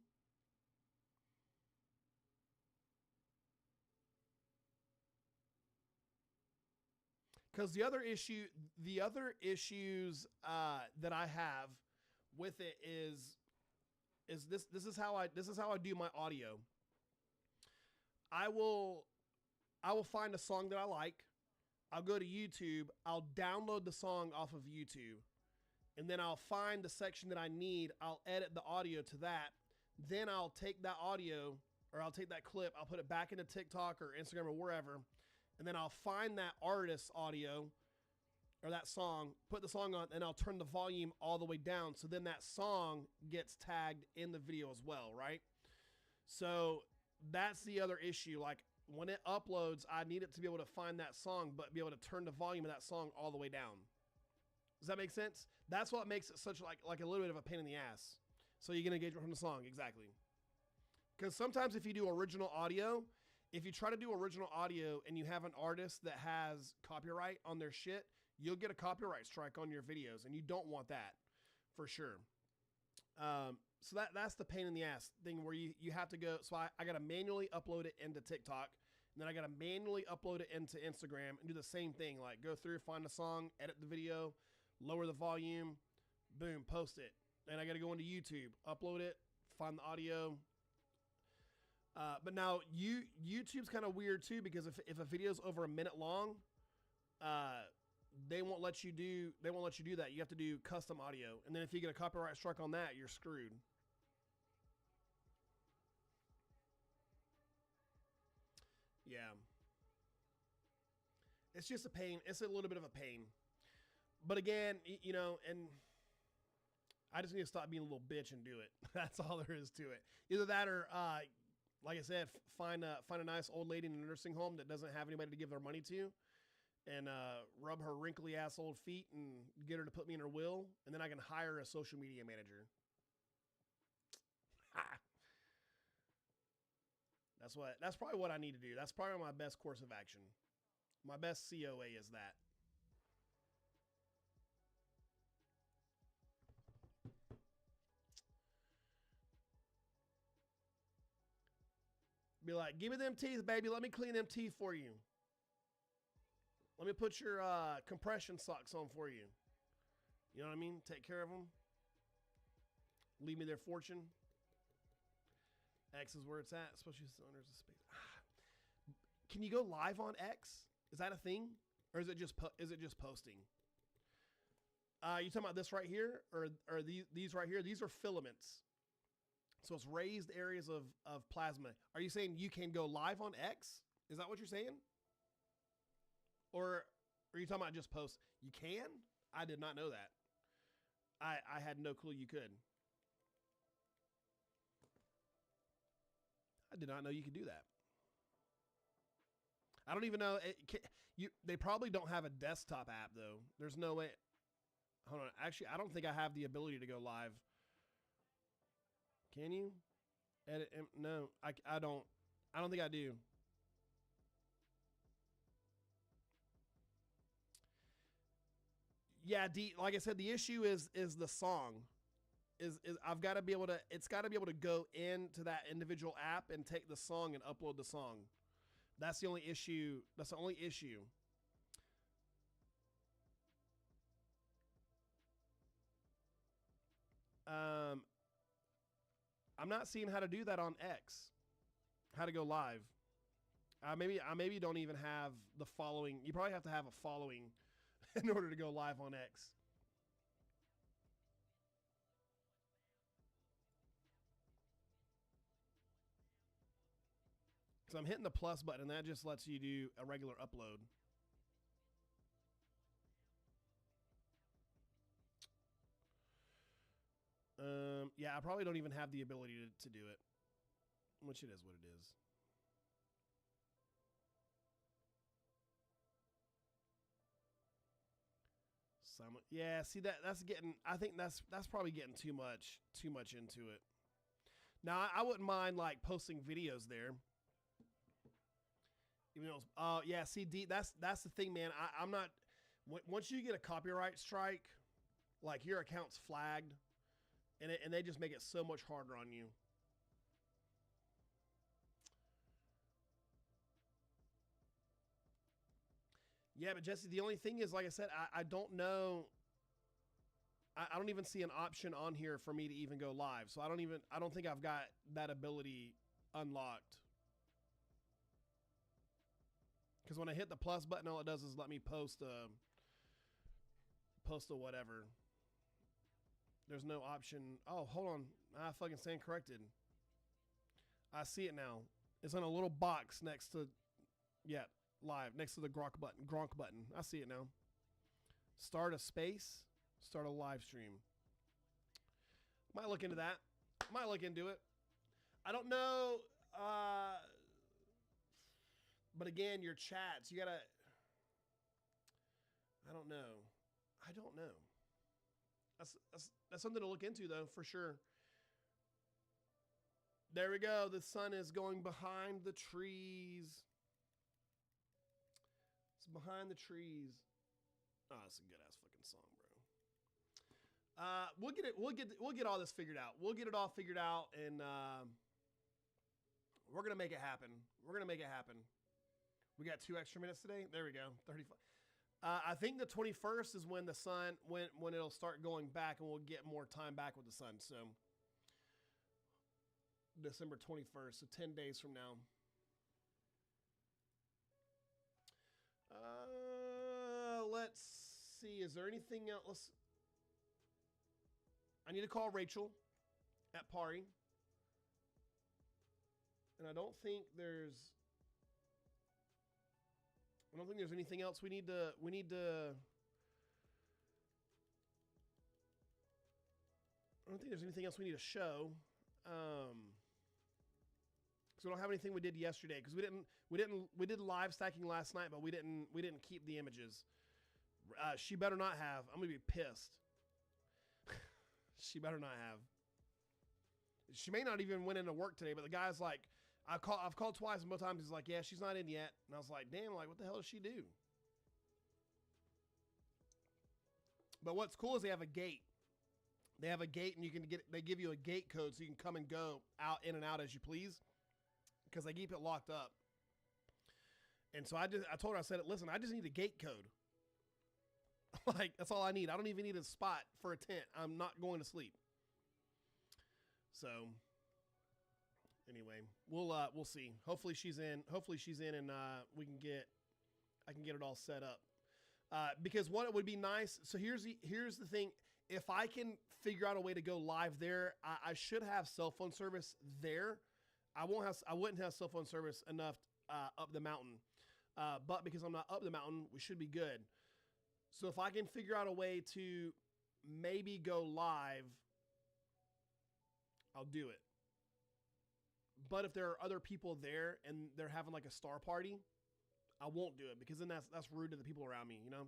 Because the other issues that I have with it is this is how I do my audio. I will find a song that I like. I'll go to YouTube. I'll download the song off of YouTube, and then I'll find the section that I need. I'll edit the audio to that. Then I'll take that audio, or I'll take that clip. I'll put it back into TikTok or Instagram or wherever, and then I'll find that artist's audio or that song, put the song on, and I'll turn the volume all the way down. So then that song gets tagged in the video as well, right? So that's the other issue. Like when it uploads, I need it to be able to find that song, but be able to turn the volume of that song all the way down. Does that make sense? That's what makes it such like a little bit of a pain in the ass. So you get engagement from the song, exactly. Because sometimes if you do original audio, if you try to do original audio and you have an artist that has copyright on their shit, you'll get a copyright strike on your videos, and you don't want that for sure. So that's the pain in the ass thing where you have to go. So I got to manually upload it into TikTok, and then I got to manually upload it into Instagram and do the same thing. Like go through, find a song, edit the video, lower the volume, boom, post it. And I got to go into YouTube, upload it, find the audio. But now YouTube's kind of weird too, because if a video's over a minute long, they won't let you do that. You have to do custom audio. And then if you get a copyright strike on that, you're screwed. Yeah. It's just a pain. It's a little bit of a pain. But again, you know, and I just need to stop being a little bitch and do it. That's all there is to it. Either that or, like I said, find a nice old lady in a nursing home that doesn't have anybody to give their money to, and rub her wrinkly ass old feet and get her to put me in her will, and then I can hire a social media manager. That's probably what I need to do. That's probably my best course of action. My best COA is that. Be like, give me them teeth, baby. Let me clean them teeth for you. Let me put your compression socks on for you. You know what I mean? Take care of them. Leave me their fortune. X is where it's at, especially if the owners of space. Can you go live on X? Is that a thing, or is it just posting? You talking about this right here, or these right here? These are filaments. So it's raised areas of plasma. Are you saying you can go live on X? Is that what you're saying? Or are you talking about just post? You can? I did not know that. I had no clue you could. I did not know you could do that. I don't even know. They probably don't have a desktop app, though. There's no way. Hold on. Actually, I don't think I have the ability to go live. Can you? Edit? No, I don't. I don't think I do. Yeah, like I said, the issue is the song. Is I've got to be able to. It's got to be able to go into that individual app and take the song and upload the song. That's the only issue. That's the only issue. I'm not seeing how to do that on X. How to go live. I maybe don't even have the following. You probably have to have a following in order to go live on X. Because I'm hitting the plus button, and that just lets you do a regular upload. Yeah, I probably don't even have the ability to do it. Which it is what it is. Yeah, see that's getting. I think that's probably getting too much into it. Now I wouldn't mind like posting videos there. Even though, yeah, see, that's the thing, man. I'm not. Once you get a copyright strike, like your account's flagged, and they just make it so much harder on you. Yeah, but Jesse, the only thing is, like I said, I don't know. I don't even see an option on here for me to even go live. So I don't think I've got that ability unlocked. Because when I hit the plus button, all it does is let me post a whatever. There's no option. Oh, hold on. I fucking stand corrected. I see it now. It's on a little box next to, yeah, live, next to the Gronk button. I see it now. Start a space. Start a live stream. Might look into that. Might look into it. I don't know. But again, your chats, you gotta. I don't know. That's something to look into, though, for sure. There we go. The sun is going behind the trees. It's behind the trees. Oh, that's a good ass fucking song, bro. We'll get all this figured out. We'll get it all figured out, and we're gonna make it happen. We got 2 extra minutes today. There we go. 35. I think the 21st is when the sun when it'll start going back, and we'll get more time back with the sun. So December 21st, so 10 days from now. Let's see. Is there anything else? I need to call Rachel at Pari. And I don't think there's I don't think there's anything else we need to. I don't think there's anything else we need to show. Because we don't have anything we did yesterday. Because we did live stacking last night, but we didn't keep the images. She better not have. I'm gonna be pissed. She better not have. She may not even went into work today, but the guy's like, I've called twice, and both times he's like, yeah, she's not in yet. And I was like, damn, like, what the hell does she do? But what's cool is they have a gate. They have a gate, and they give you a gate code so you can come and go out, in and out as you please, because they keep it locked up. And so I told her, I said, listen, I just need a gate code. Like, that's all I need. I don't even need a spot for a tent. I'm not going to sleep. So anyway, we'll see. Hopefully she's in, and I can get it all set up. Because what it would be nice. So here's the thing. If I can figure out a way to go live there, I should have cell phone service there. I wouldn't have cell phone service enough up the mountain. But because I'm not up the mountain, we should be good. So if I can figure out a way to maybe go live, I'll do it. But if there are other people there and they're having like a star party, I won't do it, because then that's rude to the people around me, you know?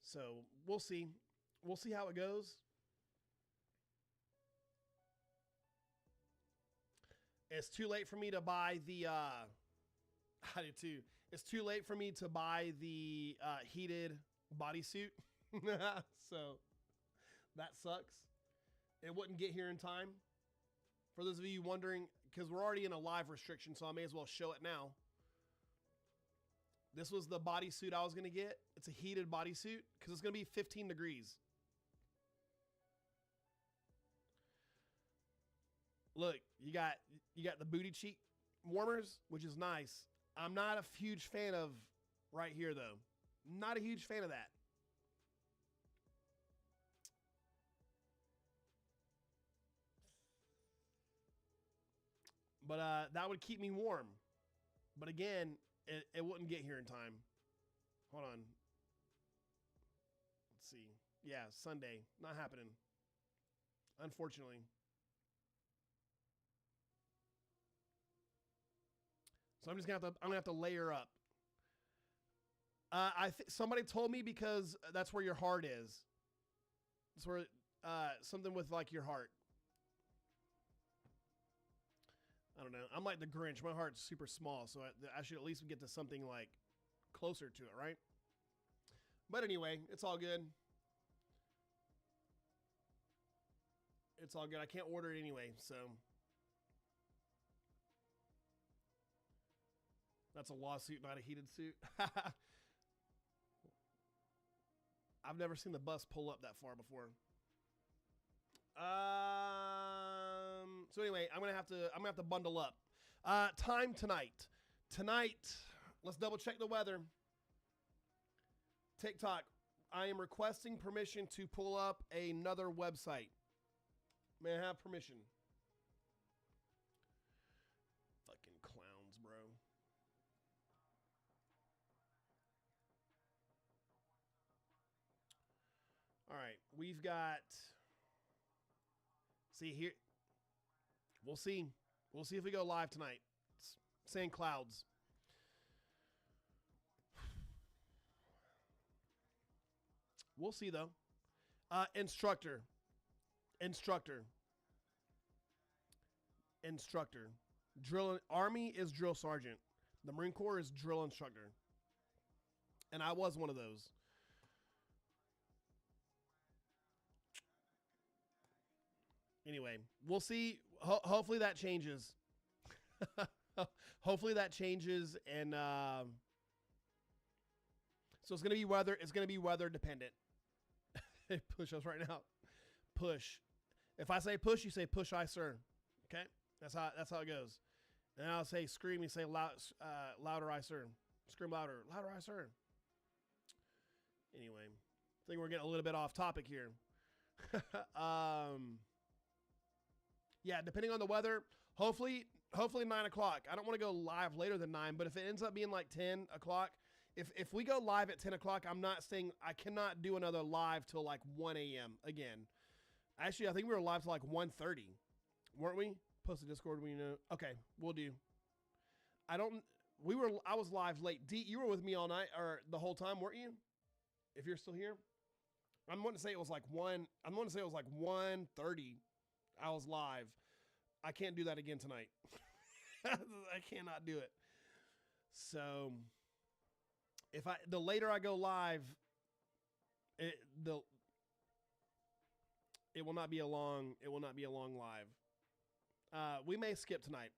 So we'll see. We'll see how it goes. It's too late for me to buy the, I do too. It's too late for me to buy the heated bodysuit. So that sucks. It wouldn't get here in time. For those of you wondering, because we're already in a live restriction, so I may as well show it now. This was the bodysuit I was going to get. It's a heated bodysuit because it's going to be 15 degrees. Look, you got the booty cheek warmers, which is nice. I'm not a huge fan of right here, though. Not a huge fan of that. But that would keep me warm. But again, it wouldn't get here in time. Hold on. Let's see. Yeah, Sunday. Not happening. Unfortunately. So I'm gonna have to layer up. Somebody told me because that's where your heart is. It's where something with like your heart. I don't know. I'm like the Grinch. My heart's super small, so I should at least get to something like closer to it, right? But anyway, it's all good. It's all good. I can't order it anyway, so. That's a lawsuit, not a heated suit. I've never seen the bus pull up that far before. So anyway, I'm gonna have to bundle up. Time tonight. Tonight, let's double check the weather. TikTok, I am requesting permission to pull up another website. May I have permission? Fucking clowns, bro. All right, we've got. See here. We'll see. We'll see if we go live tonight. It's saying clouds. We'll see though. Instructor. Drill. Army is drill sergeant. The Marine Corps is drill instructor. And I was one of those. Anyway, we'll see. Hopefully that changes. Hopefully that changes, and so it's gonna be weather. It's gonna be weather dependent. Push us right now. Push. If I say push, you say push, I sir. Okay, that's how it goes. And I'll say scream. You say loud, louder, I sir. Scream louder, I sir. Anyway, I think we're getting a little bit off topic here. Yeah, depending on the weather, hopefully 9 o'clock. I don't want to go live later than 9, but if it ends up being like 10 o'clock, If we go live at 10 o'clock, I'm not saying I cannot do another live till like 1 a.m. again. Actually, I think we were live till like 1:30, weren't we? Post the Discord when you know. Okay, we'll do. I was live late. D, you were with me all night or the whole time, weren't you? If you're still here, I'm going to say it was like 1. I'm going to say it was like 1:30. I was live. I can't do that again tonight. I cannot do it. So the later I go live, it will not be a long live. We may skip tonight.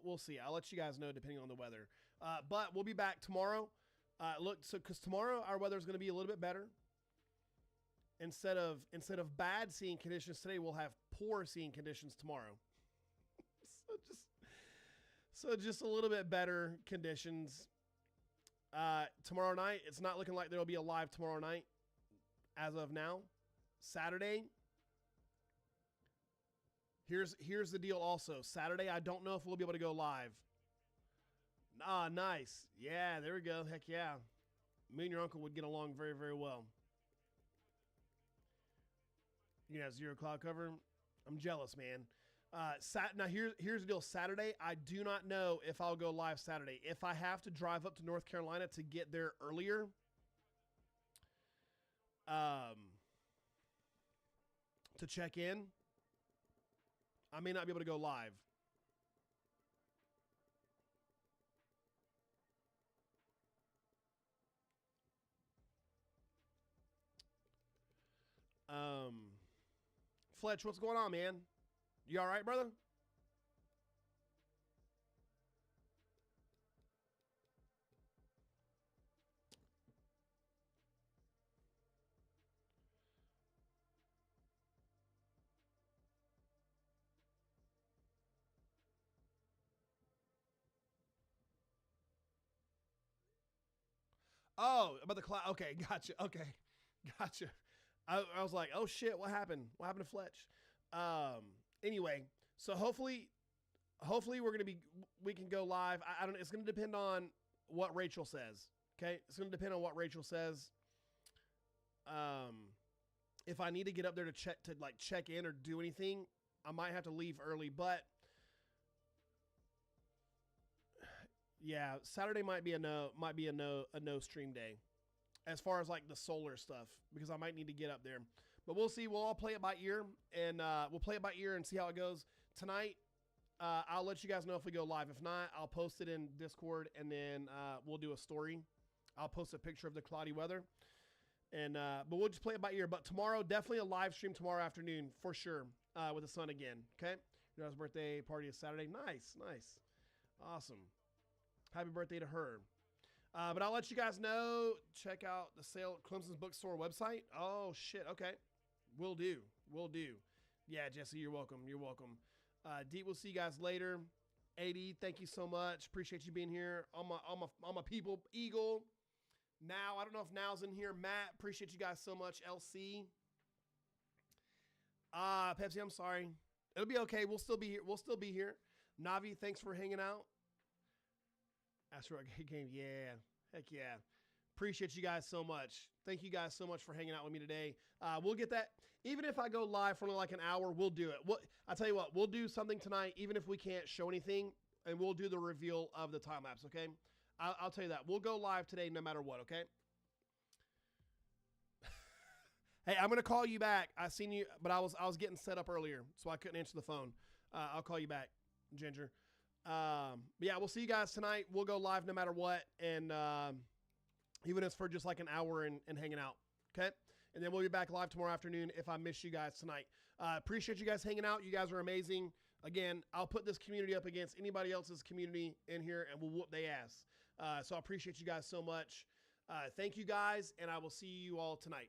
We'll see. I'll let you guys know depending on the weather. But we'll be back tomorrow. Because tomorrow our weather is going to be a little bit better. Instead of bad seeing conditions today, we'll have poor seeing conditions tomorrow. So just a little bit better conditions. Tomorrow night, it's not looking like there'll be a live tomorrow night as of now. Saturday. Here's the deal also. Saturday, I don't know if we'll be able to go live. Ah, nice. Yeah, there we go. Heck yeah. Me and your uncle would get along very, very well. You can have zero cloud cover. I'm jealous, man. Now here's the deal. Saturday, I do not know if I'll go live Saturday. If I have to drive up to North Carolina to get there earlier, to check in, I may not be able to go live. Fletch, what's going on, man? You all right, brother? Oh, about the cloud. Okay, gotcha. Okay, gotcha. I was like, oh shit, what happened? What happened to Fletch? Anyway, so hopefully we can go live. I don't. It's going to depend on what Rachel says. Okay, it's going to depend on what Rachel says. If I need to get up there to check in or do anything, I might have to leave early. But yeah, Saturday might be a no stream day, as far as like the solar stuff, because I might need to get up there. But we'll see. We'll all play it by ear, and we'll play it by ear and see how it goes tonight. I'll let you guys know if we go live. If not, I'll post it in Discord, and then we'll do a story. I'll post a picture of the cloudy weather, and but we'll just play it by ear. But tomorrow, definitely a live stream tomorrow afternoon for sure, with the sun again. Okay, your daughter's birthday party is Saturday. Nice, awesome. Happy birthday to her. But I'll let you guys know. Check out the sale at Clemson's Bookstore website. Oh shit. Okay, will do. Yeah, Jesse, you're welcome. Deep, we'll see you guys later. AD, thank you so much. Appreciate you being here. All my people. Eagle. Now, I don't know if Now's in here. Matt, appreciate you guys so much. LC. Pepsi, I'm sorry. It'll be okay. We'll still be here. Navi, thanks for hanging out. Asteroid game, yeah. Heck yeah. Appreciate you guys so much. Thank you guys so much for hanging out with me today. We'll get that. Even if I go live for only like an hour, we'll do it. I'll tell you what, we'll do something tonight, even if we can't show anything, and we'll do the reveal of the time lapse, okay? I'll tell you that. We'll go live today no matter what, okay? Hey, I'm going to call you back. I seen you, but I was getting set up earlier, so I couldn't answer the phone. I'll call you back, Ginger. But yeah, we'll see you guys tonight. We'll go live no matter what, and even if it's for just like an hour and hanging out, okay? And then we'll be back live tomorrow afternoon if I miss you guys tonight. Appreciate you guys hanging out. You guys are amazing. Again, I'll put this community up against anybody else's community in here, and we'll whoop their ass. So I appreciate you guys so much. Thank you guys, and I will see you all tonight.